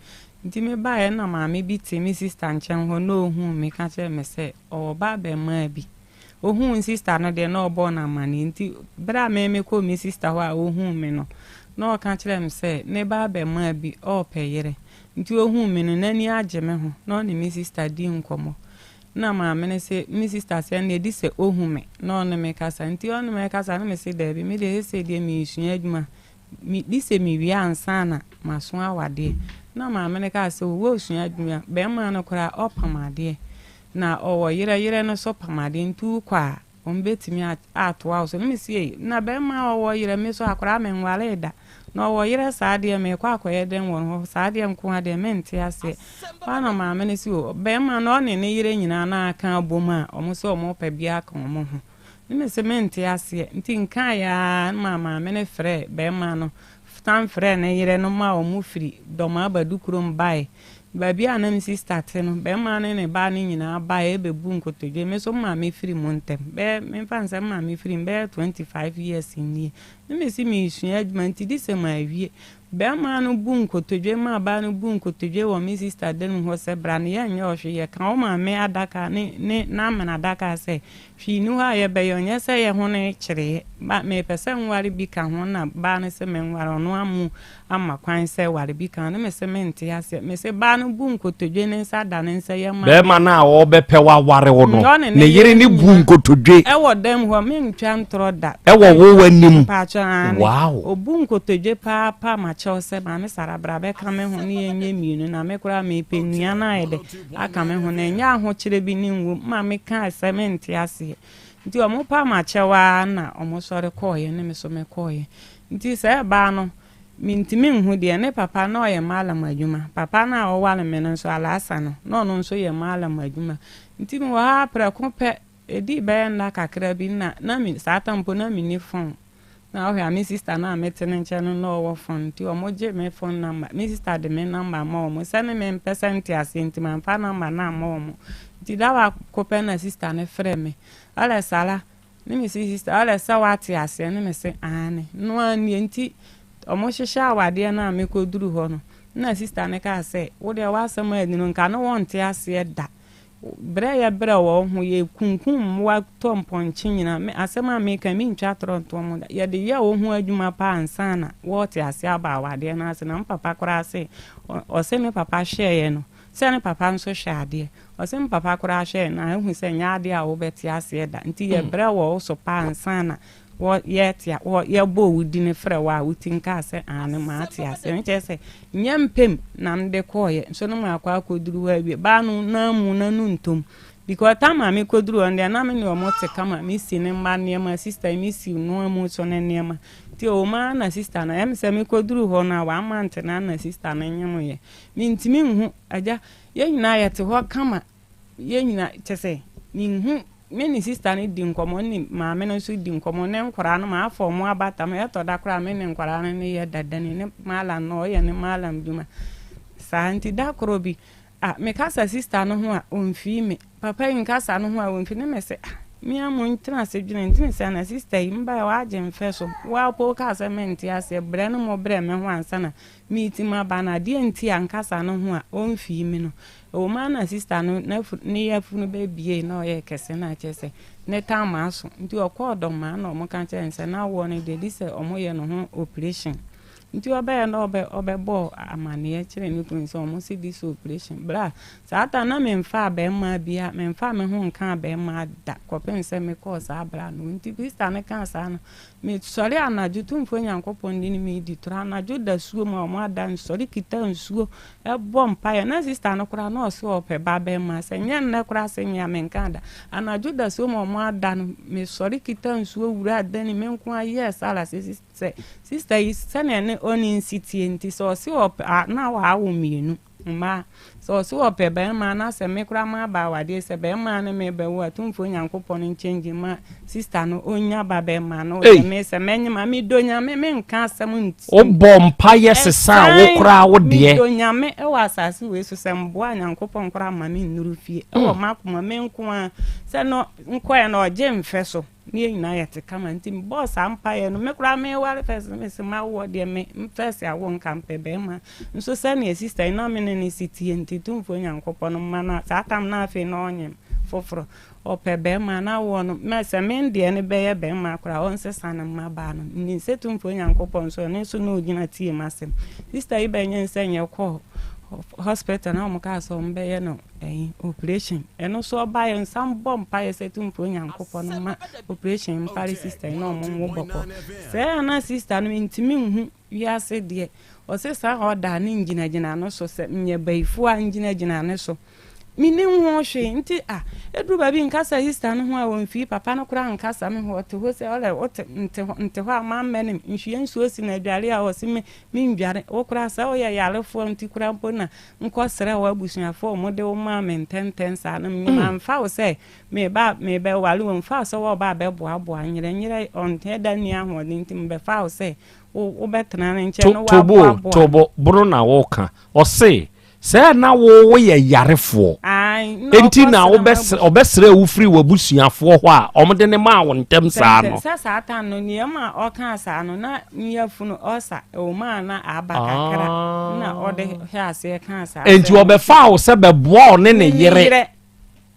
nti me ba ye na maame bi ti me sister nchen ho no hu me ka che me se o ba be ma bi o hu sister no de na obo na mani nti bra me ko me sister ho a o hu me no no ka che me se ne ba be ma bi o peyere nti ohu menu nani ageme ho no ne mi sister di nkomo na ma me se mi sister se na di se ohu me no ne me kasa nti on me kasa na me se da bi me de se de mi sua adwuma mi di se mi wi ansa na maso awade na ma me ka se wo sua adwuma be ma no kora opamade na owo yire no so pamade ntu kwa ombetimi atwa so me se na be ma owo yire me so akora me nwale da no wo yire saade me kwa akoye den won ho saade nko ade mente ase pana ma me si o be ma no ne yire nyina na aka aboma omo se omo pa bia aka omo ho me se mente ase nti nka ya ma me ne frɛ be ma no tan frɛ ne yire no ma omo firi do ma badukuro mbae ba bia na me sister te no be ma ne ba ne nyina ba e be bu nkotoje me so ma me firi montem be me fa nsa ma me firi be 25 years ni me si mi sua adwumanti di se ma wie be ma no bu nkotoje ma ba no bu nkotoje wo me sister den ho se bra ne ya nya ohwe ye kan o ma me adaka ne na ma na adaka se hwi nu ha ye be yo nya se ye ho ne kire ba me pese nware bi ka ho na ba ne se me nware ono amu ama kwan se ware bi kan me se mente ase me se ba no bu nkotoje ne nsa da ne nsa ye ma be ma na wo be pe wa ware wo no ne yire ni bu nkotoje e wo dem ho me ntwa ntro da e wo wo wanim wow obu nkotoje pa ma cho se ma me sarabra be ka me ho ne yenye mienu na me kura me penua na ede aka me ho na nya ho kire bi ni nwo ma me ka cement ase nti omo pa ma chewa na omo sore koye ne me so me koye nti se ba no mintimi nhu de ne papa na oye malam adwuma papa na o wale me no so alasa no no nso ye malam adwuma nti mi wa pra ko pe edi be na kakra bi na mi satampo na mi ni phone na o mi sister na metene nche no wo phone nti o mo je me phone number mi sister de me number ma o mo sene me percent asenti man pa number na ma o mo nti da wa ko pe na sister ne frɛ me ala sala ni mi sister ala sawati ase ne me se ane no ani nti omo hwehwe awade na me ko duru ho no na sister ne ka se wo de wa asem adi no nka no wonte ase da bre ya bre wo ho ye kunkum wa tomponchi nyina me asem a me ka me ntwa tronto mo da ye de ye wo ho adwuma pa ansana wo te ase aba awade na ase na papa kora ase o se me papa hwe ye no sɛ papa nso hwɛ adeɛ ɔsɛ papa koraa hwɛ na ehu sɛ nya adeɛ a wobɛte ase da nti yɛ brɛ wɔ so pa ansa na wɔ yɛtia wɔ yɛbɔ wudi ne frɛ wɔ a wutinka sɛ ane ma ate ase nkyɛ sɛ nyɛ mpem na mde kɔɔyɛ nso no ma akɔ akɔduru hɔ abi ba no na mu na no ntom because time me koduru on there na me no mo te kama me si ne ma nneɛma sister me si no mu so ne nneɛma ti o ma na sister na em se me koduru hɔ na wa amante na sister na nyem ye me ntimi nhu agya ye nyina ye te hɔ kama ye nyina kyese me nhu me ni sister ni di nkomo ni ma me no so di nkomo ne nkora no ma afọ mo abata me eto da kora me ne nkora no ne ye dadani ne mala no ye ne mala mduma sa anti da krobi me kasa sister no ho a onfi me papa yin kasa no ho a onfi ne me se me amon tena se dwene ntini se na sister yi mba wa agye mfe so wa po kasa me nti ase bre no mo bre me ho ansa na me ti ma ba na de nti ankasa no ho a onfi me no o ma na sister no na ne ya fu no be bie na o ye kese na chese ne ta ma so nti okodom ma na o mo kan che nse na wo ne de di se o mo ye no ho operation nti obe na obe bo amane kire ni kun so mo si this operation bra sata na me mfa be ma bia me mfa me ho nka be ma da kopen se me ko sa bra no nti bista ne kan sa no me sori anaju tumfo nyankopon ni me di tra anaju da suo ma mo ada sori kita nsuo e bom pa ya na sister no kura no so ope ba be ma se nya na kura se nya me nka da anaju da suo ma mo ada no me sori kita nsuo wura da ni me nko aye sala sister is sane oni city nti so si op na wa awo mienu ma so si op be ma na se me kura ma ba wade se be ma na me be wo tumfo nyankopon change ma sister no onya ba be ma no me se menye ma me donya me nka asem nti o bom pa yesesa wo kura wo de donya me e wa asase we so se mbo nyankopon kura ma me nuru fie e wo ma kuma me nko a se no nko ya na oje mfe so ni nyina yete kama nti boss ampa ye no me kura me ware first me se ma wo de me first ya wo nka mpe be ma nso se na sister na me ne city nti tumfo nyankopon ma na satam na afi na onyem foforo ope be ma na wo no me se me de ne be ye be ma kura on se sana ma ba no ni se tumfo nyankopon so ne so na ogina tie masem sister ibe nyen se nye ko hospital na mo ka so mbe ye no operation eno so ba ye nsam bom pa ye setumfo nyankopon ma operation mpare sister no mo boko se na sister no ntimi hu wi ase de o se sa oda ni ngina no so se nye baifu a ngina ne so mini ho hwe nti edu ba bi nkasa sister no ho a won fi papa no kura nkasa me ho to ho se ole nte ho ama menim nhwie nsuo si na adware a o se me ndware o kura sa o ya yare fo nti kura mpo na nko sere wa busuafo mo de o ma men tenten sa na me amfa o se me be wale o mfa so wo ba be boa nyere on te da ni aho nti me fa o se o betena nche no wa boa tobo bro na wo ka o se say na wo ye yarefo enti na obesere wo free wabusuafo ho a omde ne ma wo ntem saa no sa ata no niema o kan saa no na niafu no osa o ma na aba kakra na ode he ase kan saa enti obefa wo se beboa ne ne yere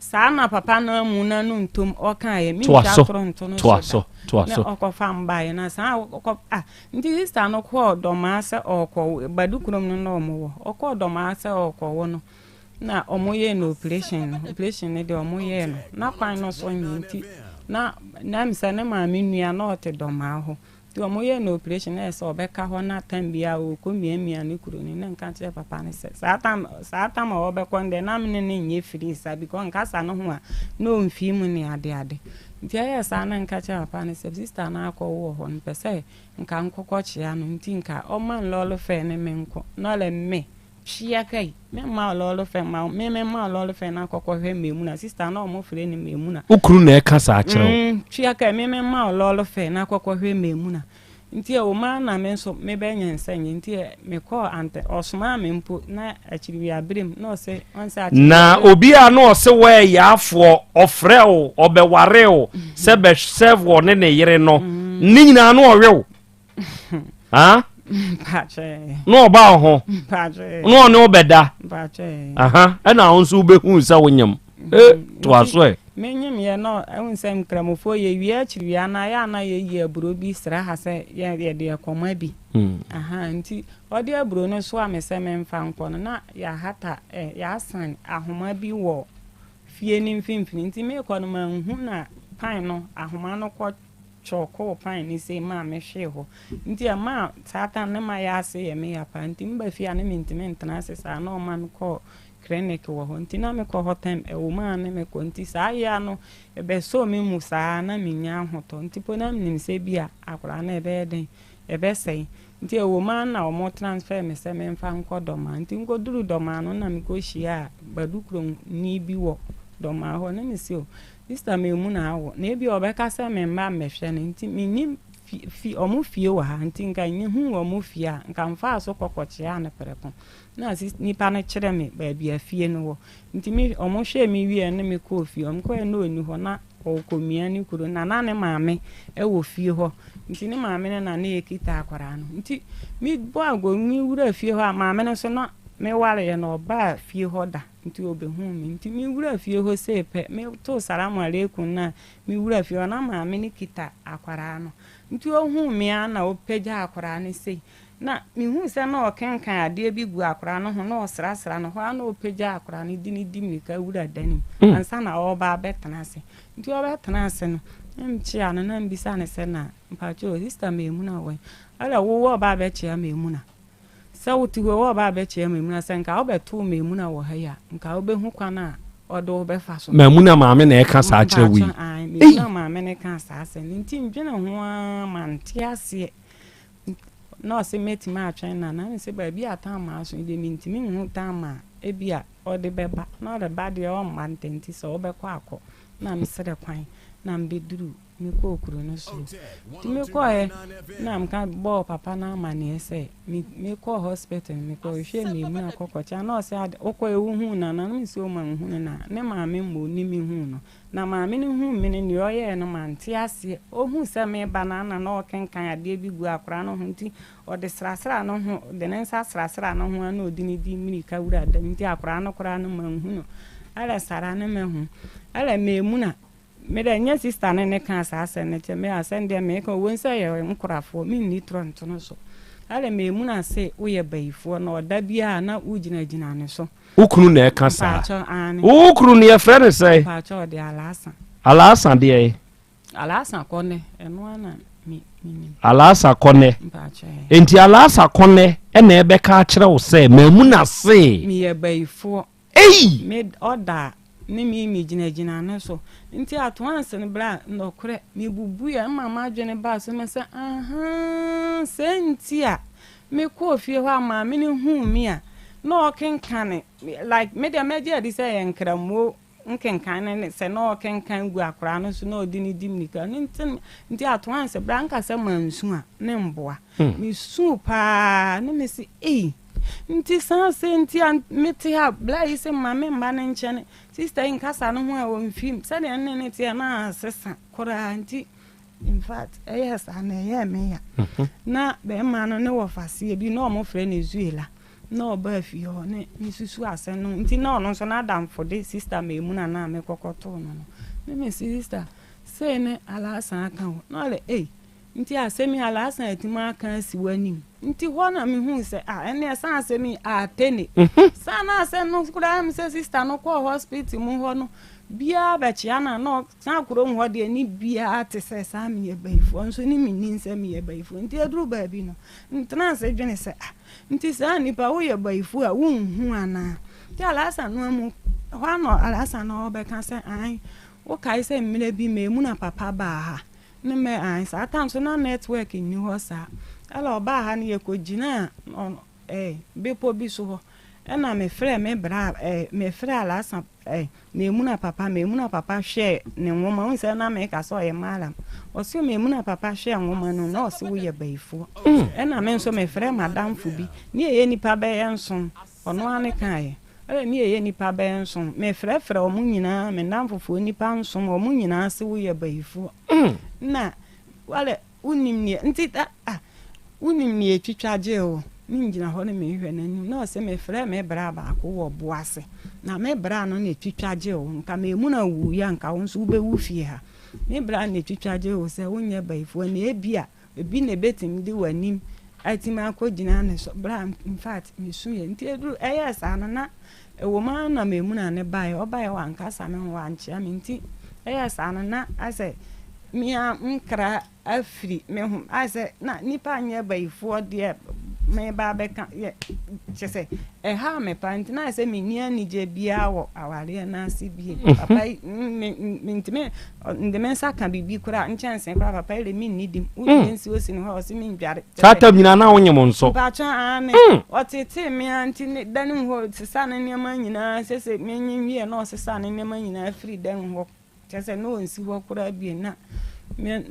saa na papa na mu na no ntom o kan ye mi ta fronto no so okofa mbaye na saa ndi sister no ko doma se okọ badukrom no no mo okọ doma se okọ wo no na omoye no operation ne de omoye no na kwan no so nyinti na misa ne ma menua na ote doma ho ti omoye no operation na se obeka ho na tambia o ko miamia ne kuro ni na nka che papa ne se saa tam obekọ nde na mene ne nye free sa because nkasa no ho a no mfi mu ne ade nti ya sana nka cha papa ne sister na akọ wo ho npese nka nkokọ chia no nti nka o man lolo fe ne menko no le me chia kai me ma lolo fe ma me ma lolo fe na akọkọ hwe memu na sister na o mo fere ne memu na ukuru na eka sa kire chia kai me ma lolo fe na akọkọ hwe memu na nti o ma na me so me be nya nsenye nti me ko ante osuma me mpo na achiri ya brem no se onse achiri na obi a no se we ya afo ofreo obewareo se be serve one ne yere no ni nyina no owew ha pache no ba ho pache no obeda pache na onso behu sa wonyam to aso menyim ye no ensem kramofo ye wi akiri wi ana ya na ye yi aburo bi sra ha se ye de akoma bi aha nti odi aburo no so amese memfa nko no na ya hata ya san ahoma bi wo fie ni mfimfini nti me ko no manhu na pan no ahoma no ko choko pan ni se ma me hwe ho nti ama satan ne ma ya se ye me ya pan nti mba fie na mentiment na se sa na o man ko clinic wo ho nti na me ko hotem e wo ma ne me ko nti sa ya no e be so me mu sa na me nya hoto nti po na nim se bia akora na e be den e be sei nti e wo ma na o mo transfer me se me mfa nko doma nti nko duru doma no na me ko hia badukro ni bi wo doma ho na me se o sister me mu na awo na e bi obeka se me mba me hwe ne nti me nim fi omu fie wa ha nti nka nyi hu omu fie a nka mfa so kokoche ya na pereko na sis nipa na kire me ba bia fie no wo nti me omu hwe me wie ne me ko fie omu ko no oni ho na okomia ni kuro na na ne maame e wo fie ho nti ne maame ne na ne ekita akwara no nti mi bo ago mi wura fie ho a maame ne so na me ware ye no ba fie ho da nti obehu mi nti mi wura fie ho se pe me to salamu alaikum na mi wura fie ho na maame ne kita akwara no nti ohu mi ana opeja akwara ne sei na mi hu se na okenkan ade bi gu akwara no ho na osrasra no ho ana opeja akwara ne dini mi ka wura dani ansa na oba betana se nti oba betana se no mchi ana na mbisa ne se na mpacho sister me mu na we ala wo oba be chia me mu na sa wuti wo oba be chia me mu na se nka obeto me mu na wo ha ya nka obehu kwana odo be fa so mamuna maame na e ka sa kire wi mamuna maame ne ka sa se nti ndwene ho a manti ase no se meti ma atwen na se ba bi atama so de mintimi hu tama e bia ode beba na ode ba de o mantenti so obekọ akọ na msere kwan na mbeduru mi ko okuru no so ti mi ko na mka bo papa na amane ese mi ko hospital mi ko hwe mi mu akọkọcha na o se okọ ewu hu na mi so ma hu na ne maame mo ni mi hu no na maame ni hu mi ni oye no manti ase o hu se me banana na o kenkan ade bi gu akora no hu nti o de srasra no hu de nensa srasra no hu na odi ni di mi ka wura da nti akora no kora no ma hu no ala sara ne me hu ala me mu na me da nya sister ne kan sa ase ne che me asende me ko wonsa ye nkurafo mi ni tronto no so ala me mu na se wo ye baifo na oda bia na ugina gina ne so ukunu na e kan sa ukunu ne ye frere say pacho de alasa de alasa kone eno ana mi alasa kone pacho enti alasa kone e na e be ka kire wo se mamu na se mi ye baifo me oda ni mi gina na so nti atwanse ne bra ndokure mi bubu ya mama adwene ba so me se aha senti a me ko fie ho ama me ne hu mi a no kenkane like me de meje adi se yenkramo nkenkan ne se no kenkan gu akora no so no odi ni dimnika nti atwanse bra nka se mansu a ne mboa mi su pa ne me se nti san senti an meti ha bla ise mame mba ne nchene sister in kasa no ho a won film se de ne tie na sesa kora nti in fact yes ana ye me ya na be ma no ne wo fase bi no mo frɛ ne zuela na oba fi ho ne misusu ase no nti na ono so na dam for the sister me mu na na me kokoto no ne me sister say ne ala san kan no le nti asemi ala san atima kan si wani nti ho na me hu se ene san asemi atene sana ase no kura me se sister no ko hospital mu ho no bia ba chia na no san kuro mu ho de ni bia ate se sa me ye baifo nso ni mi ni se me ye baifo nti aduru ba bi no ntna se dwene se nti sa ni pa wo ye baifo a wo hu ana ti ala san no mu ho no ala san no be kan se wo kai se mmele bi me mu na papa ba ha ne me sa tam so na network ni ho sa ala oba ha ne yekogina bepo bi so ho na me frɛ me bra me frɛ ala san me mu na papa hwɛ ne nwoma wo se na me ka so ye malam o se me mu na papa hwɛ nwoma no na o se wo ye baifo na me nso me frɛ madam fu bi ne ye nipa ba ye nso ono ane kan ye ne ye nipa ba ye nso me frɛ o mu nyina me ndam fufu nipa nso o mu nyina se wo ye baifo na wale unim ne nti unim ne twitwaje o ninjina ho ne me hwe n'anim na ose me frɛ me bra ba ko wo boase na me bra no ne twitwaje o nka me mu na wu ya nka wo nso wo be wu fie ha me bra ne twitwaje o se wonye baifo na ebia ebi na betim di wanim atima akogina ne so bra in fact me su ye nti eduru sa na ewo ma na me mu na ne bae obae wa nka sa me wa nche am nti sa na ase mia nkra afri me hu ase na nipa anya baifo de me ba be kan ye chese ha me pa nti na ase me nia ni je bia wo aware na ase bie papa me ntime ndeme sa kan bibi kura nchanse kura papa ile mi nidim uyensi osi no ho si mi ndware tata nyina na wonye mo nso pa cha ane otete me anti danim ho sesa na niam nyina sese me nyiwie na sesa na niam nyina free dan ho chese no nsi ho kura bie na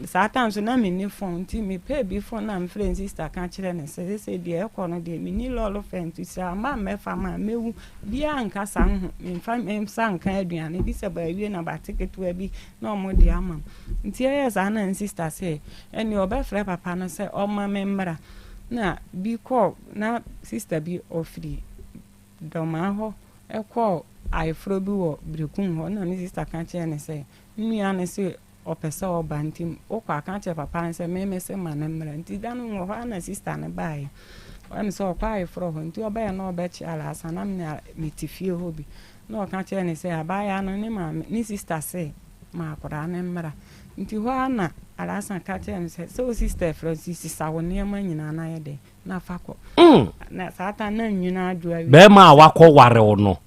Satan so na me ni phone ti me pay bi phone na me friend sister kan kire ne se de e ko no de me ni lolo friend ti sa ma me fa ma mewu bia nka sa ho me fa me sa nka aduane bi se ba wie na ba ticket wa bi na omo de ama nti e sa na sister se eni oba frɛ papa no se o ma me mbra na bi ko na sister bi ofri do ma ho e ko ai fro bi wo brekum ho na ni sister kan kire ne se nua ne se opesa obantim okwa kan che papa nse me se manemra nti danu ngo ha na sister ne bae wan so kwa e fro ho nti oba na oba chi ala sana me tifie hobi na kan che ne se abaya no ne ma ni sister se ma akora ne mra nti ho na ala san ka che ne se so sister Francis sawo ne ma nyina na ye de na fako na satan na nyina adua be ma wakọ ware wo no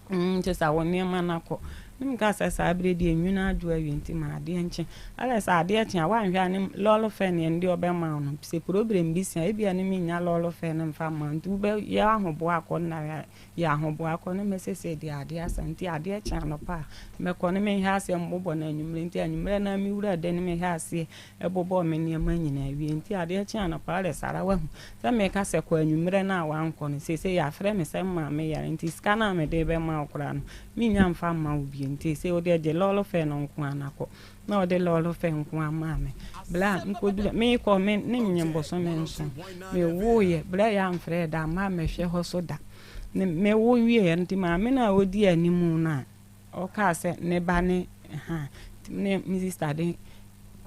che sawo ne ma na ko nimka sasa abredi enwuna adua wienti ma ade enche ala sa ade eche a wan hwa ne lolo fe ne ndi obema no se problem bi sia ebia ne minya lolo fe ne mfa ma ntu be ya ahobo akọ na ya ahobo akọ ne mesese de ade asanti ade eche no pa me ko ne me ha ase mbobo na anwumre nti anwumre na mi wura de ne me ha ase ebobo me ne ma nyina wienti ade eche no pa le sara wa hu se me ka se ko anwumre na wa nko ne se ya frɛ me se ma me ya nti ska na me de be ma okura no minya mfa ma obi nti se o de lolo fe no nko anako na o de lolo fe nko amame bla nkodu me ko me ne nyembo so me nso me woye bla ya mfre da ma me hwe ho so da ne me wo wie nti ma me na odi animu na o ka se ne ba ne ne mi sister de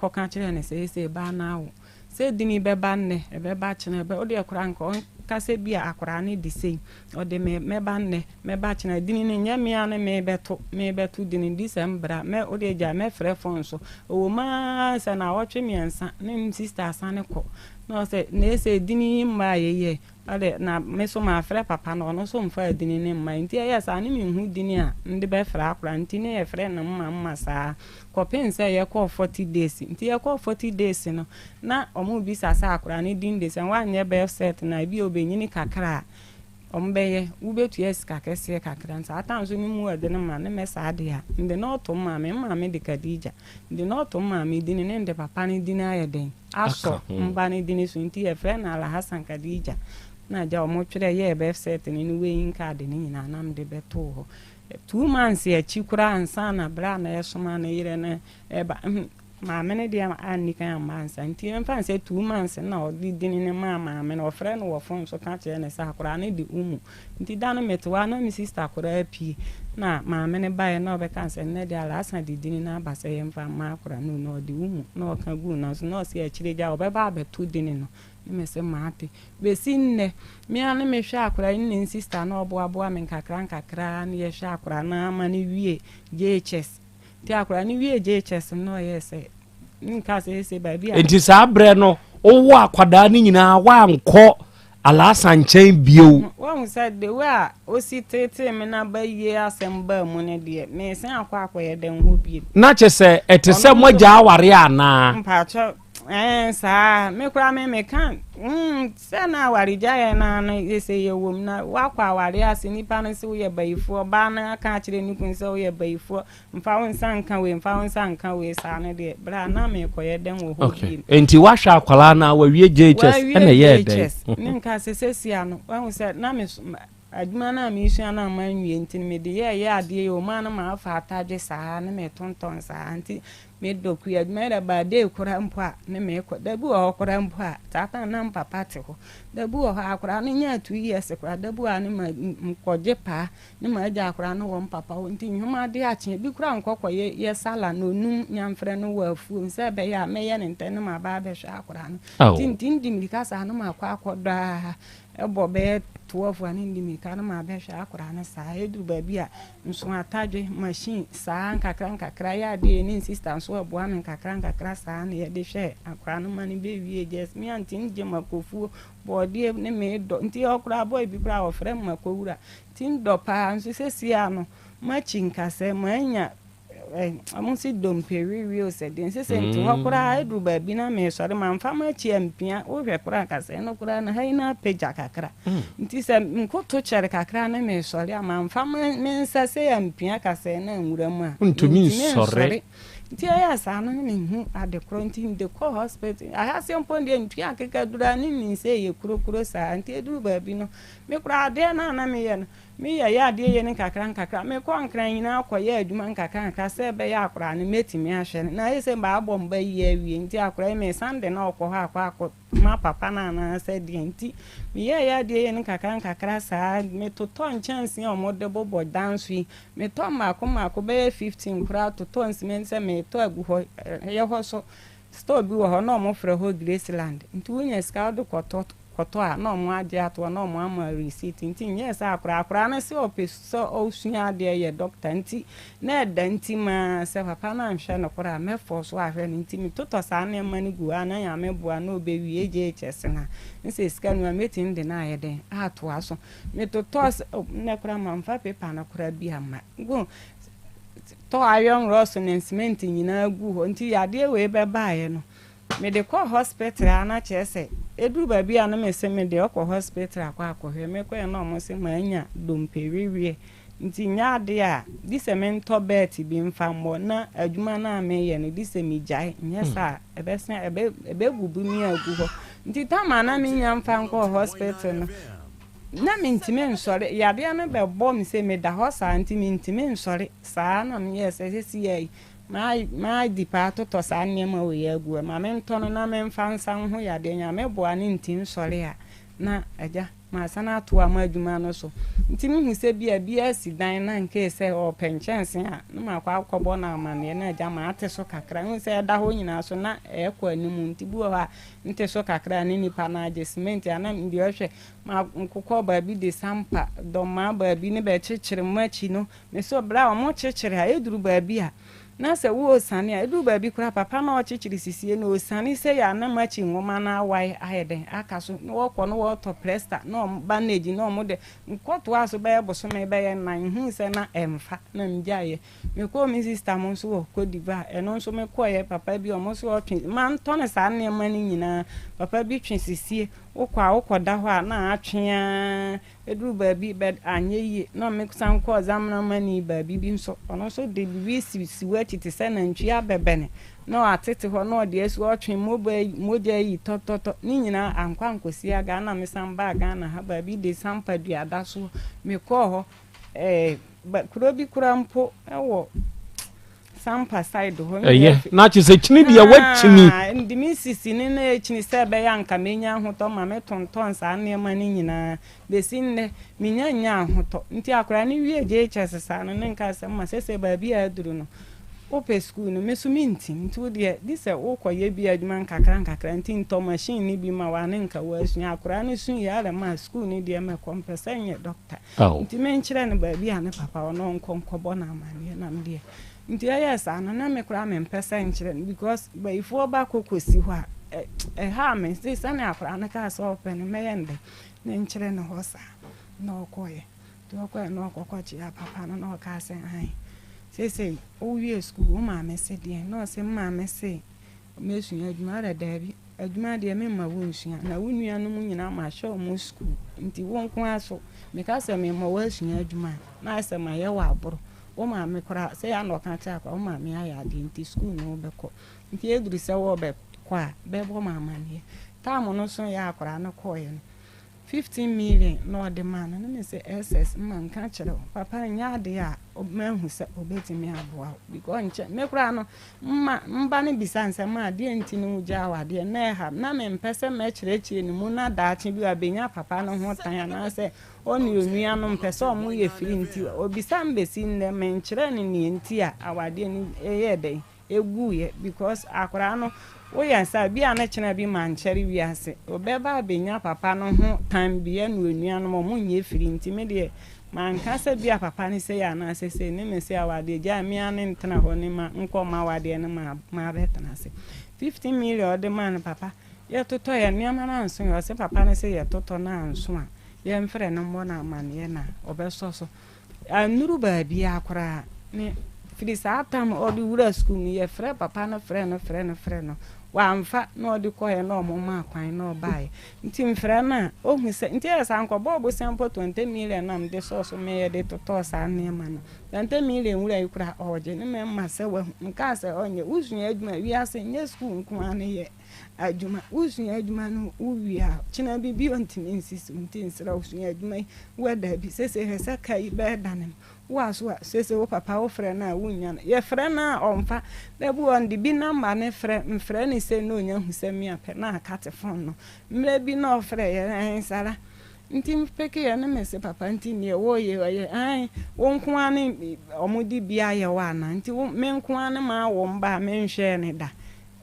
ko kan kire ne se ba na wo se dini be ba ne e be ba chine be o de kura nko kase bia akora ne di sei o de me ba ne me ba china dini ne nyamia ne me beto dini December me o de ja me frɛ phone so o ma sa na wotwe miensa ne sister asane ko no se ne se dini ma yeye ale na me so ma frɛ papa no no so mfa dini ne ma nti ya sa ne me hu dini a nde be frɛ akora nti ne ye frɛ na mma sa ko pense ye ko 40 days nti ye ko 40 days no na omo bi sa akora ne din de se wan ye be set na bi obenyini kakra ombeye ubetu yes kakese kakra nsa atanzo ni mu ade ne ma ne mesa ade a nde no to ma me de Kadija nde no to ma me dini ne nde papa ne dini ayeden aso mba ne dini so nti ye frɛ na Ala Hassan Kadija na ja omo twere ye be set ne ni we card ne nyina nam de beto ho 2 months ya chikura ansa na bra na yesoma na yire ne eba ma mene dia ani kan mansa nti emfa se 2 months na odi dini ne ma me na ofre no wo phone so ka che ne sa akora ne di umu nti dano metwa na mi sister akora api na ma mene bae na obeka se ne dia Ala Hassan di dini na ba se emfa ma akora no di umu na oka gu na so no se achire ja obeba abetu dini no me se mate be sinne mi ane me hwa akora ni sister na obo me nkakra ne ye hwa akora na ma ne wie JHS ti akora ni wie JHS no yese nka se ba bia enti sa abre no owo akwada ni nyina wa nkọ Ala Hassan chen bio won said the way o si tete me na ba ye Asem ba mu ne de me se akwa akoye den ho bie na chese etese moja aware ana mpacho sa me kura me kan se na warija ye na na ese ye wom na wakwa aware ase nipa no se wo ye bayifo ba na aka kire ni kun se wo ye bayifo mfa won sanka we sa na de bra na me koye den wo ho bi enti wa hwa akwala na wa wie JHS ene ye den nka se sia no won se na me adwuma na me sua na ma nwie enti me de ye ade ye o ma na ma afa ataje sa na me tonton sa anti me doku ya me da ba de kura mpo a ne me ko da bu o kura mpo a tata na papa te ho da bu o ha kura ne nya 2 years kura da bu a ne ma mkoje pa ne ma ja kura no wo papa wo nti nhoma de a che bi kura nkokọ ye sala no num nyamfre no wa afu nse be ya me ye ne ntene ma ba be hwa kura no tin di mi ka sa no ma kwa akoda ebo be 12 ani ndi mi ka no ma be hwa kura no sa edu ba bi a nso atadwe machine sa nkakra ya de ni sister so abo am nkakra sa na ye de hwe akura no ma ni be wie just me anti nje makofu body ne me do nti okura boy bi kura ofre makowura tin do pa nso sesia no machi nkase manya amusi domperi o se den se nti okura edu ba bi na me sore ma mfa machi ampia o hwe kura kase no kura na haina peja kakra nti se nkoto chere kakra na me sore ama mfa me nsase ampia kase na nwura mu a ntumi sore nti aya sa no ne hu ade kro nti de ko hospital aha se mponde ntu akeka dura ni se ye kurokuro sa nti edu ba bi no me kura ade na me ye no me ya ade ye ne kakra me ko ankran nyina akoye aduma nkakra se be ya akora ne metimi ahwe na ese ba abom ba yi awie nti akora me sande na okọ ha akọ ma papa na se de nti me ya ade ye ne kakra sa me toton chance o mo de bobo dance me to mako be 15 kura toton se me to agu ho ye ho so store bi wo ho na mo frɛ ho Graceland nti wonya ska do koto a no mo age ato no mo ama receipt nti yes akura na se opeso o sua de ye doctor nti na da nti ma se papa na nhwe no kura me force ahwe nti mi toto sa na mani gu ana ya me bua na obewi eje chesena nse ska no metin de na ye den ato aso me toto na kura ma mfa paper na kura bi ama go to iron ross and cement nyina gu ho nti yade we be baaye no me de call hospital ana chese edu ba bi ana me se me de okọ hospital akọ me ko na mo se ma anya domperiwie nti nya de a di cemento bet bi mfa mbo na adwuma na me ye no di se mi jai nya sa ebe bubu mi agu ho nti tama na me nya mfa nkọ hospital no na me ntime nsore yade ana be bo me se me da ho sa nti me ntime nsore sa na me ye se si ye my department to sa nneema we agu ma me ntono na me mfa nsan ho yade nya me boa ne ntin sore a na aja ma sana to ama adwuma no so nti me hu se bia sidan na nke se o penchance a na ma kwa akobo na amane na aja ma ate so kakra hu se da ho nyina so na ekọ animu nti bu ha nte so kakra ne nipa na adjustment ana ndi ohwe ma nkokọ ba bi de sampa do ma ba bi ne be chechire machi no me so bra o mo chechire ha eduru ba bi a na se wo sane a edu ba bi kura papa na o chichiri sisie na o sane se ya na machi nwoma na awai ayeden aka so wo kọ no wo to presta no bandage no mo de nkoto aso be boso me be na hu se na emfa na mjaye me ko mi sister mo so wo kodiva eno so me ko ye papa bi o mo so o twen man to ne sa ne mani nyina papa bi twen sisie ukwa da ho na atwea edu ba bi bed anyeyi no me kusan ko zamna mani ba bi nso ono so de bi si wati te se na ntwia bebene no atete ho no de esu otwen moja yi tototo ni nyina ankwa nkosi aga na me samba aga na ha ba bi de sampa dua da so me ko ho ba Krobi kurampo ewo sampa side ho na chi se chini dia wachini ndi mi sisi ni na chini se be ya nka menya hoto ma me tonton sa nneema ni nyina besi nne minya nya hoto nti akora ni wie je chesesa no nka se ma sese ba bi aduru no ope school no mesuminti nti de dise okoye bi adwuma nkakra nti nto machine ni bi ma wa ne nka wa asu akora ne sun ya ala ma school ni de me kompesa nye doctor nti me nkyere ne ba bi ane papa ono nkonkobo na amane na mde nti yes ana na me kura me mpesa nkyere because ba ifo ba kokosi ho a ha me say sane akora na ka so open me yende ne nkyere ne ho sa na okoye to okoye na okokwachi ya papa na ka se ai say o wie school o ma me se de no se ma me se me sunya adwuma da dabi adwuma de me ma wo nsuya na wo nua no mu nyina ma hwe o mu school nti wo nko aso me ka se me ma wo sunya adwuma na se ma ye wa aboro o ma me kora se ya no ka cha kwa o ma me aya de nti school no be ko nti eduru se wo be kwa be bo ma mane ta mo no so ya akora no ko ye 15 million no the man and me say SS man can chero papa nya de a man hu say obetimi aboa because nche me kura no mba ne bisanse ma de ntinu gya wa de na ha na me mpese me kyerechire ni mu na daache bi abenya papa no ho tan na say oni onua no mpese o mu ye firi nti obisam besi nne me nkyere ni nti a awade ni eye de egu ye because akura no wo yansa bi anachena bi mancheri wi ase obeba abenya papa no ho tan bi enu onua no mo nye firi nti me de man kasa bi papa ni se ya na se ne me se awade gya mi ane ntena ho ni ma nko ma awade ne ma betena se 15 million de man papa ye toto ye niam na nso yo se papa ni se ye toto na nso a ye mfre no mo na man ye na obeso so anuru ba bi akora ne firi sa tam odi wura school ni ye frɛ papa no frɛ no wa amfa no odi koye no mo ma kwan no bae nti mfrɛ na ohu se nti esa nko bobo sample 20 million na mde so me ye de toto sa ne ma no 20 million wura ikura oje ne me ma se wa nka se onye usunya adwuma wi ase nye school nko ane ye adwuma usunya adwuma no uwia china bibi ontimi insisi nti nsira usunya adwuma weda bi se hesa kai be danem waso sese wo papa wo frɛ na wunya ye frɛ na omfa da bu on di bi number ne frɛ ni se no nya hu se mi apɛ na akate phone no mre bi na frɛ ye sara nti mpeke ye na mese papa nti ne wo ye ai wo nko ane omudi bia ye wa na nti me nko ane ma wo mba me nhwɛ ne da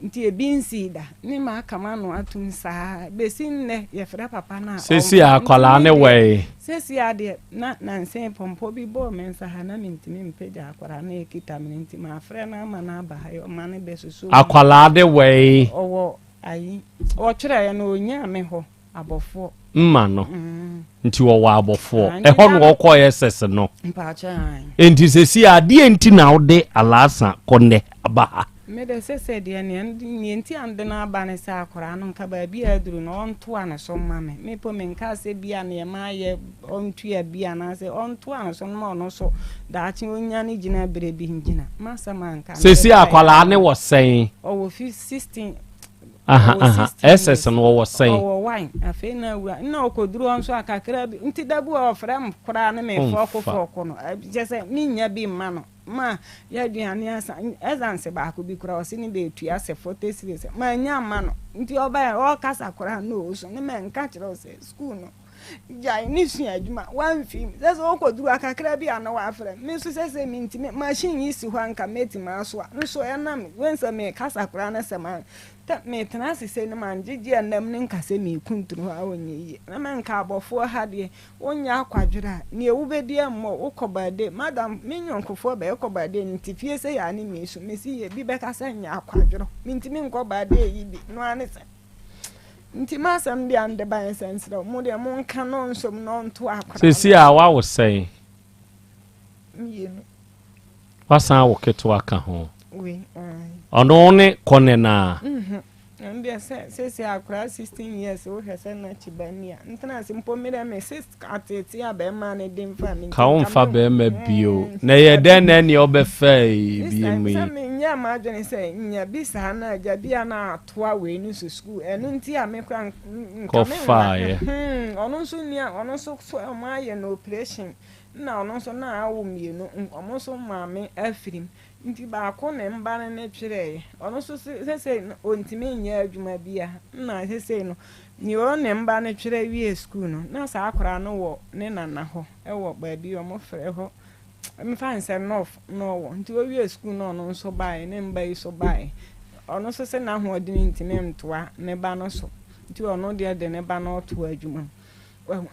nti ebinsi da ni ma kama no atum saa besinne ye frɛ papa na sesi akwala ne we sesi ade na nse pompo bi bo mensa ha na mintimi mpeja akwara na ekita minti ma frɛ na ma na ba ha yo ma ne besusu akwala de we owo ayi o kyerɛ ya no onya me ho abofo mma no nti wo wa abofo ho no okọ SS no mpa cha enti sesi ade enti na wo de alasa konne aba me de sese de ne enti ande na aba ne sa akora no nka ba bi aduru no onto ana so ma me po me nka se bia ne ma ye ontu ya bia na se onto ana so ma no so da chi onya ne gina bere bi ngina masa man nka sesi akwala ne wo sen o 16 SS no wo sen o wine afi na wu na okoduru onso akakra bi nti dabu o frem kora ne me foko no je mi nya bi ma no ma ya duane azanse ba ko bi kura osini be tu ase 40 series ma nya ma no nti oba ya o kasa kura no so ne me nka kire o se school no ja ni su adwuma wan film se o ko duru akakra bi ana wa afre me so se mi nti machine yi si ho anka meti ma so a so ya na me wensa me kasa kura na se ma ta me tena se ne man gigi anam ne nka se me kunturu ha onye yi na me nka abofo ha de onya akwadwira ne ewubedi ammo ukobade madam me nyonkofo ba ekobade nti fie se ya ne me so me si ye bi be kasa nya akwadwiro me nti me nkobade yi bi no ane se nti masam bi ande ba ensensro mu de mu nka no nsom no nto akwa sesi a wa wo sen mienu wasan wo keto aka ho we ono ne konena ndia sesi akra 16 years o hwese na chibania ntana simpo mire me sis ateti abe ma ne dem family ka on fa be ma bio na ye den na ne obefa bi mi me nya ma adwene se nya bi sa na aja bia na atoa we ni so school enu nti a me kra ko fa ye ono so nia ono so ma ye no operation na ono so na awo mienu ono so ma me afirim nti ba ko ne mba ne twere ono so se ontimi nya adwuma bia na se no ni o ne mba ne twere wie school no na sa akora no wo ne nana ho e wo ba bi o mo frɛ ho me fan se no wo nti o wie school no no so bai ne mba yi so bai ono so se na ho odini ntimi mtoa ne ba no so nti ono de ne ba no to adwuma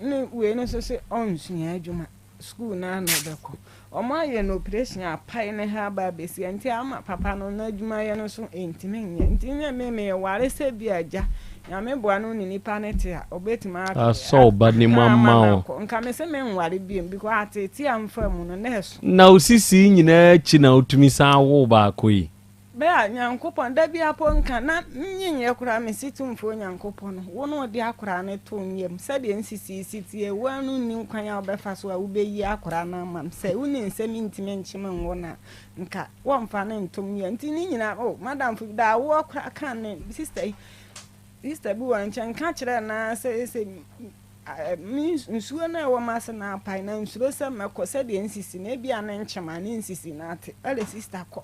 ne we no so se onsunya adwuma school na no beko oma ye no operation apai ne ha ba besi nti ama papa no na adwuma ye no so entime nye nti nye me ware se bi aja ya me boa no ni nipa nete a obetima aka so ba ni mama o nka me se me nware bi because ateti amfa mu no na eso na osisi nyina chi na otumi san wo ba koyi be a nyankopon da bia po nka na nyenye kura me situmfo nyankopon no wo no de akura ne to nyem se de nsisi sitie wanu ni nkwan ya obefa so a ubeyi akura na mam se uni nsemi ntime nchime nwo na nka wo mfa ne ntom nye nti ni nyina o madam fu da wo akura kan ne sister bi wan chan ka kire na se nsuo na ɛwɔ ma se na apai na nsuo sɛ mɛkɔ sɛ deɛ nsisi na ebi ana nkyɛma ne nsisi na ate ale sister kɔ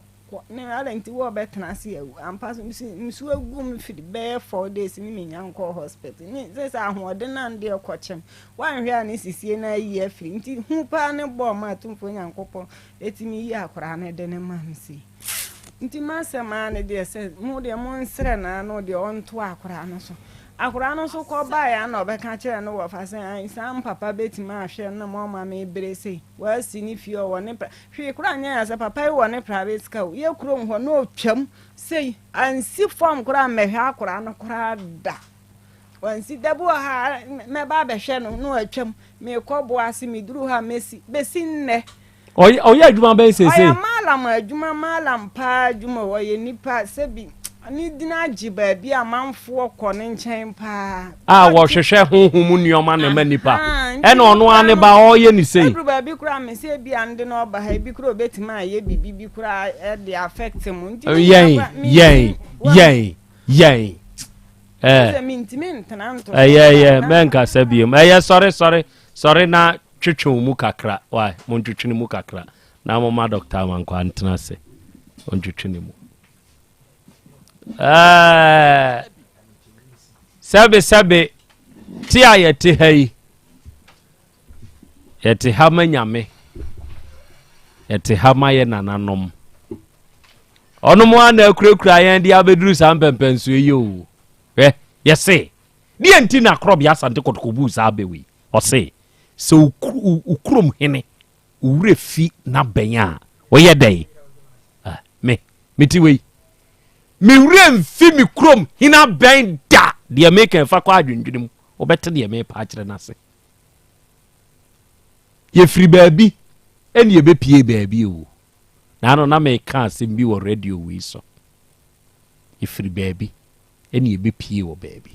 ne ale nti wo bɛtena se awu ampa so nsuo gu m firi bɛyɛ 4 days ne menya nkɔ hospital ne sɛ ahoɔden na nde kɔkyɛm wanhwɛ a ne sisie na yi afiri nti hu pa ne bɔ ma tumfo nyankopɔ etimi yi akora ne de ne ma msi nti ma sɛ ma ne de sɛ mu de mo nsrɛ na no de onto akora no so akora no so kɔ ba ya na obɛka kyerɛ no wɔ fa sɛ sam papa betima ahwɛ na mo ma me brese wa si ni fie wɔ ne hwe kora nya ya sɛ papa yi wɔ ne private school ye kuro ho na otwam sei ansi form kora mɛhwɛ akora no kora da wansi dabo ha me ba bɛhwɛ no no atwam me kɔ bo ase me duru ha mesi besi nne oya adwuma bɛn sese oya malam adwuma malam pa adwuma oya nipa sebi ani dina giba bi amanfo kɔ ne nkyɛn pa wo hwehwɛ honhom nneɔma na ma nipa ɛna ɔno ane ba ɔyɛ ni sei ebru ba bi kura me se bi ande na ɔba ha bi kura obetima ayɛ bibi bi kura de affect mu nti yen menka sabiem sorry na twetwe mu kakra why mon twetwe mu kakra na mo ma doctor man kwa ntena se on twetwe mu sabe ti ayete hai yete ha manyame yete ha maye nananom ono mo ana akurakura yan dia beduru sampempenso yi o yese di enti na Krobea Asante kotokobu sa bewi o se so ukrom hene ure fi na benya oyɛ dai metiwe me ure mfi mi krom hina ben da de make fa kwa adwendwenem obɛte de me pa kyerɛ na se ye free baabi eni ye bepie baabi o na no na me ka asem bi wɔ radio wi so ye free baabi eni ye bepie wɔ baabi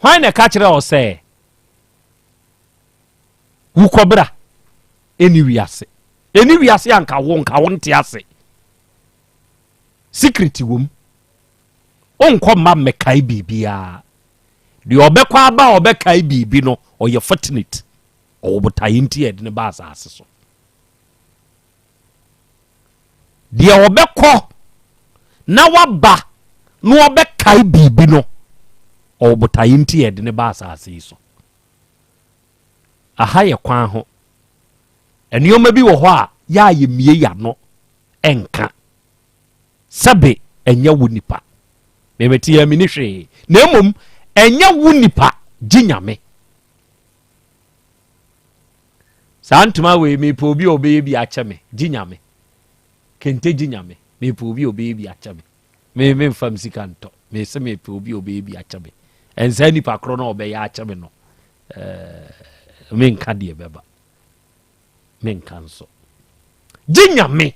why na ka kyerɛ o se wu kobra eni wiase anka wo nte ase secret wom onkɔ ma mekai bibia de obekɔ aba obekai bibi no oyɛ fortunate obotayi nti ede ne ba asase so de obekɔ na waba no obekai bibi no obotayi nti ede ne ba asase so aha ye kwan ho enioma bi wo ho a ya ye mie ya no enka sabe enya wo nipa memeti ya mini hwe na emom enya wo nipa ginyame santuma we me po bi obe bi achame ginyame kente ginyame me po bi obe bi achame me mfam sika nto me se me po bi obe bi achame ensa nipa kro na obe ya achame no menka de beba menka nso ginyame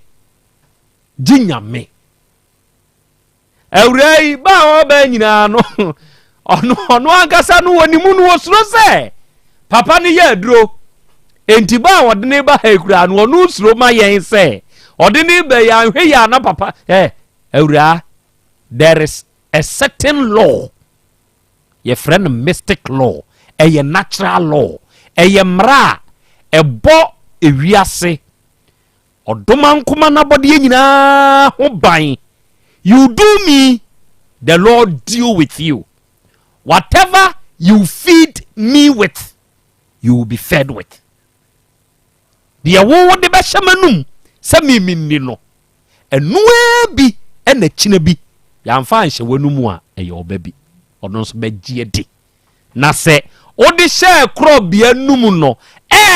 awrai ba oba nyina no ono ankasa no woni mu no osuro se papa ne ya aduro enti ba wode ne ba ha kura no ono usuro ma yen se ode ne ba ya hwe ya na papa awra there is a certain law your friend mystic law a natural law a mra ebo ewiase odoman kuma na bode nyina ho ban you do me the Lord deal with you whatever you feed me with you will be fed with the wo de be shamanum se mimini no enu bi ena kina bi ya mfa anhye wanumu a eye obabi ono so be giede na se odi share Krobea num no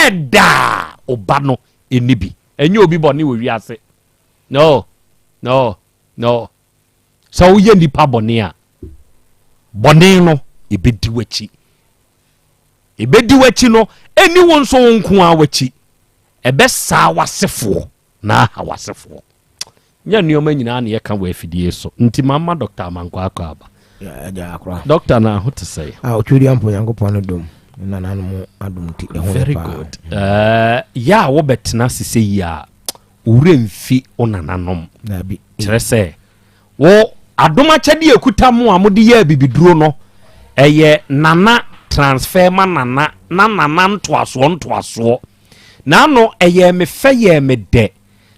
eda oba no enibi enye obi bone we wiase no so ye nipa bone a bone no ebedi wachi no eni won so wonko a wachi ebe sa wasefo na ha wasefo nya nneoma nyina na ye ka wa afidie so nti mama Dr. Mankwa akaba ya akra doctor na ho te say otwiri ampo yankopon no dom na nanom adom ti eho very good ya wo betena sise ya ure mfi onananom na bi kire say wo adoma kyade ekuta mo amode ya bibiduro no eye nana transfer ma nana ntoaso na no eye me fe ye me de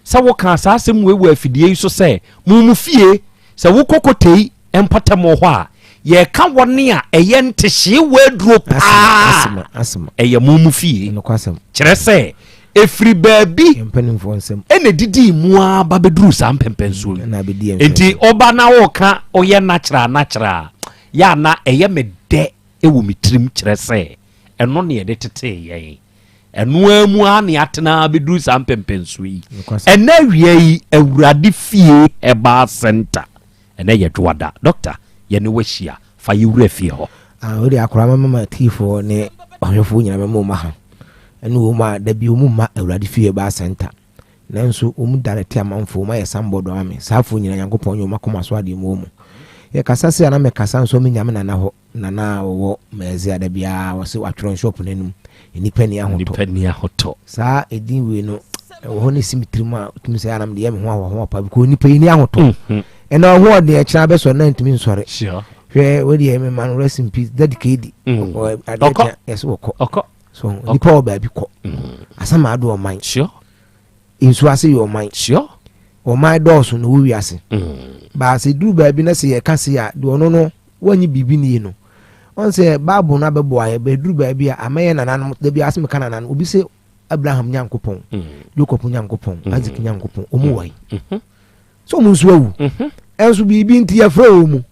sa wo kan sa asem we afidie so se mu fie sa wo kokotei empatamo ho a ye ka woni a eye ntehye we duro pa asema eye mu fie no kwasem kire se efri baabi mpanimfo nsem ene didi mu aba beduru sa mpempenso na bedi enti oba na wo ka oye natural ya na eye me de ewo mitrim kire se eno ne ye de tete ye eno amu ane atena beduru sa mpempenso yi ena wie yi awurade fie eba center ena ye dwada doctor ye ne wahia fa ye wura fie ho odi akora mama tifo ne ohwefo nyina mama ma ha eno wo ma da bi wo ma awurade fie eba center nanso wo mu direct amanfo ma ye sambodo ame safo nyina yankopon yo makoma so ade mu ye kasa se ana me kasa so me nyame nana ho nana wo mezi ada bia wo se watron shop nenum enipa ni ahoto saa edin we no wo ne simitrima tumi se anam de me ho pa ko nipa ni ahoto ena ho de e kira be so na ntumi nsore sure hwe we de me man rest in peace dedicate adeka yes wo ko so nipa o ba bi ko asama ado o man sure insu ase yo man sure o man dɔɔso no wo wiase ba se duru ba bi na se ye kase ya de ono no wanyi bibi ni no on se babu na bebo aye be duru ba bi a amaye nananom de bi asem kana nan obi se Abraham nyankopon Jacob nyankopon Isaac nyankopon omu wai so mu nso awu enso bibi nti ya fra omu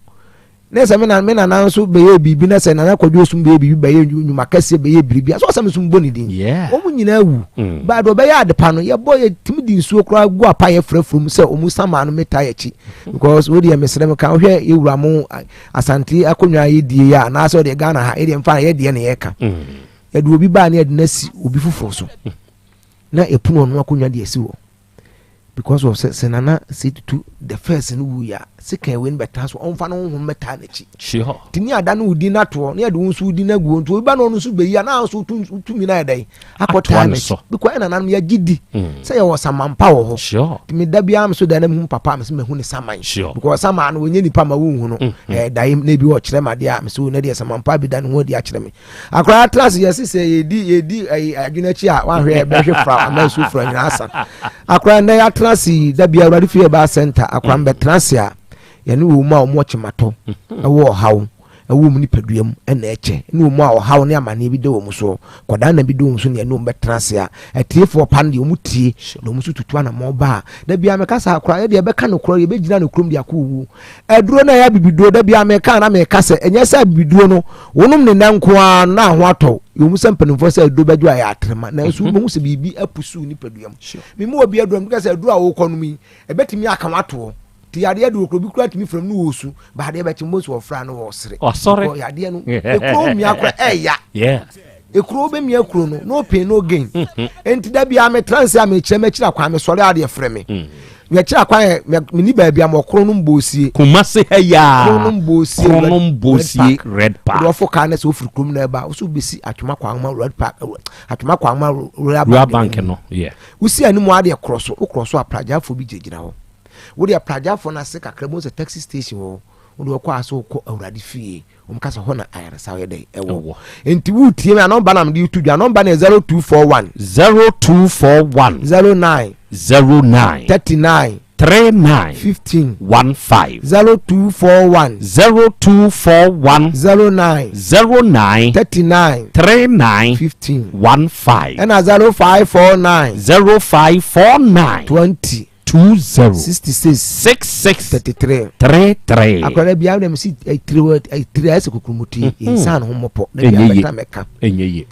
na se me na nan so be ye bibi na se na kwadwo sum be bibi be ye nyuma kase be ye biribi so se me sum boni din omu nyina awu ba do be ya de pa no ye boy timi din suo kra gu apa ye frafrum se omu sama no meta ye chi because we dey mesre me kan hwe ewura mu asante akonwa ye die ya na so de Ghana ha e de mfa ye de ne ye ka ye do obi ba na ye de nasi obi fufuro so na epuno no akonwa de asi wo because of senana say to the first no ya second win better so on fa no ho meta na chi sure tini ada no udi na to na yadu nsu udi na guo nto ba no nsu be ya na so tumi na dai akota na so because na nan ya gidi say ya wasamampa wo ho sure timi da bia am so da na me hu papa am so me hu ne saman sure because saman no onye nipa ma wo hu no dai na bi wo kire ma dia me so na dia samampa bi da no ho dia kire me akora trans yes say yedi adwuna chi a wan hwe be hwe fra na so fra nyina asa akora na ya trans da bia awurade fie ba center akora mbe trans ya yene wo ma omo chimato ewo hawo ewo mu nipaduam ena eche ne wo mu a hawo ne amane bi de wo mu so koda na bi de wo so ne no betrase a etiefo pande wo mu tie no mu so tutu na mo ba da bia me kasa akora ye de be ka no kro ye be gina no krom de akowu eduro na ya bibiduo da bia me ka na me kasa enye sa bibiduo no wonum ne nanko a na ho ato yo mu sampanimfo sa do badwo ya atrema na so mu se bibi apusu nipaduam me mu obi aduro me kasa aduro a wo konomi ebetimi aka wato ti yade do okrobi kura timi from no wosu ba de be timbo so ofra no wo sere sorry yade no ekro mi akra eya yeah ekro be mi ekro no pain no gain enti da bia me trans ya me kira kwa me sore ade frɛ me me kira kwa me ni ba bia mo kro no mbosie kumase heya kro no mbosie red park do fo ka na so ofuru krom na ba so besi atwuma kwa ma red park atwuma kwa ma royal bank no yeah usi ani mo ade kroso ukroso apraja fo bi jejina ho wo de apraja fo na se kakra mo se taxi station wo wo ko aso ko awurade fie o mka so ho na ayara sa ye dey ewo enti wo tie me number na me YouTube ya number na 0241 09 39 39 15 15 0241 09 39 15 15 and 0549 20 66 akwara bia na msi 3 ase kokumuti insan ho mopo na bia beta meka enyeye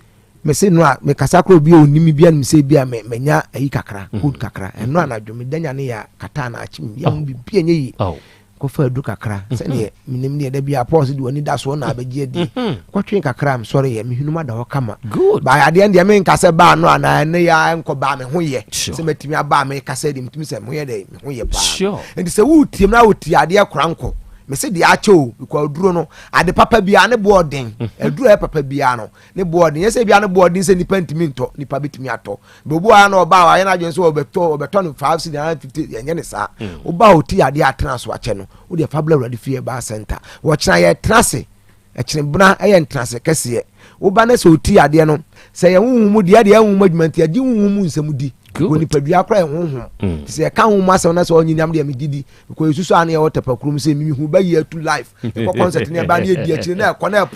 me se no a me kasa kro bia onimi bia me se bia menya ayi kakra good kakra eno anadwo me danya ne ya kata na achim bia mo bia enyeyi ko fa du kakra se ne minim ne da bia pause di oni da so na abegie di ko twen kakra am sorry ye me hunuma da ho kama ba ya de ende me nkase ba no ana ne ya enko ba me ho ye se metimi aba me kase di metimi se mo ye de me ho ye ba enti se wo tiem na wo ti ade akranko me se di acho because duro no ade papa bia ne boarding eduro e papa bia no ne boarding ye se bia ne boarding se nipa ntimi nto nipa betimi ato be obu a na oba wa ye na dwen so obeto no 550 yenye ne sa oba oti ade atena so ache no wo de fabula ready fie ba center wo kina ye trase e kine buna e ye trase kese wo ba na se oti ade no se ye huhu mu de ade huhu adwuma nti ade huhu mu nsam di woni padua kra huhu se ka huhu asem na se onyinyam de medidi ko yesusu ane ye wotapakrum se mimi hu ba ye to life ko concert ne ba na edi akire na ko na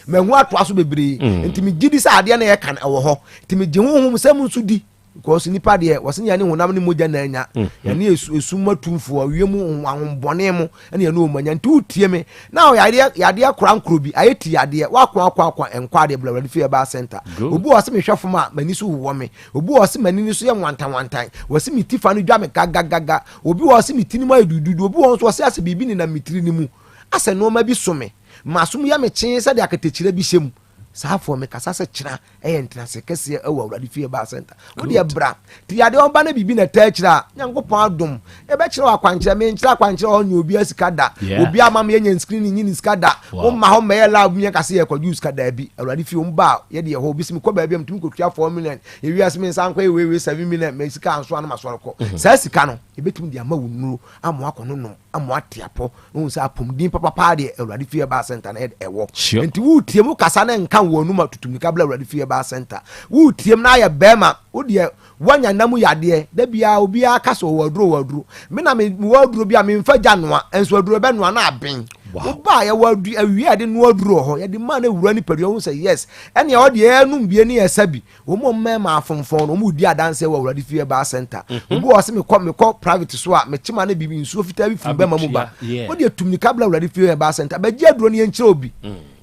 me hu ato aso bebre nti me gidi sa ade na ye kan ewo ho nti me je huhu sem nsu di because nipa de wasenya ne honam ne moja na anya ya ne esu matumfo awiemu ahombone mu ene ya no manya nti utie me na yade akora nkro bi ayeti yade wakwa enkwa de blawade fi ba center obu wase me hwefo ma mani so wo me obu wase mani ni so ye wantan wase mi tifa no dwa me gagaga obi wase mi tini ma dududu obi won so wase ase bibi ni na mitiri ni mu ase no ma bi so me masum ya me kyen se de akatechire bi hyem saafo me kasa se kyira entrance kese ewa awurade fie ba center wo de bra ti ade on ba na bibi na ta kyira nyankopon adom e be kyira akwankyira me nkyira akwankyira onye obi asika da obi amam ye nya screen nyi ni sika da wo ma ho me ye lab me kase ye kwaju sika da bi awurade fie on ba ye de ho bisimi ko ba bi mtum ko tua 4 million e wi asime nsan kwa we 7 million me sika anso an masoro ko sa sika no e betum de ama wonuru amo akono no amo atiapo wo sa apom din papa de awurade fie ba center na ewo enti wo tie mu kasa na nka wonu matutum kabla awurade fie ba center wo tiem na ya bema wo de wanya namu yade da bia obi aka so waduro me na me waduro bia me mfa ganoa enso waduro be noa na aben wo ba ya wadu awie ade no waduro ho ye de ma na wura ni perio wo say yes ene ya ode enum bie ni esabi wo mo mema afonfon no mo di adanse wa awurade fie ba center obi wo se me ko private so a me chima na bibi nsuo fita bi fu be ma mu ba wo de tumni kabla awurade fie ba center ba gi aduro ni enkyere obi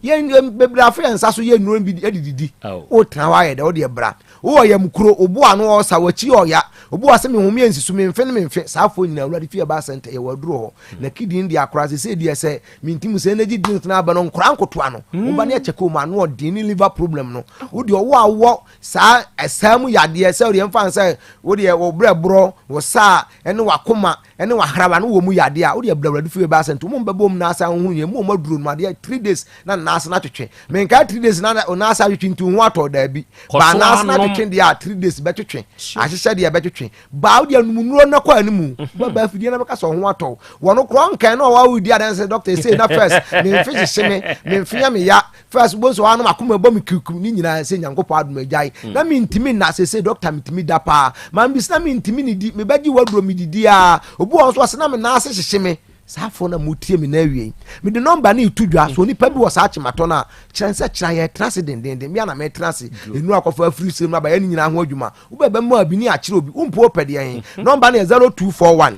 yen bebra fa ensa so ye nuro bi edididi o tran wa ye de o de bra wo ye mkuro obu anu o sa wachi oya obu ase me home ensisu me mfe sa afo nyina awurade fie ba center ye waduro ho na kidin di akora se di ese mintim se na gidi tna ba no nkora nkoto ano wo ba ne cheke o anu odi ni liver problem no wo de wo awo sa esam yade ese o de mfa nsa wo de wo brebro wo sa ene wakoma ene wahraba no wo mu yade a wo de awurade fie ba center mo mbebom na asa hu ye mo maduro no ade 3 days na nasa na twetwe me nka 3 days na nasa twetwe ntu hu ato da bi ba nasa na twetwe dia 3 days betwetwe ahihye dia betwetwe ba wo dia numunuro na kwa animu ba fidie na beka so ho ato wono kro nkan na wa wo dia dan say doctor say na first me mfiji sheme me mfia me ya first bo so anu makoma bo me kukum ni nyina say nyankopɔ adom agyae na me ntimi na say doctor me ntimi da pa man bi na me ntimi ni di me bagi waduro me didi a obu won so ase na me na ase hyehyeme saafo na mutie me na awie me de number na itudwa so nipa bi wo sa achemato na kyense kyera ye transident den me na me transi enu akofa free sem na ba ye nyina ho adwuma wo beba ma abi ni akyere obi umpo pede ye number na 0241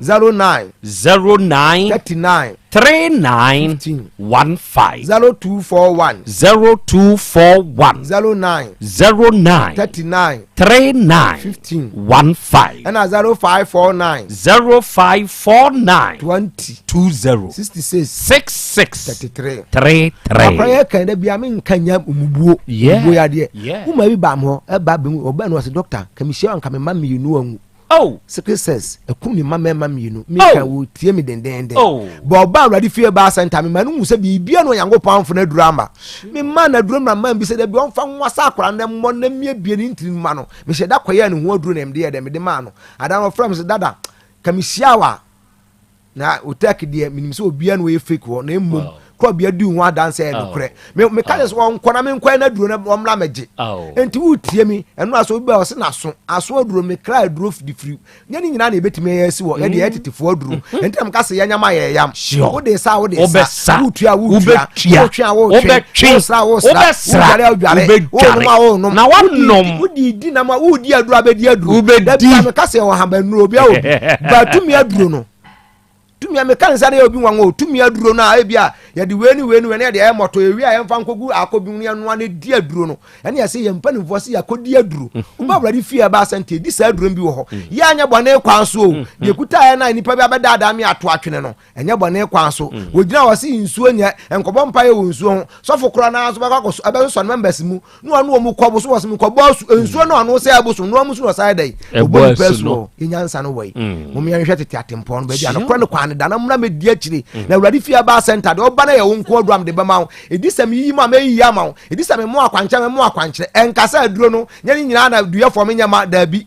09 39 3915 0241 09 3915 and 0549 20 66 33 prayer kan da bia me nkanya umubuo umubuo ya de uma bi ba mo e ba be oba no se doctor kamishia anka me ma me yinu anwu success ekumi mama mienu mi kan wo tie mi dendende ba oba awurade fie ba center me manu se bibia no yankopɔn amfo na durama me ma na durama ma bi se da bi on fa nwasa akora na mmɔ na mie bie ni ntiri ma no me hye da koye ne ho aduru na mde ye de me de ma no adan of from se dada kamishia wa na otaki de minim se obia no we fake wo na mmom Krobea do one dance and cre. Me carry one corner me na duro na omla meje. Enti wo tie mi eno aso bi ba o se na aso duro me cry duro di free. Nya ni nyina na ebetime yesi wo e de etetefo duro. Enti am ka se yanya ma ye yam. Wo de sa wo de sa. Wo tua wo tua. Wo tua wo tua. Wo sa wo sa. Wo jare wo jare. Wo no ma wo no. Na wa nom. Wo di na ma wo di aduro abedi aduro. Da bi me ka se wo ha ba nuro obi a obi. Ba tumi aduro no. Tumi amekan sare obi wanwo tumi aduro na ebia ye de weni na de moto ewi a yemfa nkogu akobi nu anu na di aduro no ene ye se ye mpa nimfo se yakodi aduro uba bradi fie ba sante di sa aduro bi wo ho ye anya bone kwanso o ye kuta ye na nipa bi abeda adam ato atwene no enya bone kwanso wogina wo se nsuo nya enkobo mpa ye wo nsuo ho sofo kro na so ba kwakoso abeso son members mu nu anu o mu kobo so wo se mu kobo nsuo no anu se aboso nu amu so sai dai obo peso yenyansa no wai mo me yanhwe tete atempon ba dia no kro no kwan da na mra me di akire na awurade fie ba center de oba na ye wonko adram de bema wo edisam yi ma me yi ama wo edisam mo akwankyere enkasa aduro no nya ni nyina na duye fo me nya ma da bi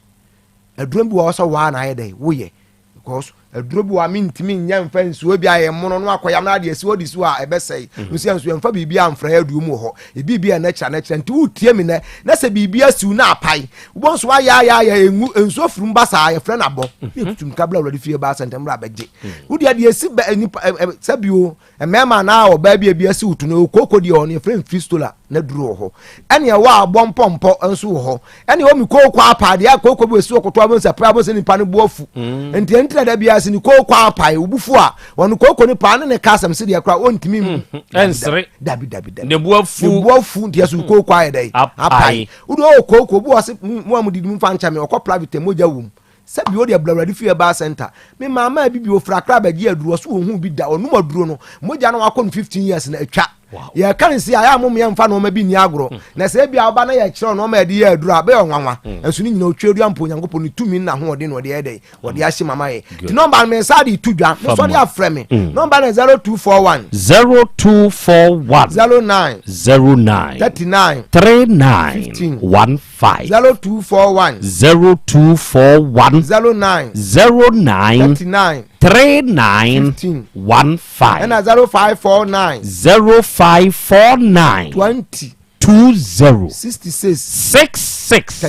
aduro bi wo so wa na ye dai wo ye because aduro bi wa mintimi nya mfa nsuo bi aye mono no akoyam na de asiwo di so a ebesei nsuo nsuo mfa bibia amfra adu mu ho e bibia na cha nti wotie mi na se bibia siu na apai wo nso ya engu nsuo furum basa aye fra na bo tutum kabla wadi fie ba Asante mra beje wodi ade asi sabio emema na oba bia si utu no kokodi on e friend fistola na duro ho ene wa abompompo nso ho ene o mi kokwa apade akoko bi esi okoto abonsa pra abonsa ni pa ne boafu enti da bia si ni kokwa apai obufu a won koko ni pa ne kasam se de akra ontimi ensre dabi ne boafu ntia su kokwa ayedai apai udo koko bu wase mu amudi mu fa ncha me okọ private moja wum sabi wo de ablawrade fie ba center me mama bibi ofrakra ba gi aduro so hu bi da onum aduro no moja na wakon 15 years na atwa ya kan si aya mum ya mfa no ma bi ni agro na se bia oba na ya kire no ma de ya aduro abe onwanwa enso ni nyina otwedu ampo nyankopɔ ni tumi na ho ode no de ede wode ahye mama ye ti number me sa de tudwa me so de afrɛ me number na 0241 09 39 15 0241 09 39 15 and 0549 20 66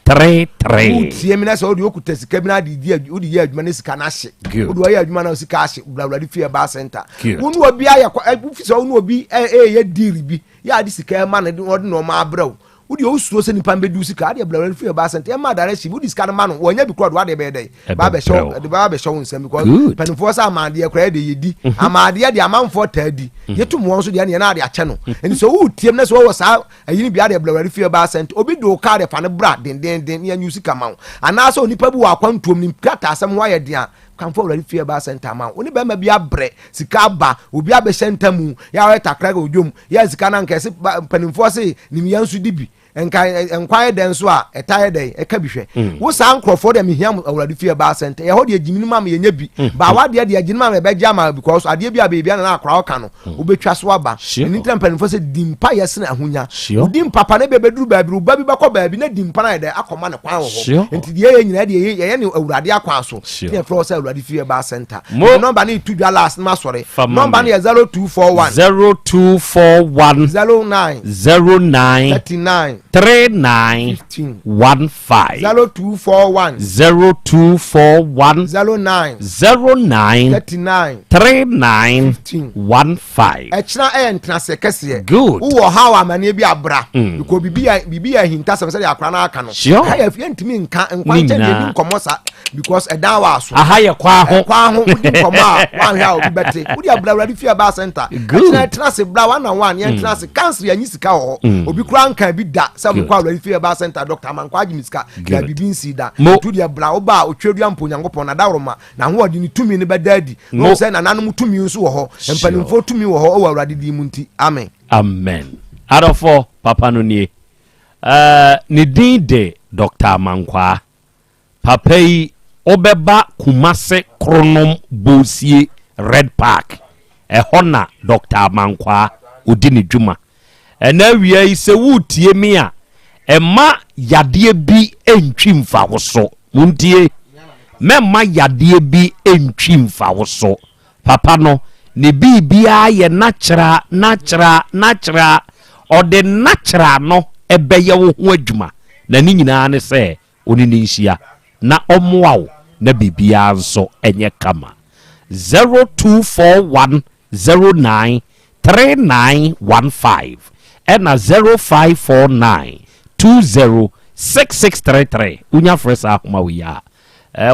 33 utie mi na so odi okuta sika bi na di odi ye adwuma na sika na hye odi ye adwuma na sika hye blawlade fie ba center wonu obi aye fi so wonu obi ye diri bi ya adi sika ma na odi no ma abraw udi osuo se nipa mbedu sika ade blawlade fie ba center e ma dare shi udi sika ma no wonya bi crowd wade be dey ba be show nsem because penfo sa amade kra de yedi amade de amanfo taadi yetu mo nso de na ade ache no eni so utiem na so wo sa ayini bi ade blawlade fie ba center obi do ka de fa ne bra den ya nyu sika ma ana so nipa bi wa kwantom ni kata asem wa ye dia kanfo blawlade fie ba center ma oni be ma bi abre sika ba obi abe center mu ya we takra ga odwom ya sika na nkese penfo se ni yansu dibi enkwai den so a etaye den eka bihwe wo sa nkrofo de mehiam awurade fie ba center ye ho de agimini ma ye nya bi ba wa de agimini ma be gya ma because ade bia bebia na akra oka no obetwa so aba ni tempanfo se dimpa yese na ahunya dimpa pa na bebeduru ba bi ba bi bako ba bi na dimpa na de akoma ne kwan ho enti de ye nyina de ye ne awurade akwa so ye fro se awurade fie ba center number na itudwa last ma sore number na 0241 09 39 15 0241 39 15 echna entra sekese good wo how amane bi abra because bibia hinta se de akra na aka no ha ya fie ntimi nka nkwanche de nkomosa because eda wa so aha ye kwa ho nkoma wan ha obi bete wo di abra wadi fie ba center echna entra se bra 1 ye entra se cancer ya nyisika ho obi kura nka bi da se kwa wadi fie ba center doctor mankwaji misika ya bibi nsida to di abra oba otwedu ampo nyankopon na dawroma na ho odi ni tumi ne bedadi no se na nanum tumi nso wo ho empanimfo tumi wo ho o awurade di mu nti amen adofo papa no nie ne din de Dr. Mankwa papa yi obeba Kumase Kronom Bosie Red Park ehona Dr. Mankwa odi ne dwuma ena wia yi se wutie mi a ema yade bi entwi mfa wo so muntie memma yade bi entwi mfa wo so papa no ne bibia ye natural ode natural no ebeye wo ho adwuma na ni nyina ne se oni ni nhia na omoa wo na bibia nso enye kama 024109 3915 and 0549 206633 unya fresa akoma we ya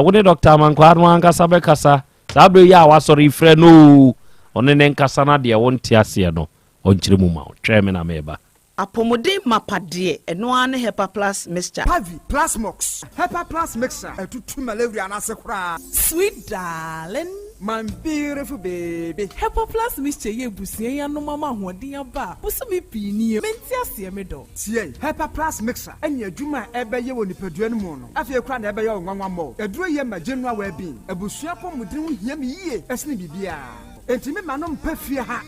woni Dr. Mankwa no ankasa be kasa sabe ya wasori ifre no onene nkasa na de wonti ase no onkyire mu ma tweme na meba apomode mapade eno ane Hepa Plus mixture Pavi Plus Mox Hepa Plus mixture etutu malaria na sekura sweet darling my beautiful baby Hepa Plus mixture ye busie ya no mama hoden aba busumi pini menti ase me do tie Hepa Plus mixture anya adwuma ebeye woni padua no mu no afie kura na ebeye onwanwa mo eduro ye ma genua wa bin abusua pomudin ho hia me yie esne bibia Entimi manom pefie ha.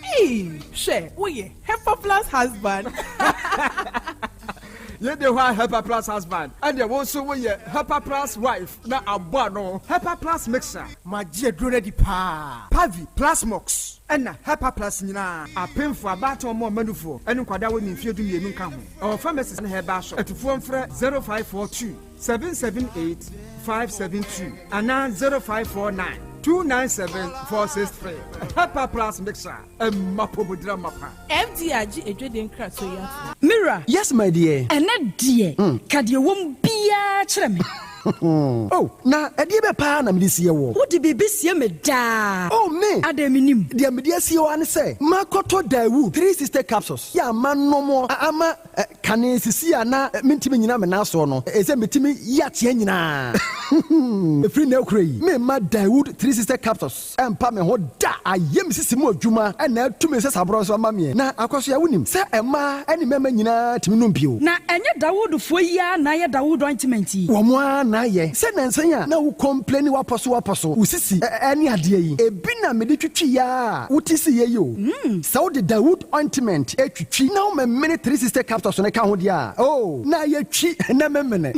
She, oye, Hepa Plus husband. Ye de why Helper Plus husband. And they also we Helper Plus wife. Na abano. Helper Plus mixer. Ma je drone di pa. Pavi Plus Mox. And na Helper Plus nyina. A pin for about or more manufo. And kwada we ni fie du mienu ka ho. Our pharmacies and herbal shop. Etufo mfre 0542 778 572 and now 0549 297-463. Helper Plus mixer. Mapobudra mapa. FDRG Edwin Krasoya. Mira. Yes, my dear. And that dear. Kadi wom bia chreme. Oh, na edi be pa na medisi ye wo. Wo di bibi sie me da. Oh me. Ademinim. Dia medisi ye wo an say. Makoto dawu 3 sister capsules. Ya manomo ama kane sisi ana mentimi nyina me na so no. Ese metimi yatie nyina. Efri na okrai. Me ma Dawood 3 sister capsules. Empa me ho da ayem sisi mu adwuma na atumi se sabro so ma me. Na akoso ya wonim. Se ema eni mema nyina timi no mpio. Na enye Dawood fo ya na ye Dawood ointment yi. Wo mo na ye. Se nansan ya na wo complain waposo. Usisi eni ade yi. Ebi na me de twitwi ya. Wutisi ye yo. So the Dawood ointment etwitwi na wo me 3 sister capsules na ka ho dia. Oh, na ye twi na memene.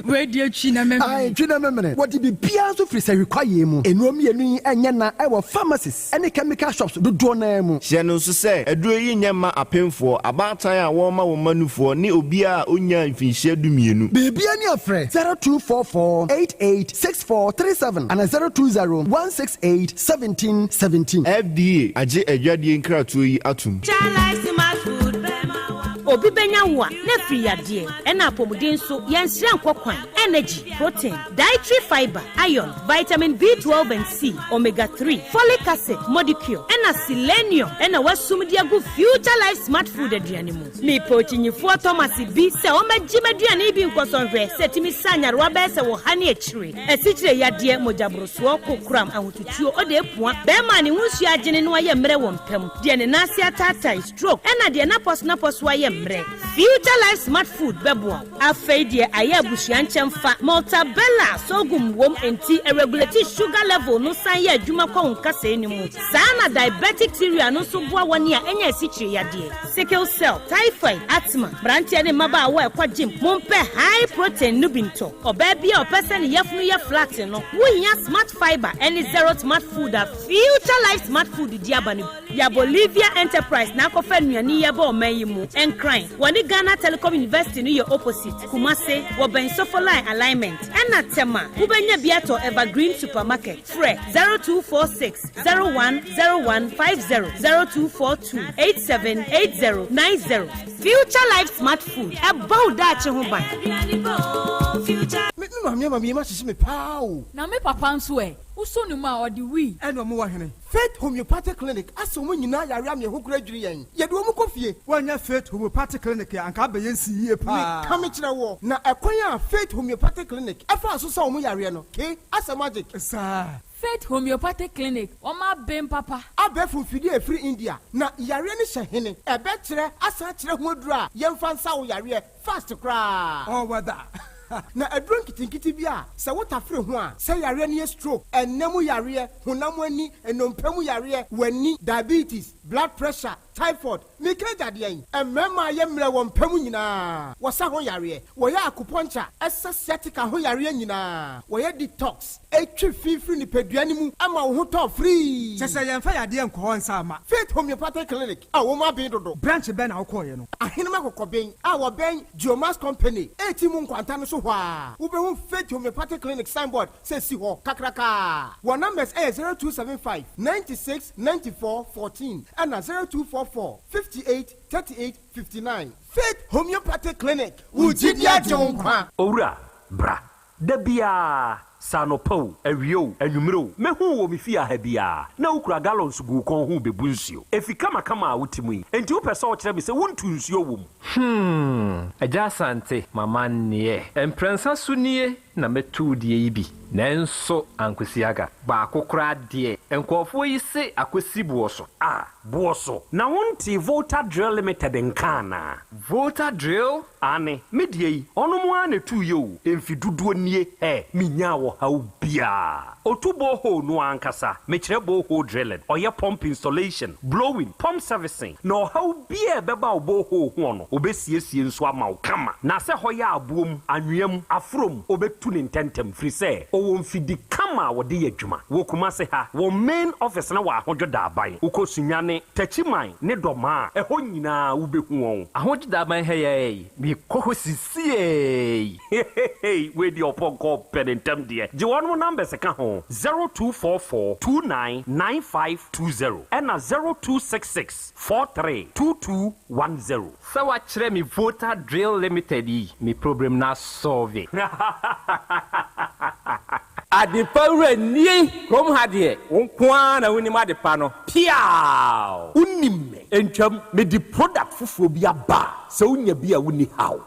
We die twi na memene. Ai twi na memene. What be bia so free say require mu. Enuom ye nu enye na e wo pharmacies any chemical shops do do na mu. Hye no so say aduro yi nyema apemfo abatan a wo ma wo manufo ni obi a onya mfinhye dumienu. Bebia ni afre 0244886437 and 0201681717. FDA age adwadie nkratoyi atum. Obi benya wa na free yade na apomuden so yensire nkokwan energy protein dietary fiber iron vitamin B12 and C omega 3 folic acid molecule na selenium na wasum dia go future life smart food aduane mu me pochinyifo Thomas bi se o magime aduane bi nkosonhwe setimi sanyarwa be se wo hane akire asikyire yade mojabroso kokram ahotutuo ode epua be ma ne hunsu agene no aye mre wo mpam de ne nase atata stroke na de na pos aye future life smart food bebo afeidie aya busuan chemfa multabella sogum wom enti irregularity sugar level no san ya adwuma kwa nkasa enimu sana diabetic theory no so boa woni a enya asikyire yade sickle cell typhoid asthma branche ne maba awa ekwa gym mompe high protein nubinto oba bia opese ne yafunu ya flat no wonya smart fiber any zero smart food a future life smart food diabani ya Bolivia enterprise na kofa nuani ya ba omayimu enkran wani Ghana Telecom University ni your opposite Kumase woben sofoline alignment ena tema ubenya biato Evergreen Supermarket fre 0246 010150 0242 878090 future life smart food about that ho ban me ma sisi me pao na me papa nso uso ni ma odi wi eno mo wahene Faith Homeopathic Clinic aso mo nyina yare am ye hokura dwiri yen ye de mo kofie wanya Faith Homeopathic Clinic ya anka be yensi yie pa ka me kire wo na ekwan ya Faith Homeopathic Clinic afa so sa mo yare no ke asa magic sa Faith Homeopathic Clinic o ma bem papa abefu fidi e free India na yare ni hye ebe kire asa kire ho adura yemfa nsa wo yare fast cra oh whether na adron kitinkiti bia se wotafre ho a se yare ne stroke enemu yare honam ani enompam yare wani diabetes blood pressure typhoid mikeja de yen emema ye mre wo mpam nyina wo sa ho yare wo ya acupuncture sciatica ho yare nyina wo ya detox etwi fifiri ni peduani mu ama wo ho to free sese ye mfa yade enko ho nsa ama Faith Homeopathic Clinic a wo ma bin dodo branch ben na wo koye no ahenema kokoben a wo ben Geomas Company etimu nkwanta no so hwa wo be hu Faith Homeopathic Clinic signboard say si ho kakraka wo numbers 0275 96 94 14 and 0244 58 38 59 Faith Homeopathic Clinic Ujidia Jonkwa Owura bra dabia sanopo awio anwumro mehu wo mefia ha bia na ukura gallons gu kon hu bebu nsuo efika makama a wotemu yi enti wo pese wo kire me se wontu nsuo wo mu Yaw Asante mama nie emprensa sunie na metu die yi bi nanso ankwesiaga ba akokora de enkofo yi se akwesi buoso buoso na wonti Volta Drill Limited nkana Volta Drill ane medie yi onomo ane tu yo emfiduduo nie minya wo hawo bia otubo ho no ankasa mekire bo ho drilling oye pump installation blowing pump servicing no hawo bia beba obo ho no obesiesie nso ama wo kama na se hoya abuom anwem afrom obetu ne ntentem free say owo mfidi kama wo de adwuma wo kuma se ha wo main office na wa ahodwo da aban ukosunyane tachiman ne doma eho nyina wo behu won ahodwo da aban heye mi koho sisie we di oponko penentem de je won number se ka ho 0244299520 and 0266432210 so wa kire mi Volta Drill Limited mi problem na solve Adipawre ni kom hadie wonkwa na woni madepa no piao unimme entwam me di product fufuo bi aba se unya bi a woni haw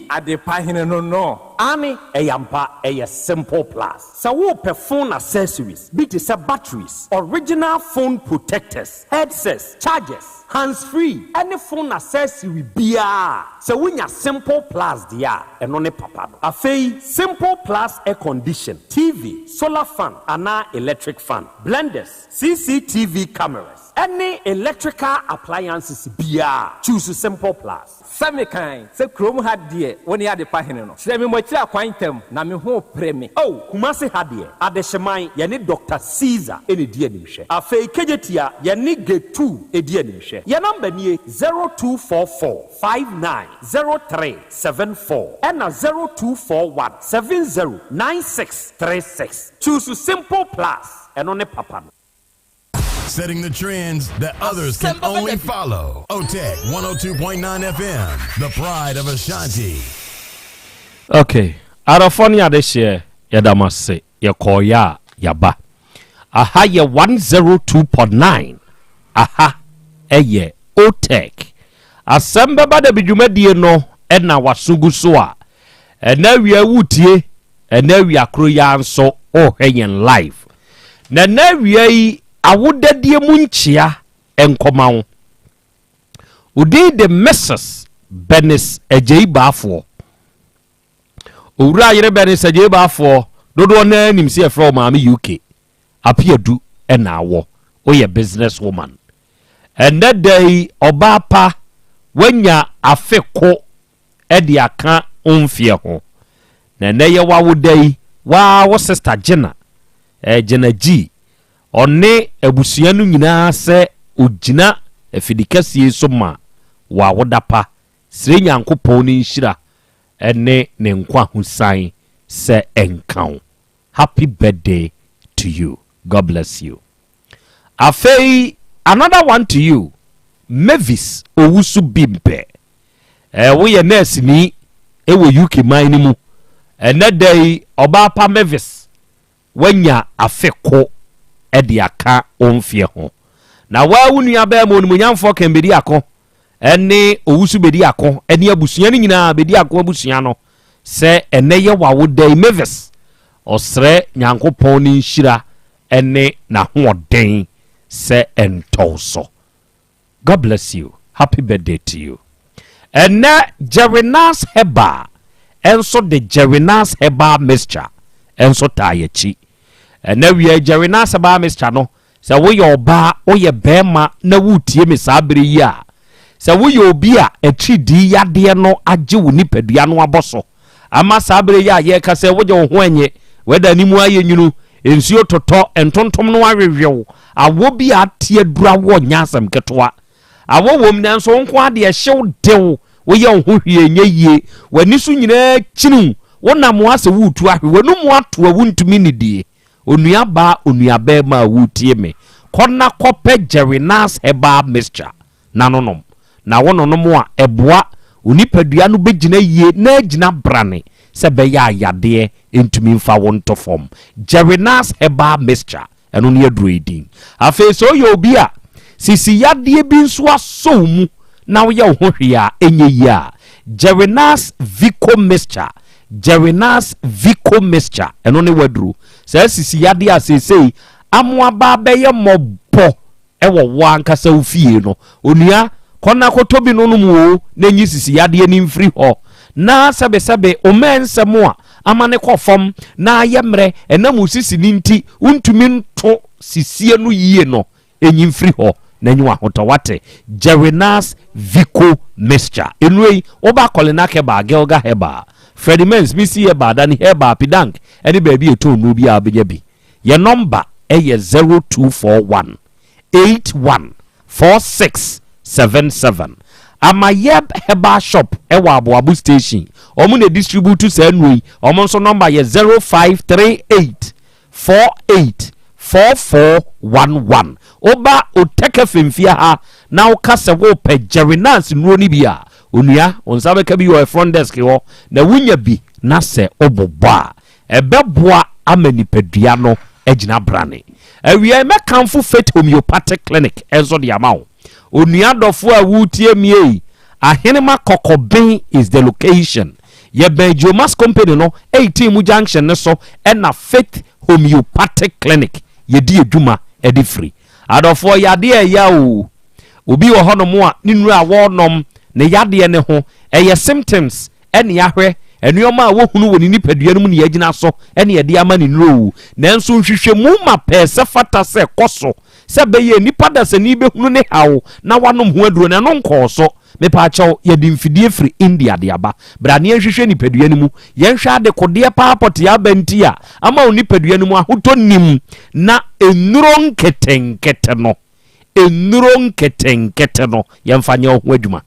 adepa hene no ani eyampa simple plus so wo phone accessories be to say batteries original phone protectors headsets chargers hands free any phone accessory bia so unya simple plus dia eno ne papa no afei simple plus air condition TV solar fan ana electric fan blenders CCTV cameras any electrical appliances bia choose simple plus Samikan se krom hadie woni ade pahene no se me mochira kwantem na me ho preme kumase hadie adehyeman ye ne Dr. Caesar ene die nimhwe afei kejetia ye ne G2 edie nimhwe ye number nie 0244590374 and 0241709636 choose simple plus eno ne papa no. Setting the trends that others can only follow. OTEC 102.9 FM, the pride of Ashanti. Okay. Arafonia this year, Yadamase, Yakoya, Yaba. Aha, ye 102.9. Aha, eye, OTEC. Asem Beba Dabi Jumedie no, ena wasugusua. Ene we wutie, ene we akroya anso, henyen live. Nene we awudadie munchia enkomawo udi the Mrs. Benis Ejeibafo owura yere Benis Ejeibafo dodo na nim se from maami UK apiadu ena awo oye business woman and that day obapa wanya afeko edi aka onfie ho na neye wawudai wa wo sister Jenna Jenna G one abusua no nyina se ogina afidikasie so ma wa wodapa sire nyankopon ni nhira ene ne nkwa husan se enkan. Happy birthday to you. God bless you. Afei another one to you. Mavis Owusu Bimpe. We ye nurse ni ewo UK man mu. Ene day Obapa Mavis wanya afeko edi aka onfie ho na wa wunu aba mo nyamfo kan bedi akọ ene Owusu bedi akọ ene abusua ni nyina bedi akọ abusua no se ene ye wawo dai Mavis osre nyankopon ni nhira ene na hoden se entoso. God bless you. Happy birthday to you. Ene Jerinas Heba enso de Jerinas Heba mixture enso tayechi ene we Jerinas Heba mixture no se wo ye oba wo ye bema na wutie me sabere yi a se wo ye obi a etridi yade no age wo nipadua no aboso ama sabere yi a ye ka se wo je wo ho anye weda ni mu aye nyunu ensuo toto entontom no awewew awo bi atie dura wo nyasam ketoa awo wom na nso nko ade hyew dew wo ye ho hwie nyeye wani so nyina chinu wona mo ase wutu ahwe wanu mo ato awuntumi nidie onua ba onua ba ma wutie me konna kope Jerinas Heba mixture nanonom na wononom a eboa onipadua no begina yie na agina brane se be ya yade entumi mfa wonto form Jerinas Heba mixture eno ne adroidin afi so yo obi a sisi yade bi nso aso mu na wo ye ho hwe a enye yi a Jerinas Vico mixture Jerinas Vico mixture eno ne waduru sa sisi yade asesei amoaba beye mobbo ewo wankasa ofie no onua kona kotobi no mu na nyi sisi yade ni mfiri ho na sebe omensemo a amane kofom na yemre enam sisi ni nti untumi nto sisie no yie no enyi mfiri ho na nyi ahotowate Jerinas Vico mixture enwei oba kolena keba gelga heba Freddie Mens misi heba dani heba pidank eni baby eto no bi abenya bi ye number eye 0241 814677 Amayeb heba shop ewa Abu station omu ne distribute sa enwei omu so number ye 0538 484411 oba oteke femfia ha na ukase wo pe Jerinas nuo ni bia onua onsabe ka bi your front desk ho na wunya bi na se oboba ebeboa amanipadua no agina brane awia me kanfo Faith Homeopathic Clinic enzo de amawo onua dofo a wutie mie ahenema kokoben is the location ye Benjomas company no 18 junction ne so na Faith Homeopathic Clinic ye di adwuma e di free adofo yade ya o obi wo hono mo a ninuru a wonom ne yade ne ho eye symptoms ene yahwe enuoma a wohunu woni nipadua no mu ne yagina so ene yade ama ne nuru nanso nhwehwe mu ma pese fata se koso se beye nipa da se ni behunu ne hawo na wanom ho aduro ne no nkoso me pa chaw yade mfidie free India de aba brane nhwehwe nipadua no mu yenhwe ade kodie paapot ya bantia ama nipadua no mu ahotonim na enuro nketenkete no enuro nketenkete no yemfanya ho adwuma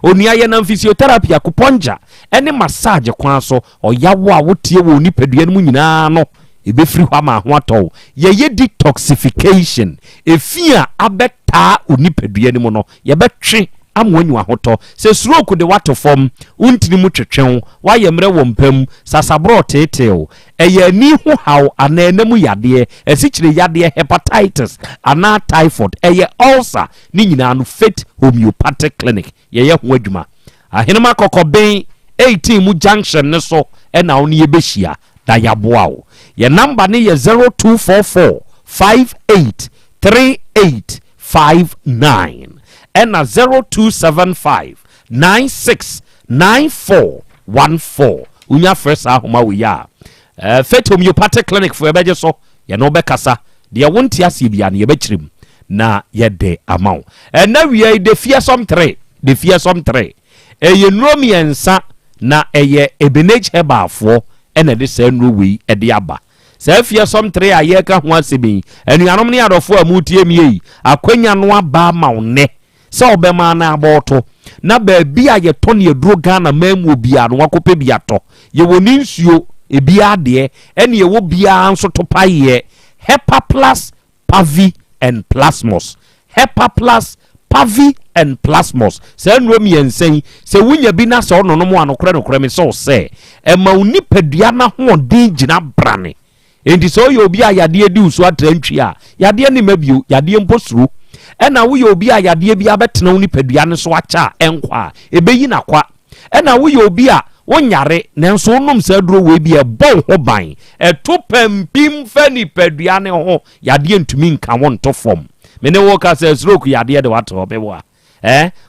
onua ye na physiotherapy akuponja ene massage kwan so oyawo a wotie wo nipadua no mu nyina no ebefiri hwa ma ho atɔ ye detoxification efia abeta onipadua no mu no ye betwe amwanyu ahotɔ se stroke de wato form untini mu twetwen wa yemre wo mpam sasabro tetew eye ni hu haw ananamu yade esikyire yade hepatitis ana typhoid eye ulcer ni nyina no Faith Homeopathic Clinic ye ho adwuma ahenema kokoben 18 mu junction ne so na oni ye behia da yaboa wo ye number ne ye 0244 583859 and 0275 969414 unya first ahoma we ya Faith Homeopathic Clinic for ebeje so ye no bekasa de wonti ase bia ne ye bechirim na ye de amaw na we de fearsome 3 eye nuomiensa na eye Ebenage hebafo ena de sa nuwe e de aba sa fearsome 3 aye ka ho asebi anuanom ne adofo amutie mie akwanya no aba maune se obema na aboto na baabi a ye to ne eduro Ghana mamu bia no wakope bia to ye woni nsuo ebia de ene ye wo bia nso to paye Hepaplus Pavi and Plasmos Hepaplus Pavi and Plasmos se nrom yensen se wunya bi na se ono no mo anokre me so se e ma unipadua na ho din gina brane enti so ye obi a yade di usu atrantwi a yade ni mabio yade mposuru ena wo ye obi a yade bi abetena unipadua ne so acha enkwa ebeyi na kwa ena wo ye obi a wonyare nanso onom sa duro we bi e bon ho ban eto pampim fa nipadua ne ho yade ntumi nka won to fom mene wo ka se stroke yade de wato obewa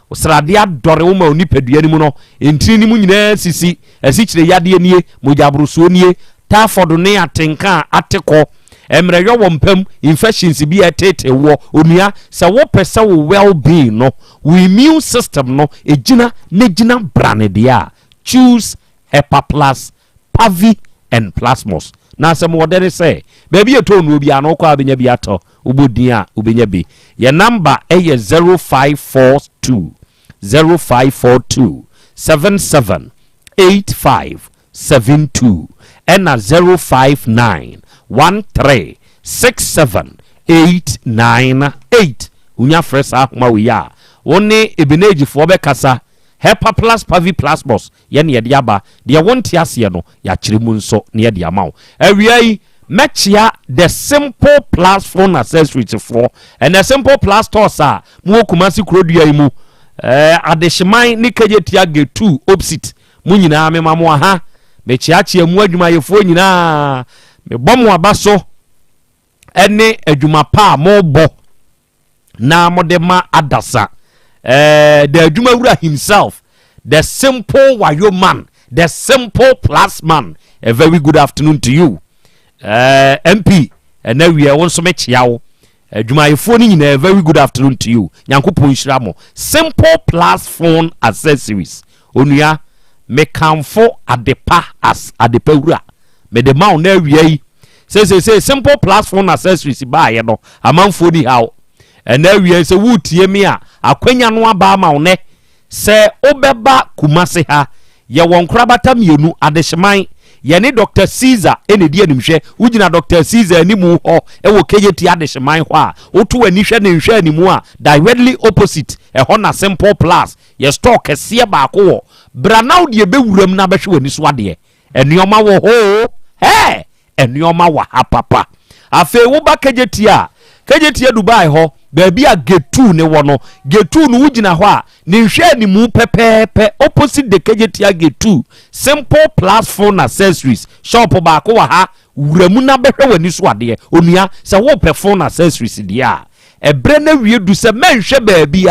osrade adore wo ma onipadua ni mu no entini ni mu nyina sisi asikyire yade nie mojabruso nie typhoid ne atenka ateko emreyo wo mpam infections bi atete wo onua se wo pese wo well being no we immune system no ejina brane dia choose Hepaplus Pavi and Plasmos na se mo dere se baby eto no bi anokwa abenya bi ato ubodia ubenya bi ye number eye 0542 778572 and 059 136788 unya fresh ahoma we ya woni Ebenage fo be kasa Hepaplus Pavi Plasmos ye ne de aba de wonte ase no ya kyeremu nso ne de amawo awiai mechia the simple plus phone accessories for and a simple plus tosa mu kumasi krodua imu adehyeman ni kajetia ge 2 opposite mu nyina memamo ha me chiachie mu adwumayefo nyina me bom abaso ene adwuma pa mobo na modema adasa the adwumawura himself, the simple wayo man, the simple plus man. A very good afternoon to you, MP. And now we are also met yaw. Adwumayefo ni nyina, a very good afternoon to you. Nyankopon hyira mo. Simple plus phone accessories. Onua me kamfo adepa as adepa wura. Me de ma na wie say simple plus phone accessories ba ye no amanfo ni hawo. And now we say wutie me a akwanya no aba ma one se obeba kumase ha ye won krabata mienu adehyeman ye ne Dr. Caesar ene die animhwe ugina Dr. Caesar animu ho e wo kejeti adehyeman ho a woto ani hwe ne nhwe animu a directly opposite e ho na simple plus ye store kese ba ko wo bra now de bewuram na behwe ani so ade enioma wo ho enioma wa ha papa afi wo ba kejeti a Dubai ho baby a getu ne wono getu no ugina ho a ne hwe ni mu pepepe opposite the kejetia getu simple plus phone accessories shop ba ko wa ha wuramu na behwe wani so ade onua se wo pe phone accessories dia a ebre na wie du se menhwe baby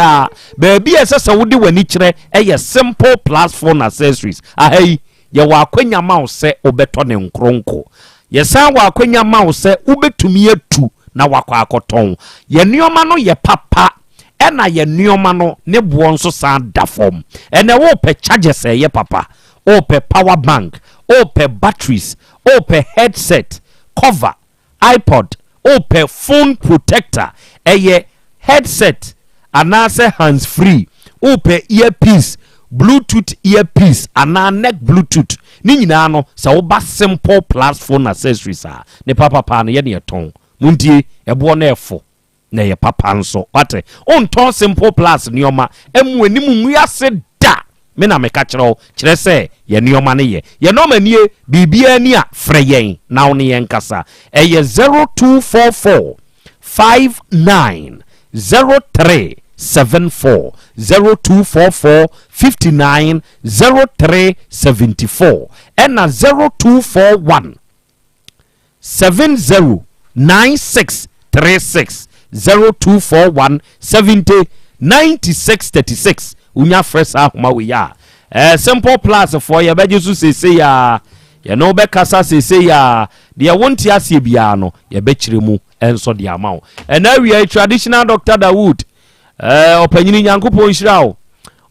a se wo de wani kire eye simple plus phone accessories ahai ye wa akwanya ma wo se obeto ne nkronko ye san wa akwanya ma wo se ubetumi atu na wakwa akoton ye nioma no ye papa ena ye nioma no ne bo nso san da form ene wo pe chargers ye papa o pe power bank o pe batteries o pe headset cover iPod o pe phone protector eye headset anase hands free o pe earpiece Bluetooth earpiece ana neck Bluetooth ni nyina no se wo ba simple plus phone accessories a ne papa pa no ye ne ton muntie ebo na efo na ye papa nso wate on ton simple plus nioma emu animu nwiase da me na me ka kire se ye nioma ne ye no manie bibia ni a frɛ yen na wo ne yen kasa eye 0244 590374 0244 590374 ena 0241 709636 0241 709636 unya fresh ahoma we ya simple plus for ya bejesu sese ya ya no be kasa sese ya de wonti ase bia no ya be kiremu enso de amawo and now we are traditional Dr. Dawood opanyini nyankopon hyirawo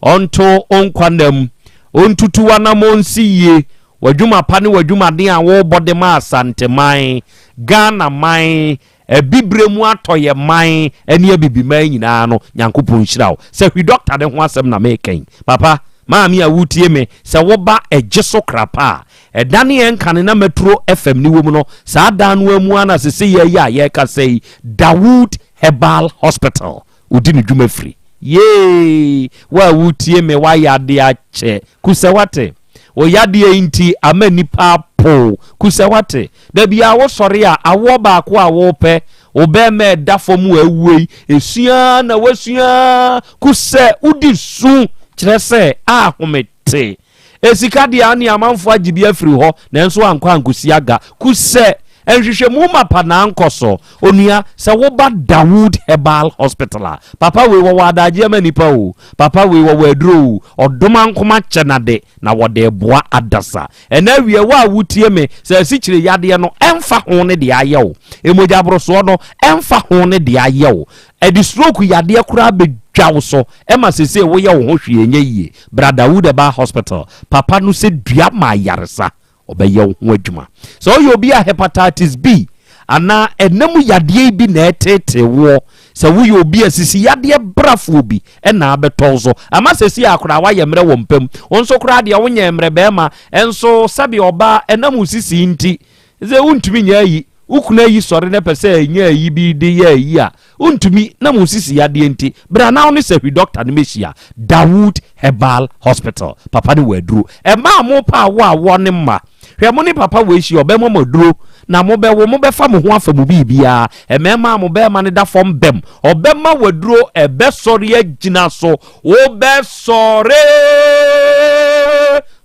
onto onkwanam ontutu wanamonsiye wadwuma pa ne wadwuma den a wo bode ma Asante man Ghana man bibremu atoye man ene abibi man nyina no nyankopon hyirawo se hwi doctor de ho asem na meken papa maami a wutie me se wo ba ejeso krapa edane enkane na metro FM ni wo mu no sa dan no amu ana se ye ka sei Dawood Herbal Hospital udini dwuma free ye wa wutie me wa yade ache kusewate o yade inti amanipa po kusewate da bia wo sori a awo ba ko awo pe obeme dafomu awuei esua na wasua kuse udi su kire se ahomete esika dia ne amanfo agibia firi ho nanso ankwa ankosi aga kuse enhwehwemu mapa na ankoso onua se wo ba Dawood Herbal Hospital papa we wo wadaje manipa o papa we wo wadro odoma nkoma chenade na wode boa adasa ena wie wa wutie me se sikire yade no emfa ho ne de ayewo emoja broso no emfa ho ne de ayewo edi stroke yade kura be dwawo so ema sese wo ye wo ho hwe enye yie bra Dawood Herbal Hospital papa no se dua ma yaresa obeye ho adwuma so you be a hepatitis B ana enemu yade bi na etete wo se wo you be asisi yade brafo bi na abetozo ama sesi akora wa yemre wo mpam onso kora de wo nyemre be ma enso sabi oba enamu sisi nti ze untumi nya yi ukuna yi sori ne pese nya yi bi de ya yi a untumi na mu sisi yade nti bra na oni se hwi doctor ne mehia Dawood Herbal Hospital papa ni wadru e ma mo pa wo ne ma hwe mo ni papa we hia obemo moduro na mo be wo mo be fa mo ho afa mu bibia e mema mo be ma ne da fom bem obema waduro e be sori agina so wo be sori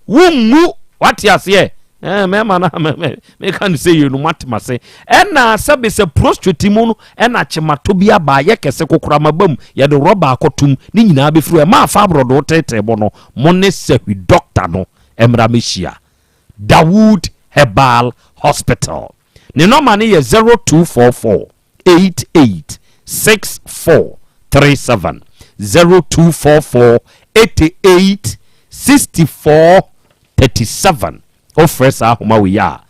wumu wati ase mema na me kan say you no matima say na sabe se prostitute mu no na chemato bia ba ye kese kokora mabam ye de roba akotum ni nyina be fru e ma fa brodo tete bo no mo ne sahi doctor no emra mehia Dawood Herbal Hospital. Ne number ni 0244 88 6437 0244 88 64 37. Offers are homa we ya.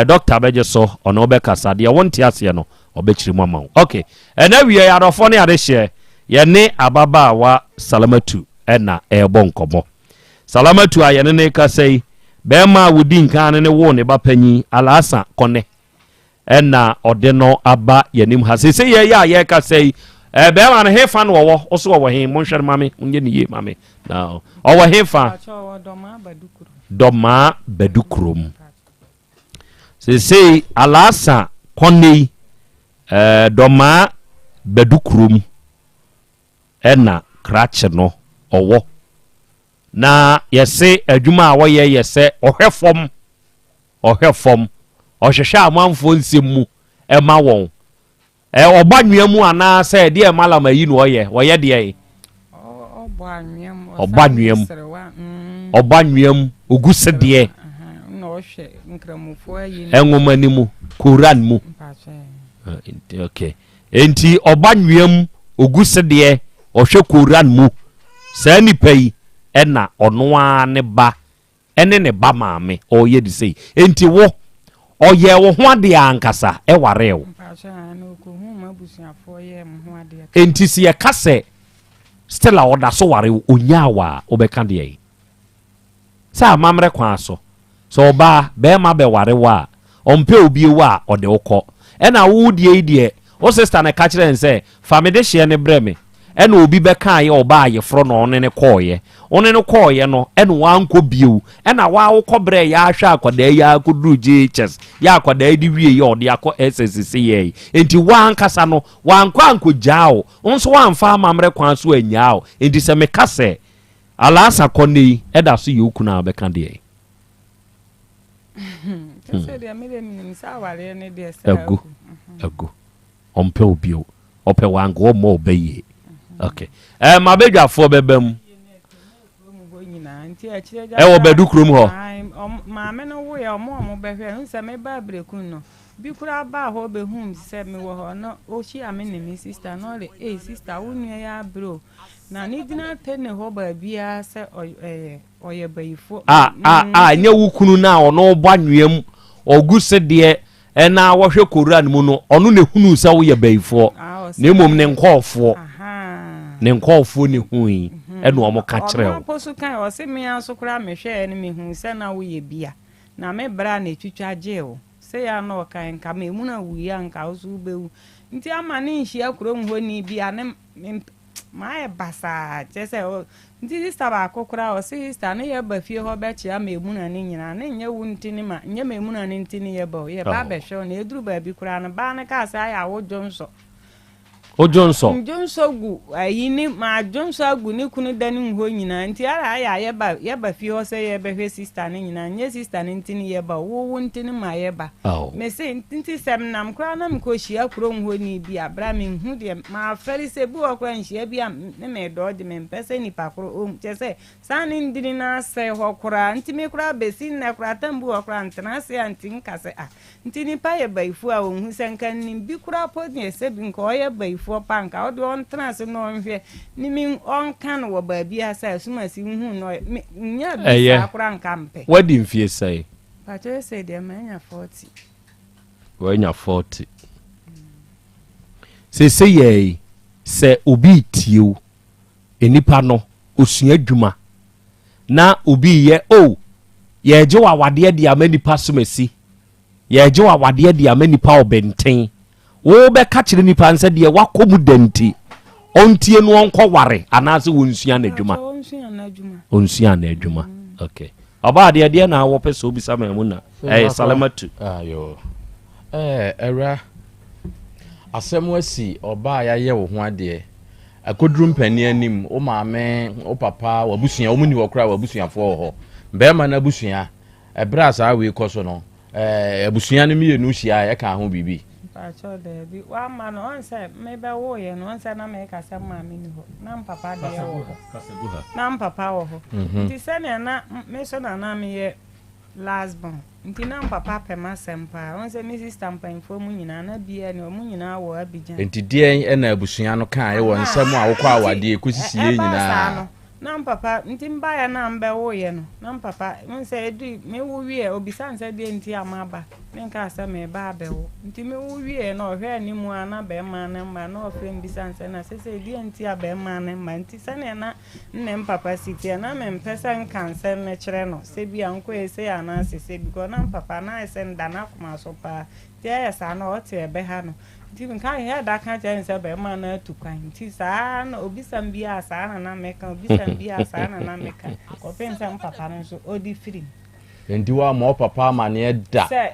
Doctor Beje so ono be kasa de wonti ase no obechiri mama. Okay. And we are adofo ne ade share. Ye ne ababa wa Salamatu na ebo nkomo. Salamatu ayene ne ka sei bema wudi nkan ne wo ne ba panyi alasa kone. Na ode no aba yanim ha sei ye ya ye ka sei bema ne hefa no wo oso wo he monhwere mame unye ne ye mame. Now owo hefa Doma Bedukrum. Say alasa kone Doma Bedukrum ena krache no owo na yese adwuma a woye yese ohwefom ohwehwe amanfo nsemu ema won obanwea mu ana say de malama yi no woye de obanwea oguse de no hwe nkramufo ayi enwoma mu Quran mu okay enti obanwea oguse de ohwe Quran mu sa nipai ena onoa ne ba ene ne ba maame oye di sei enti wo oye wo ho ade ankasa e ware wo enti si ye kase stella oda so ware onyawa obeka de yi sa mamre kwa so ba be ma be ware wa ompe obi wa ode wokọ ena wo die o sister na ka kire nse famide hye ne breme ena obi beka ye oba ye fro no one ne koye no ena wanko biu ena wa wokọ bre ya ahwa akwada ya akuduru GHS ya akwada di wie ye ode akọ SSC ye enti wankasa no wanko anko jao nso wanfa amamre kwan so anyao enti se me kase alasa koni eda so yokuna beka de kase de amele mi sa wale ne de se agu ompe obio ope wango mo obeye okay mabedwafo bebam wo bedukrum ho maame no wo ya mo behwe nse me ba brekun no bi kura ba ho be hum se me wo ho no o shi ame ne mi sister no le sister wo nua ya bro na ni dina tene ho ba bia se oye bayifo nya wukunu na ono banwem oguse de na wo hwe Quran mu no ono ne hunu se wo ye bayifo na mom ne nkofo ne hui eno omo ka kire wo posu kan o se me aso kura me hwe ne me hu se na wo ye bia na me bra na twitwa je wo se ya no kan ka me mu na wu ya nka osu bewu nti ama ne nhia kurom ho ni bia ne ma basa chese o nti sister ba kokura o sister ne ye ba fie ho be chia me mu na ne nyina ne nye wu ntini ma nye me mu na ne ntini ye ba ye ba be hwe na eduru ba bi kura na ba ne ka sa ya wo jonso Johnson gu ayi ni ma Johnson gu ni kunu dani ho nyina nti ara ya ye ba fi ho se ye be hwe sister ni nyina nye sister ni ntini ye ba wo ntini ma ye ba me se nti sem nam kra na mko hia kro ho ni bi abra me hu de ma feri se bu okra nhia bi ne me do de me pese ni pa kro o che se sani ndini na se ho kra nti me kra be sin na kra tambu okra ntana se anti nka se ntini pa ye ba ifu a wo hu se nkan ni bi kra po ni se bi nko ye ba for panka o don trans no nhwe ni min on kan wo ba bia sa suma si hu no nya bi sa akura nkampe wadi mfie sai pato say de manya 40 wanya 40 se ye se obi tio enipa no osua dwuma na obi ye ye je wa wade de amanipa sumasi ye je wa wade de amanipa obenten wo be ka kire nipa nse de wakomu danti ontie no onko ware anase wonsua na adwuma onsua na adwuma okay oba de na wo pese obi sama mu na salamatu ayo era asem wasi oba ya ye wo ho ade akoduru mpani anim o maame o papa wabusua o muni wo kra wabusua fo ho be ma na busua ebra saa we kɔ no abusua no mienu hia ya ka ho bibi pacho de bi wa ma no on say me be wo ye no on say na me ka say ma me ni ho na papa de wo na papa wo ho ti se na me so na me ye last born nti na papa pe ma sempa on say me sister mpan fo mu nyina na bia ne mu nyina wo Abidjan nti de na abusua no kan ye wo nsam a wo kwa awade kusisiye nyina na papa nti mba ya na mbe wo ye no na papa on say edu me wo wie obisa nse de nti amaba nka asa me ba abewo nti me wo wie na ohwe ani mu ana be ma na mba na ofe mbisa nse na sese de nti abe ma na mba nti sane na nne papa siti na me mpesa nka nse me kire no se bia nko ese ya na sese biko na papa na ese nda na kuma so pa ti ya sa na o ti ebe ha no nti nka he da kan je nse be ma na tukwan nti sa na obisa mbia sa na meka obisa mbia sa na meka ko pensa papa no so odi free nti wa mo papa ma ne da se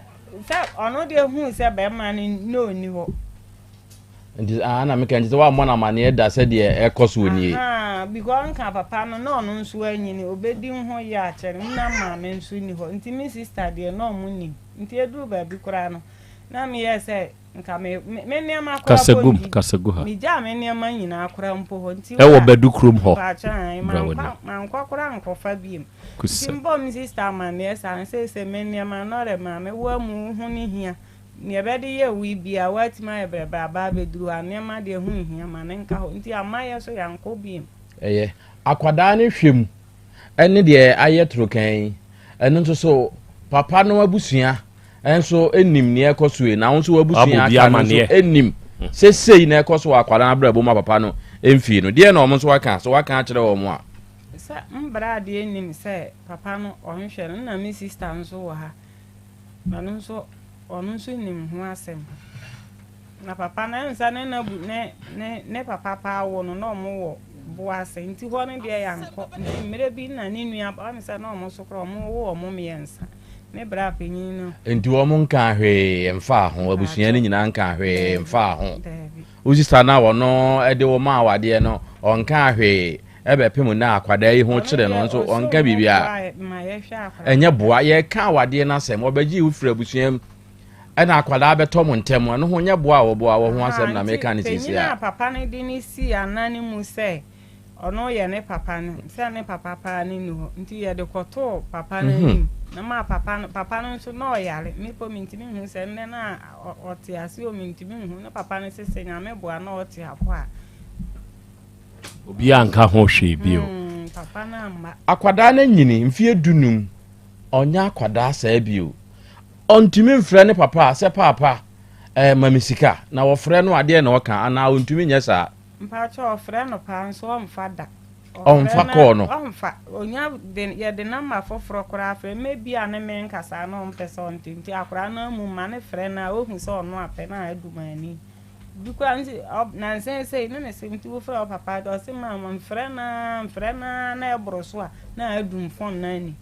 ono de hu se be ma no ni ho nti ana meka nti wa mo na ma ne da se de ekoso oni because nka papa no no nso anyini obedi ho ya akere na ma me nso ni ho nti mi sister de no mu ni nti edu ba bi kura no na me yese nka me nneema akora kasegu ha mi ja me nneema nyina akora mpo ho nti wo bedu krom ho ma nkokora nkofa biem simbo mi sister ma ne esa se me nneema no re ma me wa mu hu ni hia ne be de ye wi bia watima ebreba ba beduru anema de hu hia ma ne nka ho nti amaye so yanko biem akwada ne hwem ene de ayetro kan ene nso so papa no abusua enso enim ne ekoso na wonso wabusua aka no enim sesei na ekoso akwada na brabo ma papa no emfi no de na omso waka so waka akere wo mo a sa mbra de enim se papa no ohwehwe na mi sister nso wo ha na nso onu nso nim ho asem na papa na nsa ne papa pa wo no no mo wo bo ase nti ho ne de ya nko nti mere bi na ne nua ba nsa na omo so kro mo wo omo miensa ne bra penyin no nti wo mo nka hwe mfa ho abusua ne nyina nka hwe mfa ho usista na wo no ede wo ma awade no onka hwe ebe pemu na akwada yi ho kire no nso onka bibia enye boa ye ka awade na asem obagi ufura abusua ana akwada beto mo ntem no ho nya boa wo ho asem na meka ne sisi a papa ne di ni si anani mu se ono ye ne papa ne se ne papa pa ne nu nti ye de koto papa ne ni na ma papa no nso no yare me po mintimi hu se ne na oti ase o mintimi hu na papa ne sese nya me boa na oti apo a obi anka ho hwe bio papa na ma akwada na nyini mfie dunum onya akwada saa bio ontimi mfrɛ ne papa se papa mamisika na wo frɛ no ade na woka ana ontimi nya saa mpacho ofrɛ no pa nso omfada omfa ko no omfa onya de ye de na ma foforo kora afrɛ mebi ane me nkasa na ompese ontinti akora na mu ma ne frɛ na ohu se ono apɛ na adumani dukwa nti na nsense ne ne semti wo frɛ papa do se ma mfrɛ na ebroso a na adum fon na ni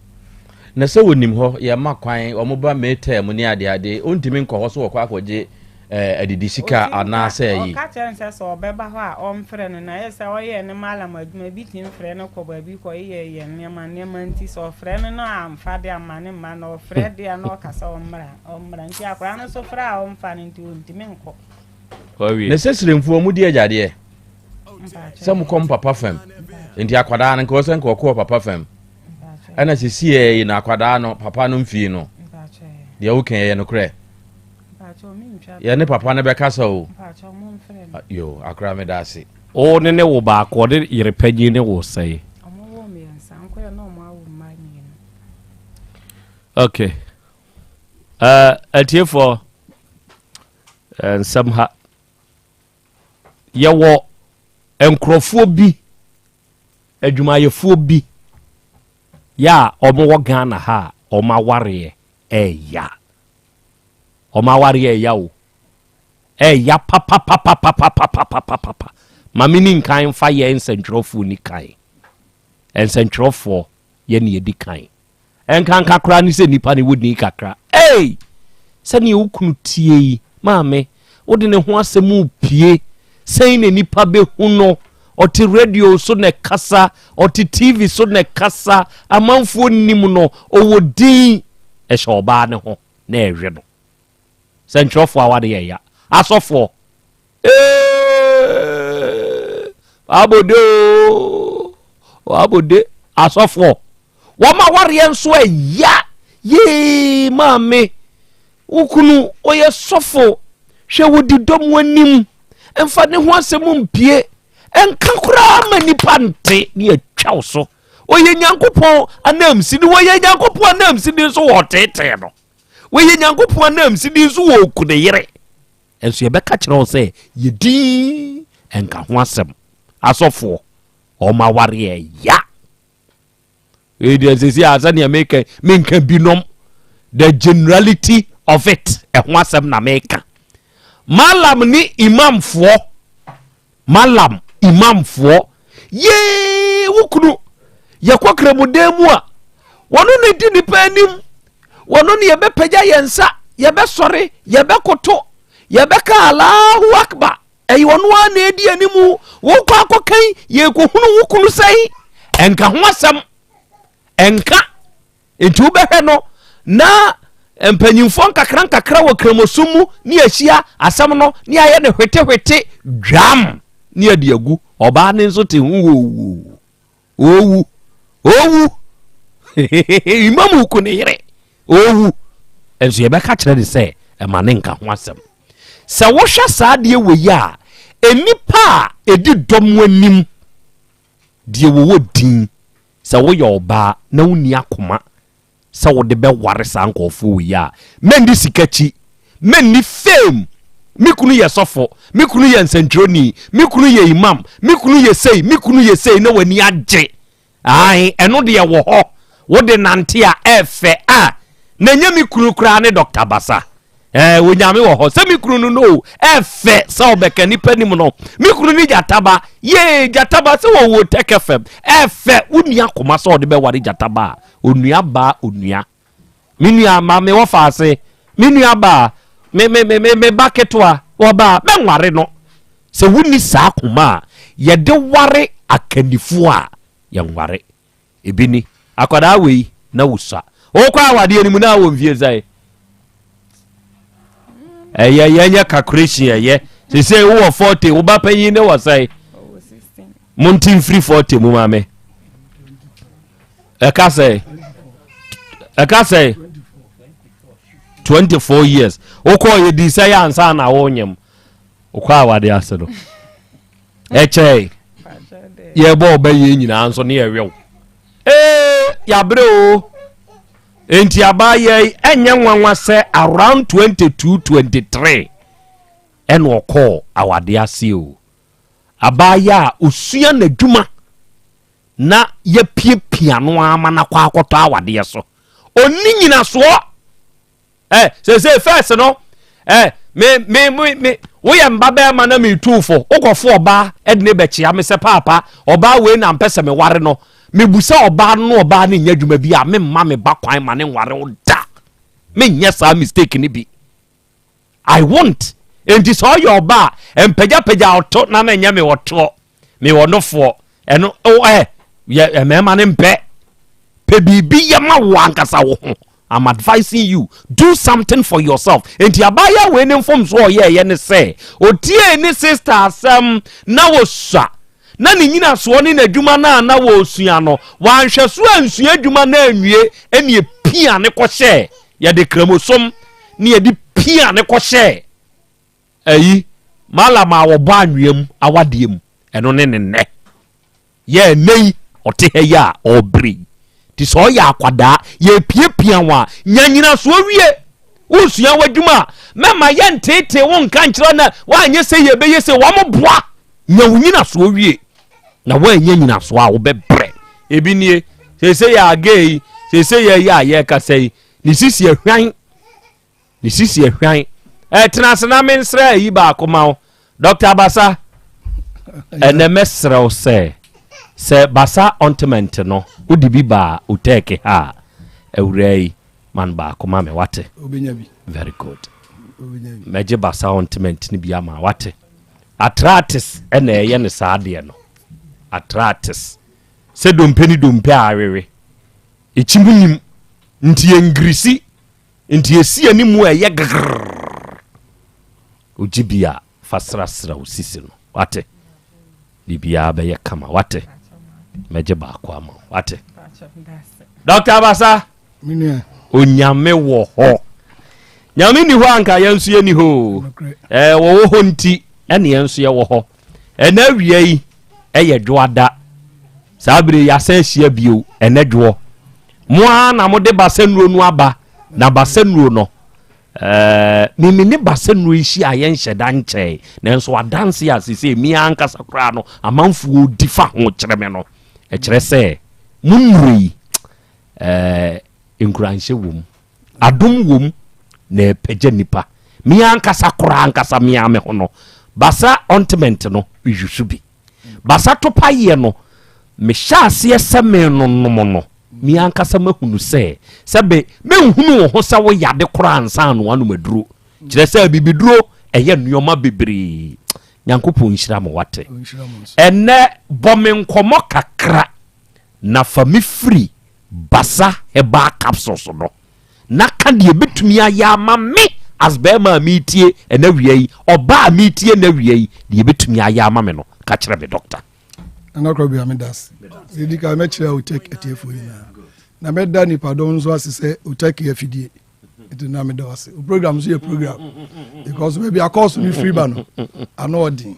na se wonim ho ye makwan omoba meta mu ne ade ontimi nkɔ ho so wɔ kwa akɔgye adidi sika ana se yi o ka chense so obeba ho a omfrɛ no na yesa oye ne mala maduma bi tin frɛ no kɔ ba bi kɔ ye nema nti so frɛ no na amfa de amane ma na ofrɛ de na okasa omra nti akora no so frɛ a omfa nti ontimi nkɔ na sesiremfo mu di agade se mu kom papa fam nti akwada no nko se nko kɔ papa fam ana sisi na akwada no papa no mfi no de wo kan ye no korɛ ya ne papa ne beka so yo akra me da ase o ne wo ba ko de yire panyi ne wo sai okay atie for somehow ye wo enkrofo bi adwumayefo bi ya omo wo Ghana ha oma ware ya omawari ya o ya papa mami ni nkan fa ye ensentropho ni kan ensentropho ye ne edi kan enkan kakra ni se nipa ne wodi kakra se ne ukunu tie maame wodi ne ho asemu pie sei ne nipa be hu no oti radio so ne kasa oti TV so ne kasa amanfo nim no owodin ɛhyɛ ɔbaa ne ho na ɛhwɛ no sɛ ntwerɛfoɔ a wade yɛya asɔfoɔ abode asɔfoɔ wɔma wareɛ nso ɛya yee maame wokunu ɔyɛ sɔfo hwɛ wodi dɔm w'anim ɛmfa ne ho asɛm mpie ɛnka koraa ma nipa nte ne atwa wo so ɔyɛ nyankopɔn anamsidi wɔyɛ nyankopɔn anamsidi nso wɔ tetee no wɔyɛ nyankopɔn anamsidi nso wɔ okune yere ɛnso yɛbɛka kyerɛ wo sɛ yɛdin ɛnka ho asɛm asɔfoɔ ɔma wareɛ ya ɛdi asɛsi a sɛnea menka binom the generality of it ɛho asɛm na meka malam ne imamfoɔ yee wokunu yɛkɔ kramudan mu a wɔno ne di nipa anim wɔno ne yɛbɛpagya yɛn nsa yɛbɛsɔre yɛbɛkoto yɛbɛka Allahu Akbar ɛyɛ wɔno a na ɛdi animu wokɔ akɔkan yɛkɔhunu wokunu sɛi ɛnka ho asɛm ɛnka nti wobɛhwɛ no na mpanyimfoɔ nkakra wɔ kramosom mu ne ahyia asɛm no ne ayɛ ne hwete dwam ne adi agu ɔbaa ne nso te ho owu imam ku ne yere owu ɛnso yɛbɛka kyerɛ ne sɛ ɛma ne nka ho asɛm sɛ wohwɛ saa deɛ wɔ yi a enipa a ɛdi dɔm anim deɛ wɔwɔ din sɛ woyɛ ɔbaa na wonni akoma sɛ wode bɛware saa nkɔɔfoɔ wɔ yi a mɛndi sikakyi mɛnni fame me kunu yɛ sɔfo me kunu yɛ nsɛntwerɛni me kunu yɛ imam me kunu yɛ sei na wani agye ai ɛno deɛ wɔ hɔ wode nante a ɛfɛ a na nyɛ me kunu koraa ne Dr. Basa wonyame wɔ hɔ sɛ me kunu no ɛfɛ sɛ ɔbɛka nipa nim no me kunu ne Jataba Jataba sɛ wɔwɔ Tech FM ɛfɛ wonua koma sɛ ɔde bɛware Jataba a onua baa onua me nua ma me wɔfa ase me nua baa me baketoa wɔba bɛnware no sɛ wonni saa koma a yɛde ware akanifoɔ a yɛnware ebi ni akwadaa wei na wusa wokɔ awadeɛ ni mu na wɔ mfie sɛ yɛnyɛ calculation ɛyɛ sɛ wowɔ 40 woba panyin ne wɔ sɛ montim free 40 mu maame ɛka sɛ 24 years wokɔ yɛ di sɛ yɛ ansa na wonyam wokɔ awade ase no ɛkyɛ yɛbɔ ɔbɛyɛ nyinaa nso ne yɛwɛw yɛabrɛ o enti abayɛ ɛnyɛ nwanwa sɛ around 22-23 ɛna ɔkɔ awade ase o abayɛ a osua n'adwuma na yɛpiepia no ama na kɔ akɔtɔ awadeɛ so onni nyina soɔ say first no me woyɛ mba bɛma na me tuufo wokɔfo ɔbaa ɛdene bɛkyea me sɛ paapa ɔbaa wei na mpɛ sɛ me ware no mebusa ɔbaa no ɔbaa ne nya dwuma bi a memma me ba kwan ma ne nware wo da menyɛ saa mistake ne bi I want enti sɛ ɔyɛ ɔbaa mpagya ɔto na nyɛ me wɔtoɔ me wɔ nofoɔ ɛno mɛma ne mpɛ pɛ biribi yɛ ma wo ankasa wo ho I'm advising you, do something for yourself. Enti abaya we ne form so ye ne say. Otie ni sister asem na wo sa. Na ni nyina so ni adwuma na wo sua no. Wan hwe so ansua adwuma na anwie ene pia ne kɔ hye. Ye de kramosom ne ye de pia ne kɔ hye. Ayi malama wo ba anwiem awadiem. Eno ne ne. Ye nei ote he ya obri. Ti so ya akwada ye piepia wa nyanyina so wie usua wadwuma mema ye ntete wo nka nkyerɛ na wa nye se ye beye se wo moboa nya wunyina so wie na wa nyanyina so a wo bebre ebi nie se ya agei se ya ye ka sei ni sisi ahwan tena sena mensra yi ba akoma Dr. Basa ene mesra se Basa ointment no udi bi ba uteke ha ewrei man ba akoma me wate very good meje Basa ointment ni bi ama wate arthritis ene ye ne saade no arthritis se dompe awewe echimunyim nti engrisi nti esi ani mu eye grrr ojibia fasrasra osisi no wate bibia be ye kama wate meje ba kwa ma wate Dr. Abasa minia onyame wo ho nyame ni ho anka yensu ye ni ho wo ho nti ene yensu ye wo ho ena wie yi eye dwoada sabre ya san hia bio ene dwo mo na mo de basenuro nu aba na basenuro no mimi ne basenuro ishi aye nhyeda nche nanso adanse asese mi anka sakra no amanfuo difa ho kyereme no e kyere se munri enkuranhye wom adom wom na pagya nipa mi anka sakra anka sa mi ame ho no basa ointment no yusu bi basa topaye no me hyase eseme no no mi anka sa mahunu se sebe me hunu ho sa wo yade kora ansa no anu maduro kire se bibiduro eye nuoma bebre nyankopon nhira mo wate ene bomenkomo kakra na fami free basa heba capsules no na ka de betumi aya ma me as be ma metie ena wiei oba metie na wiei de betumi aya ma me no ka kire me doctor ana Krobea me das edika me kire o take etiefo yi na me da ni pardon so asese o take afidie it na me da wase o program so ye program because maybe I call me free ban ano odin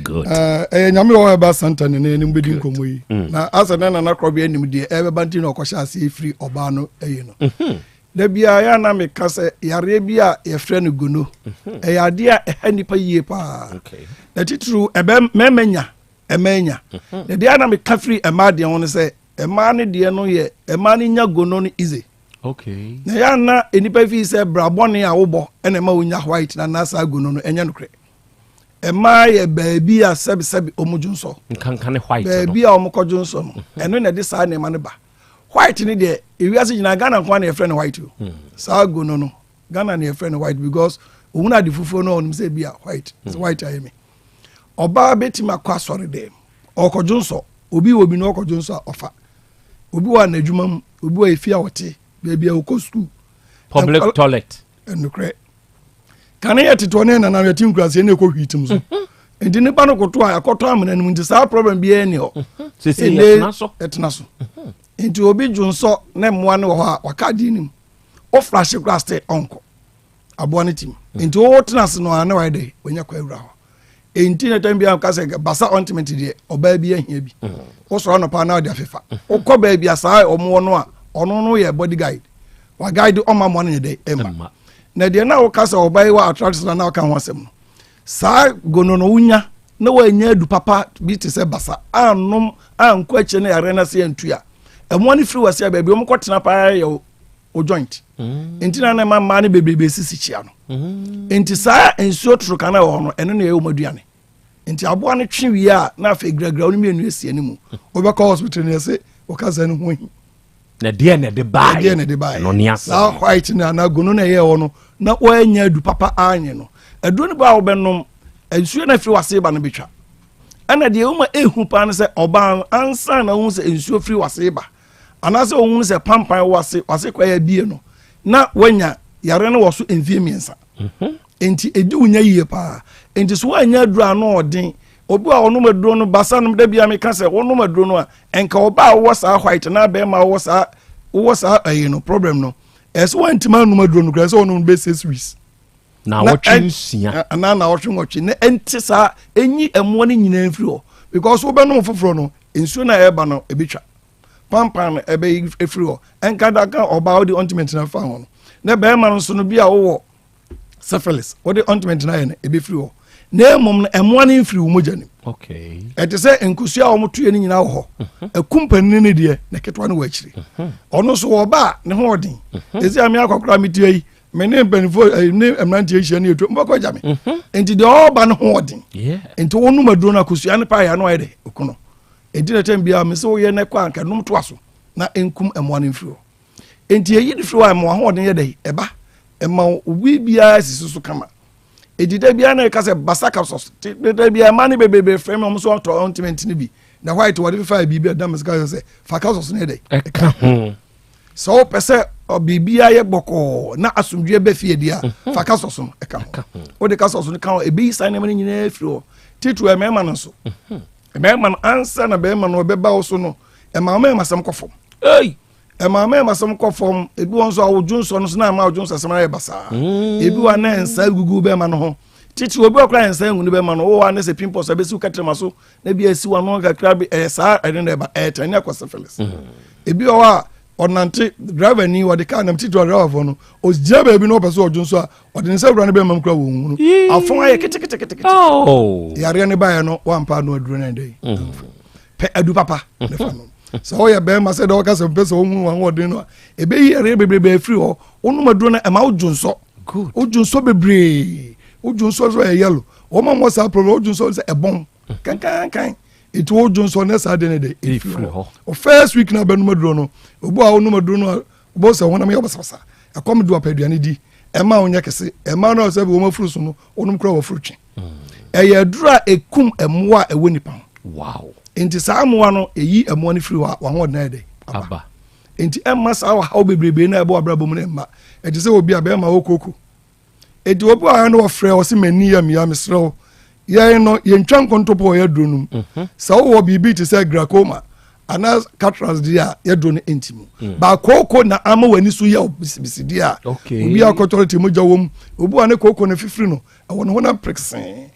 good nyame wo Yaw Asante ne mbedi nkomo yi na asana na Krobea enim de ebe banti na okosha ase free oba no eyi no da bia ya na me kase yare bia ye frɛ no gono yade a hanipa yie pa na titru ebe memenya emenya de dia na me ka free ema de ho ne se ema ne de no ye ema ne nya gono no easy okay na ya na enipa fi se brabone a wobo ena ma wonya white na nasa gono no enya no kre ema ye baabi a sebi omujunso nkanka ne white baabi a omukojunso no eno na de sa na ema ne ba white ni de ewiase nyina Ghana kwa na ye friend white o sa gono no Ghana na ye friend white because ohuna de fufuo no onum se bia white so white ayemi oba betima kwa sori dem okojunso obi obi no okojunso ofa obi wa na adwuma obi wa efia wote baabi a okɔ school public toilet enukre kan ye tito ne na yɛ tinkurase ne kɔ hwitim so enti ne ba no koto a akɔtɔ amena nim nti saa problem bi eni ho sese etna so enti obi dwonso ne mmoa ne wɔ hɔ a waka di nim o flash grass te onko aboa ne tim enti o tena se no ane wa de onya kwa awura hɔ enti ne tam bi am ka se basa ointment de oba bi ahia bi o so no pa na de afefa o kɔ ba bi asa omo no a ɔno no yɛ body guide wa guide o ma mo ne de ema na de na wo ka se oba yi wa attract na wo ka ho asem no saa gono no unya na wa nya du papa bi te se basa anom anko ache na yare na se antua emo ne free wase ba bi o mo kɔtena pa ya o joint enti na ma ma ne bebebe sisi chia no enti saa ensuo turu na wo no eno na ye o maduane enti aboa ne twe wi a na afa gragra oni mienu esi animu o be call hospital ne se o ka se no ho hi na de na de bai no ni asa na white na gono na ye wo no na o anya du papa anye no aduro ne ba wo benom ensuo na free wase ba no betwa ana de uma ehu pa ne se oba ansa na hu se ensuo free wase ba anase ohun se pampan wase kwa ya bie no na wanya yare no woso envie miensa enti edi unya yie pa enti so anya aduro ano odin obi a ono maduro no basa no da bia me ka se ono maduro no a enka oba wo sa white na be ma wo sa no problem no eso wantima no maduro no kra se ono be 6 weeks na wotwensia na wotwe na enti sa enyi emo ne nyina mfiri ho because wo be no foforo no ensuo na eba no ebetwa pampan ebe efiri ho enka da kan oba odi ointment na fa ho no na be ma no so no bia wo syphilis odi ointment na ye na ebefiri ho na emom no emo ne mfiri wo mogya nim okay ete se enkusu a wo motoe ni nyina wo ho akumpani ne de na ketwa no wa akiri ono so wo ba ne ho odin ezi ami akokora mitie yi mene benfo ne emnantie hia ne eto mbako gya me enti de oba ne ho odin enti wonu maduro na kusu ane pa ya no ayde okuno enti na tem bia me se wo ye ne kwa anka num to aso na enkum emo ne mfiri ho enti eyi de firi wa mo ho odin ye de eba ema obi bia sisusu kama edida bia na ka se basaka sos de bia ma ne bebebe frame mo so to ointment ne bi na white wo de fa bi bi da me ka se fa ka sos ne de eka so pese bibia ye boko na asumdwe be fie dia fa ka soso no eka ho o de ka soso no ka ho ebe isa ne nyina afiri ho titu emema no so emema no ansa na be ma no be ba wo so no emama masam kofom emama masam kofom ebi won so awodwunso no so na ma awodwunso asem na ye basa ebi wa na ensa gugu be ma no ho titu obi okra ensa ngunu be ma no wo wa na se pimpos abesi ukatrema so na bi asi wa no kakra bi sa ene ba tanya kwasa felis ebi wa onante driver ni wade ka nam titu driver fo no o jia ba bi no person odwunso a wade nsa wura ne be mam kra wo hunu afon aye kete yare ne ba ye no wa mpa no aduru na dai pe adu papa ne fa no so ya be ma se do ka se pese o hunu wan wode no ebe yare bebrebe afiri ho onu maduru na ema odwunso good odwunso bebre odwunso so e yellow o ma mo sa problem odwunso se ebon kan it will Johnson as I did it. First week now, Ben Madrono, Obo Madrono, both one of me obasa. A come do a pedianidi, a man yakasi, a man of several woman frusuno, onum crow of fruiting. A dra a cum a moi a winnipan. Wow. Into some one a ye a money free one day. Abba. Into Emma's our how be bring a boa brabum, it is will be a bear my oku. It will be a no frail, see me near me, I'm slow. Yeah, no, yen twan kontopo ya drunum. Sa wo bibi te say glaucoma. Ana cataracts dia ya drone entimu. Ba koko na ama wani so ya bisibisi dia. Obi akotority mo jawom. Obu ane koko na fifiri no. I want hona prexen.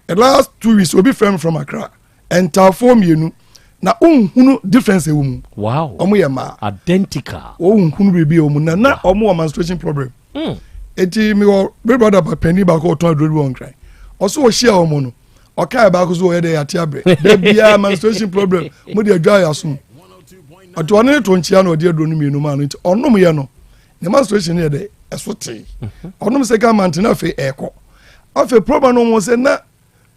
The last 2 weeks obi friend from Accra. Enter form yenu. Na unhunu difference e wo. Wow. Omo ye ma identical. Unhunu bibi o mu na omo menstruation problem. Eti mi wo brother ba penny ba ko ton aduru won cry. Also o share omo no o kai ba ko so ye dey ati abre da bia menstruation problem mo dey adwa yaso ato one to nchia na o dey adonu mienu ma no nti onom ye no ne menstruation ye dey esote onom second month na fe eko afi problem no mo se na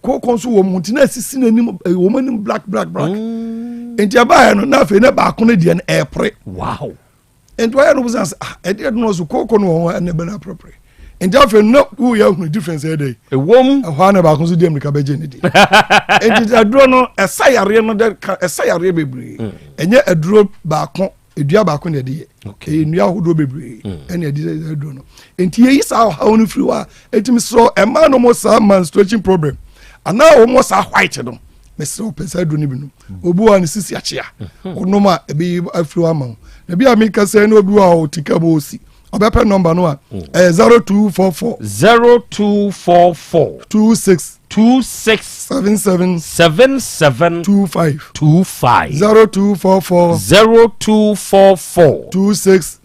ko konso wo mo nti na sisi na nim wo manim black enti aba ya no na fe na ba ko na die na epre wow enti wa ya no busan e dey no so ko no wo na be na appropriate and after no who you have difference here day a woman a one about consider them kabejeni and it adro no a sayare no de a sayare bebre enye adro ba kon edua ba kon de okay nua hodo bebre ene de adro no enti yi sa how no free wa etimi so e man no mo sa menstruation problem ana o mo sa white no me so pesa adro ni bi no obu wa ni sisi achia onoma e bi afri wa ma na bi amika say no obi wa o tikabo osi obepe number no 0244 26 77 25 0244 26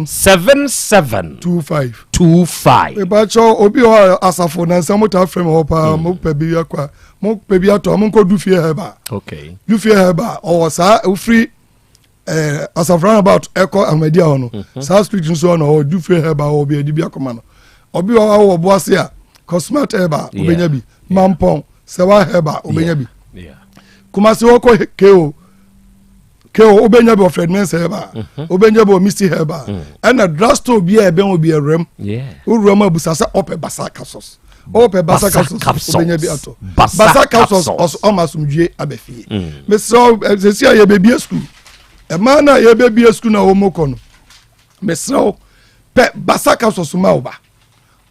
77 25 ebacho obi o asafo na nsa mota frame ho pa mo pebi akwa mo pebi ato mo nko du fie heba okay du fie heba o sa free as of round about echo amadia ono south street nso no do free heba obi edi bia koma no obi o boase a cosmet heba obenya bi mampon sewa heba obenya bi kuma se woko keo obenya bi of Fred Mensa heba obenya bi Misty heba and a drugstore bi e ben obi erem urem abusasa ope basa capsules ope basa capsules obenya bi ato basa capsules o masumdue abefie me so se ye baby school e mana ye baby school na o moko no me so pe basa capsules ma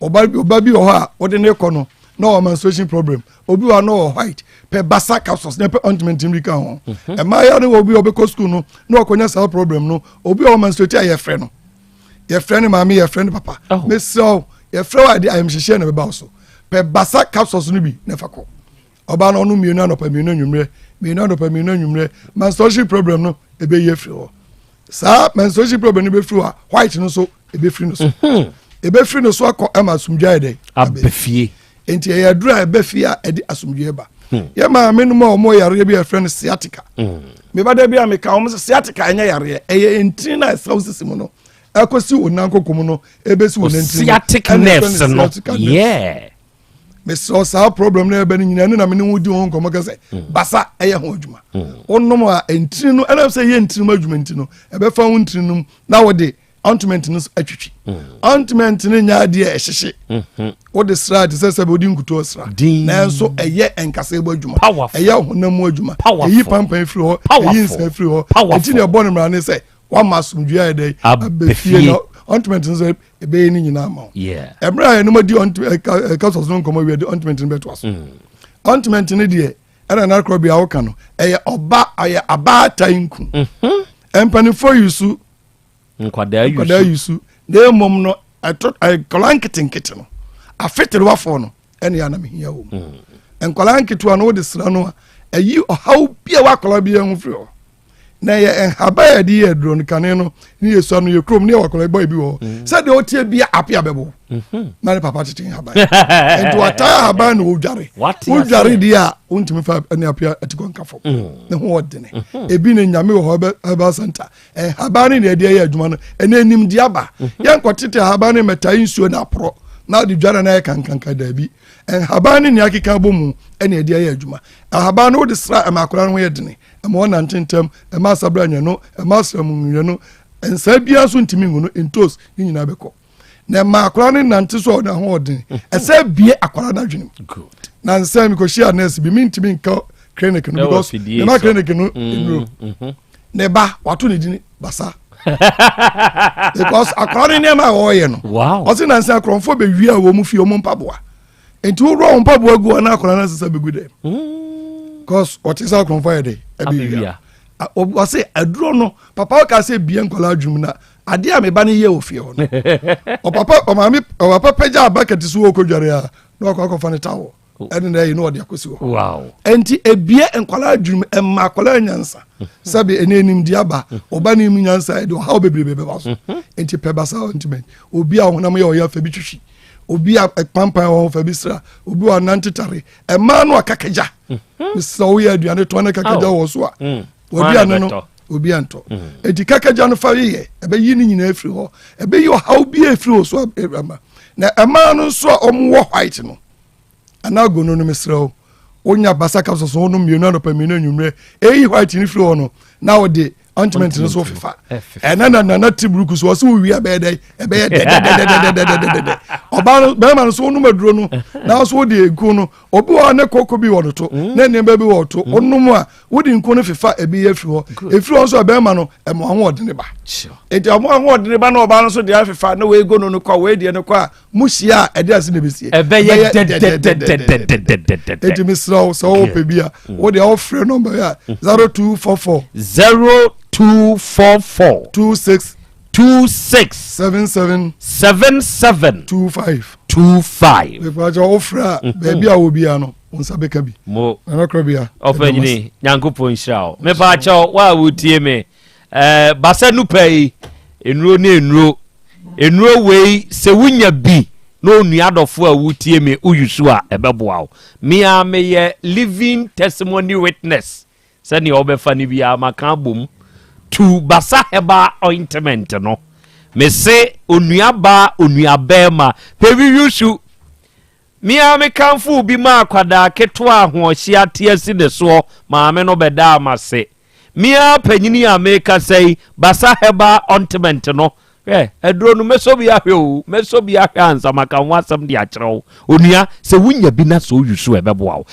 oba bi o ha o de ne kono no menstruation problem obi wa no white pe basa capsules na pe ointment mrika ho e ma ya no obi obeko school no no okonya sa problem no obi o menstruate ya frɛ no ye frɛ ne mama ye frɛ ne papa me so ye frɛ wa de am hihye na be ba so pe basa capsules no bi na fako oba no no mienu anopa mienu anwumre mienu anopa mienu anwumre menstruation problem no e be ye frɛ ho sa menstruation problem no be frɛ wa white no so e be frɛ no so e be frɛ no so akɔ ama sumdwa de abefie enti e yadura e be fia e di asumdwa ba ye ma me no mo yare bi e frɛ no sciatica me ba da bi ameka o mo sciatica enya yare e ye enti na sausis mu no akosi onanko komu no e be si onanti sciatic nerves no yeah me so sa problem na be nyina na me ne wudi ho nkomo ka se basa e ye ho adwuma onnom a enti no ana se ye enti no adwuma enti no e be fa ho enti no na wo de ointment no atwitwi ointment no nya de e hyehye wo de sra de se be odi nkuto sra na enso eye enkasa ebo adwuma eye honam adwuma eyi pampan firi ho eyi nsa firi ho enti ne bo no mra ne se wa masumdua ya dey abefie no ontment nso ebe ni nyina ma yeah ebra ya no madi ka so so nkomo wi de ontment no beto aso ontment ne de era na Krobea wo ka no eye oba aye aba tanku empanifo yusu nkwadaa yusu de mom no kolanketenkete no afetere wafo no ene ya na mehia wo enkolanketu ano de sra no ayi ohaw bia wakola bia hu fri ho na ye haba ya di ye drone kane no ni yesu anu ye krom ni wakola boy bi ho se de otie bia apia bebo na ne papa tete haba ento ata haba no ojare dia untimi fa ne apia atiko nkafo ne ho odene ebi ne nyame ho haba center haba ne de ye adwuma no ene anim dia ba ye nkotete haba ne meta insuo na pro na de dwara na kankanka da bi habane ni akeka bomu ene ade aye adwuma habane wo de sra amakora no yedene mo na ntentem ma sabra nya no ma sram nwe no ensa bia so ntimi ngunu entos ni nyina beko na makora ne nante so na ho odene esa bie akora na dwenem good na nsa mi ko shia nurse bi mi ntimi nka clinic no because na ma clinic no ne ba wato ne dini basa because akora ne ma wo ye no wow o se na nsa akronfo be wi a wo mu fi o mu mpaboa enti wo ro mpaboa gu na akora na sesa be gu dem because what is akronfo ye dey e be wi o se aduro no papa ka se bie nkola adwum na ade a me ba ne ye ofie ho no o papa o mami o papa peja bucket so wo kodware a na akwa fa ne tawo ene na yi no de akosi wo wow enti ebie nkola adwum emma akola nyansa sabe ene enim di aba oba ne nim nyansa e do how bebrebe be baso enti pebasa ontiment obi a honam ye oya fa bi twhwi obi a pampan wo fa bi sra obi wa nantitare emma no akakaja so we aduane to na kakaja wo so a obi anu no obi anto enti kakaja no fa ye ebe yi ni nyina afiri ho ebe yi how bi afiri ho so ama na emma no so omwo white no anago no mesrao onya basaka so no mienu no pa mienu nwumre eyi white ni firi ho no na wo de ontiment no so fifa na tibruku so so wi abede ebe de oba be man so no maduro no na so de egu no obi wa ne kokko bi wodo to na ne ba bi wodo onum a wodi nko no fifa ebi afiri ho efiri ho so be man no emo ho ode ne ba enti amo ho ode ne ba na oba no so de afifa na we ego no kwa we de ne kwa muhia ede ase ne besie ebe ye enti misrawo so opebia wo de ofre number ya 0244 0244 26 77 25 Efaja ofra baby a obi ano onsa beka bi mo na Krobea ofanyini nyankopon nhyirawo me pa cha wa wutie me basa nu pai enuro ne enuro wei se wunya bi no nua adofo a wutie me uyusu a ebeboa me a me ye living testimony witness sani obefa ni bia maka bom tu basa heba ointment no me se onua bema pewi yusu me a me kanfu bi ma akwada ketwa ahohia tiasi de so maame no beda amase me a panyini a me ka sei basa heba ointment no edro no meso bi ahwe ansa maka wasam de akyerew onua se wunya bi na so yusu ebeboa wo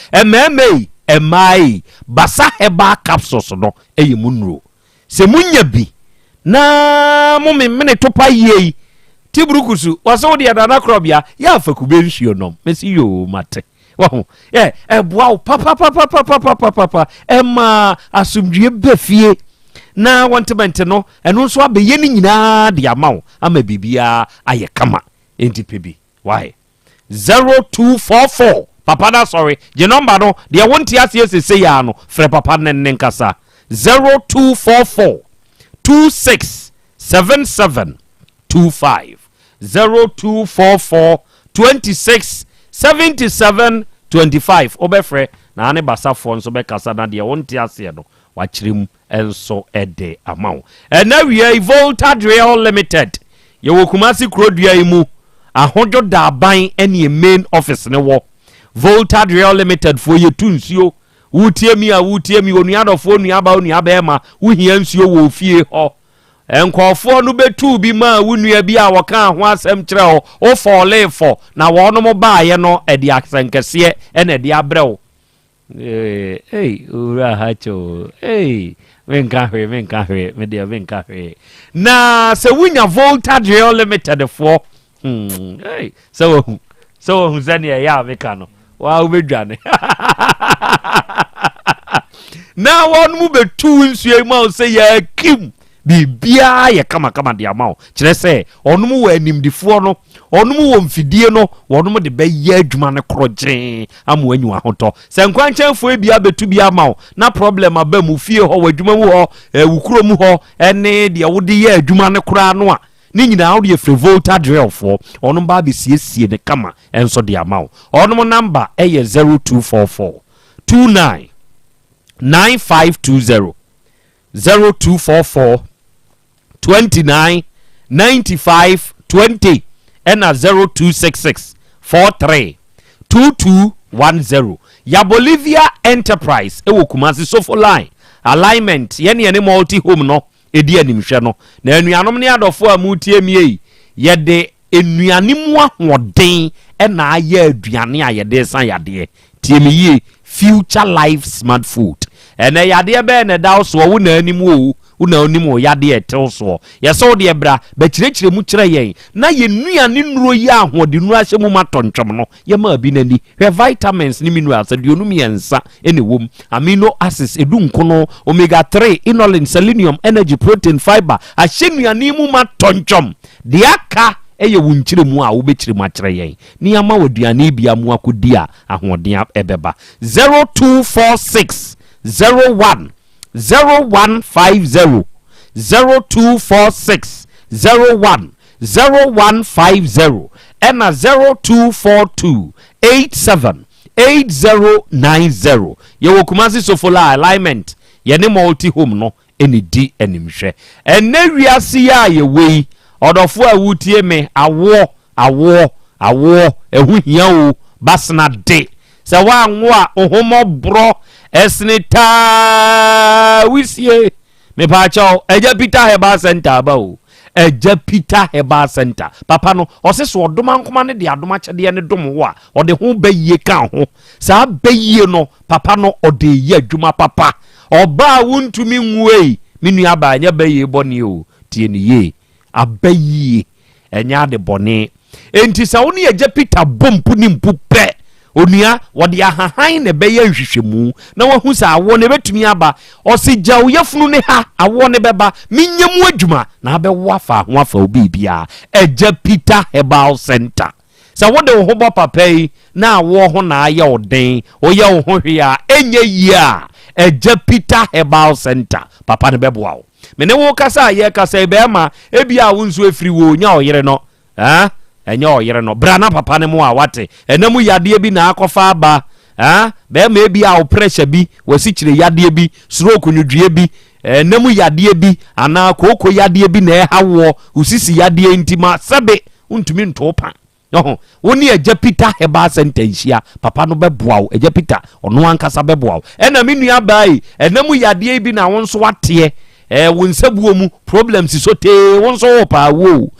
emai basa heba capsules no munro se munya bi na mene topa yei tibrukusu waso de adana Krobea ya fa kube nhio nom mesi yo mate wahu boa papa emma asumdue befie na wantement no eno so abeye ni nyina de amawo ama bibia aye kama enti pebi why 0244 papa da sorry je number no de wonti ase say ya no fre papa nen kasa 0244 267725 0244 267725 obefre na ane basafo nso be kasa na de wonti ase no wakyerem enso ede amawo na wie Volta Real Limited ye wokumasi Krodua imu ahojo da aban ene main office ne wo Volta Real Limited for ye tunsuo wutie mi onuadofo onuaba onuabema wuhia nsuo wo fie ho enkofo no betu bi ma wunua bi a woka ho asem kire ho o folefo na wono mo baaye no ede aksenkese ene de abrew ura hacho menka hwe me dia menka hwe na se wunya voltage real limited for so huzani ya meka no wa ubedwane na won mu betu nsuo ma o se ya kim bibia ye kama de ama o kire se onum wa animdifo no onum wo mfidie no onum de be ye adwuma ne kroje amu anyu ahoto se nkwanchenfo ebia betu bia ama o na problem aba mu fie ho wadwuma mu ho wukuro mu ho ene de wode ye adwuma ne kura no a ni nyina wo de free voltage drill for onum ba be siesie ne kama enso de ama o onum number eye 0244 29 9520 0244 29 95 20 and 0266 43 2210 ya Bolivia Enterprise ewo Kumasi Sofo line alignment yene multi home no edi animhwe no na anuanom ne adofo amutie mie yede enuanim ahoden na aye aduane ayede san yade tie miye future life smart food ene yade be ne da so wo na anim wo una onimu yade etel so yeso de bra ba kirekire mu kire yen na yenuane nuro yi ahode nu ahye mu matontwom no ye ma bi nani hwe vitamins ni minerals de onum yensa ene wom amino acids edu nkono omega 3 inulin selenium energy protein fiber ahye nuane mu matontwom de aka eye wunkire mu a wo be kire mu akire yen ni ama waduane bia mu akodi a ahoden ebeba 0246 01 0150 0246 01 0150 and 0242 87 8090 yewo Kumasi Sofo alignment yene multi home no eni di enimhwe enne wiase ya yewe odofo awutie me awo ehu hia o basna de se wa anwo a ohomo bro esnita wisie me pa chaw eja Peter Herbal Center ba o eja Peter Herbal Center papa no oseso odoma nkoma ne de adoma chede ne dom wo a ode ho bayie kan ho sa bayie no papa no ode ye adwuma papa oba wuntumi nwuei minu aba anya bayie boni o tie ne ye abayie enya de boni enti sa woni eja Peter bompu ni mpu pe onua wode ahahan ne beye nhwehwemu na wahu sa awo ne betumi aba osija uyefunu ne ha awo ne beba minyemu adwuma na abewo afa ho afa obi bia eja Peter Herbal Center sa wode wo ho bo papai na awo ho na aye oden oye wo ho hwe a enye yi a eja Peter Herbal Center papa ne beboa wo mene wo kasa ye kasa be ma ebia wo nso afiri wo nya oyere no enyo oyere no brana papa ne mu a wate enemu yade bi na akofa aba be ma bi a pressure bi wasi kire yade bi stroke nudue bi enemu yade bi ana koko yade bi na hawo usisi yade ntima sebe untumi ntopa woni eja Peter Herbal Center nhia papa no beboa eja Peter ono ankasa beboa ena menu abai enemu yade bi na wonso wate wonsabuo mu problems so te wonso pa wo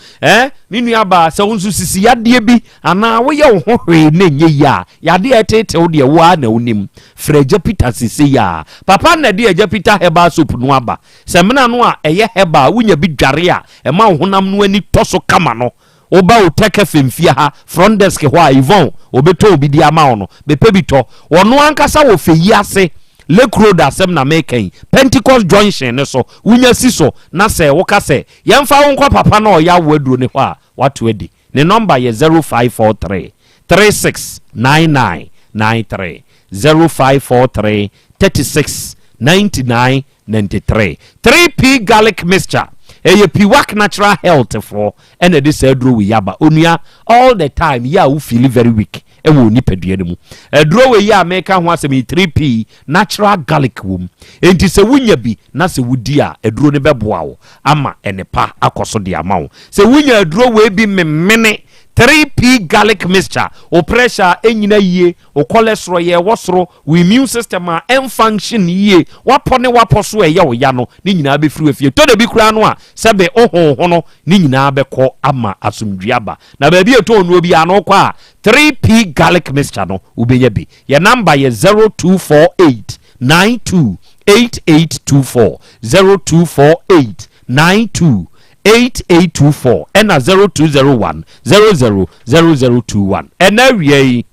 ninu aba se wonso sisi yade bi ana wo ye ho hwe na nye ya yade etete wo de wo na unim freja Peter sisi ya papa na de eja Peter Herbal soup no aba se mena no a eye herbal wunya bi dware a ma honam no ani toso kama no oba o teke femfia ha front desk ho a Yvonne obeto obi di ama ono bepe bi to wono ankasa wo feyi ase Lake Road Asem na meken Pentecost Junction ne so wunya si so na se woka se yemfa wo nkwa papa na oya wo aduro ne ho a watu edi ne number ye 0543 369993 0543 369993 3P garlic mixture eye piwak natural health for and this aduro we yaba onua all the time ya wo feel very weak ewo ni pedua ne mu aduro we ya meka ho asem 3P natural garlic wom enti se wunya bi na se wudi a aduro ne beboa wo ama enepa akoso de ama wo se wunya aduro we bi memene 3p garlic mixture o pressure enyina yie o cholesterol ye wosoro o immune system a function yie wapone waposo eye o ya no ni nyina be firi afie to da bi kura no a sebe ohonho no ni nyina be ko ama asomdwiaba na ba bi eto onu obi ano kwa a 3p garlic mixture no ubenya bi ye number ye 0248928824 0248928824 and 0201000021 and every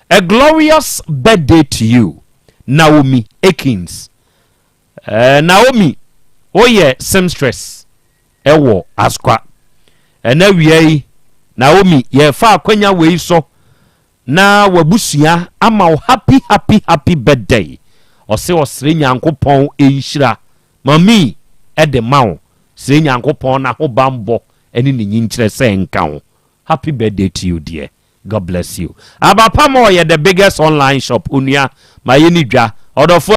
a glorious birthday to you Naomi Akins Naomi oye seamstress ewo askwa and every Naomi ye fa kwanya we so na wabusia ama happy birthday ose osre nyankopon enhira mami ede mawo sre nyankopon na ho bambo eni ni nyinkyere se nka happy birthday to you dear. God bless you. Abapamo ye the biggest online shop unia mayeni dwa odofo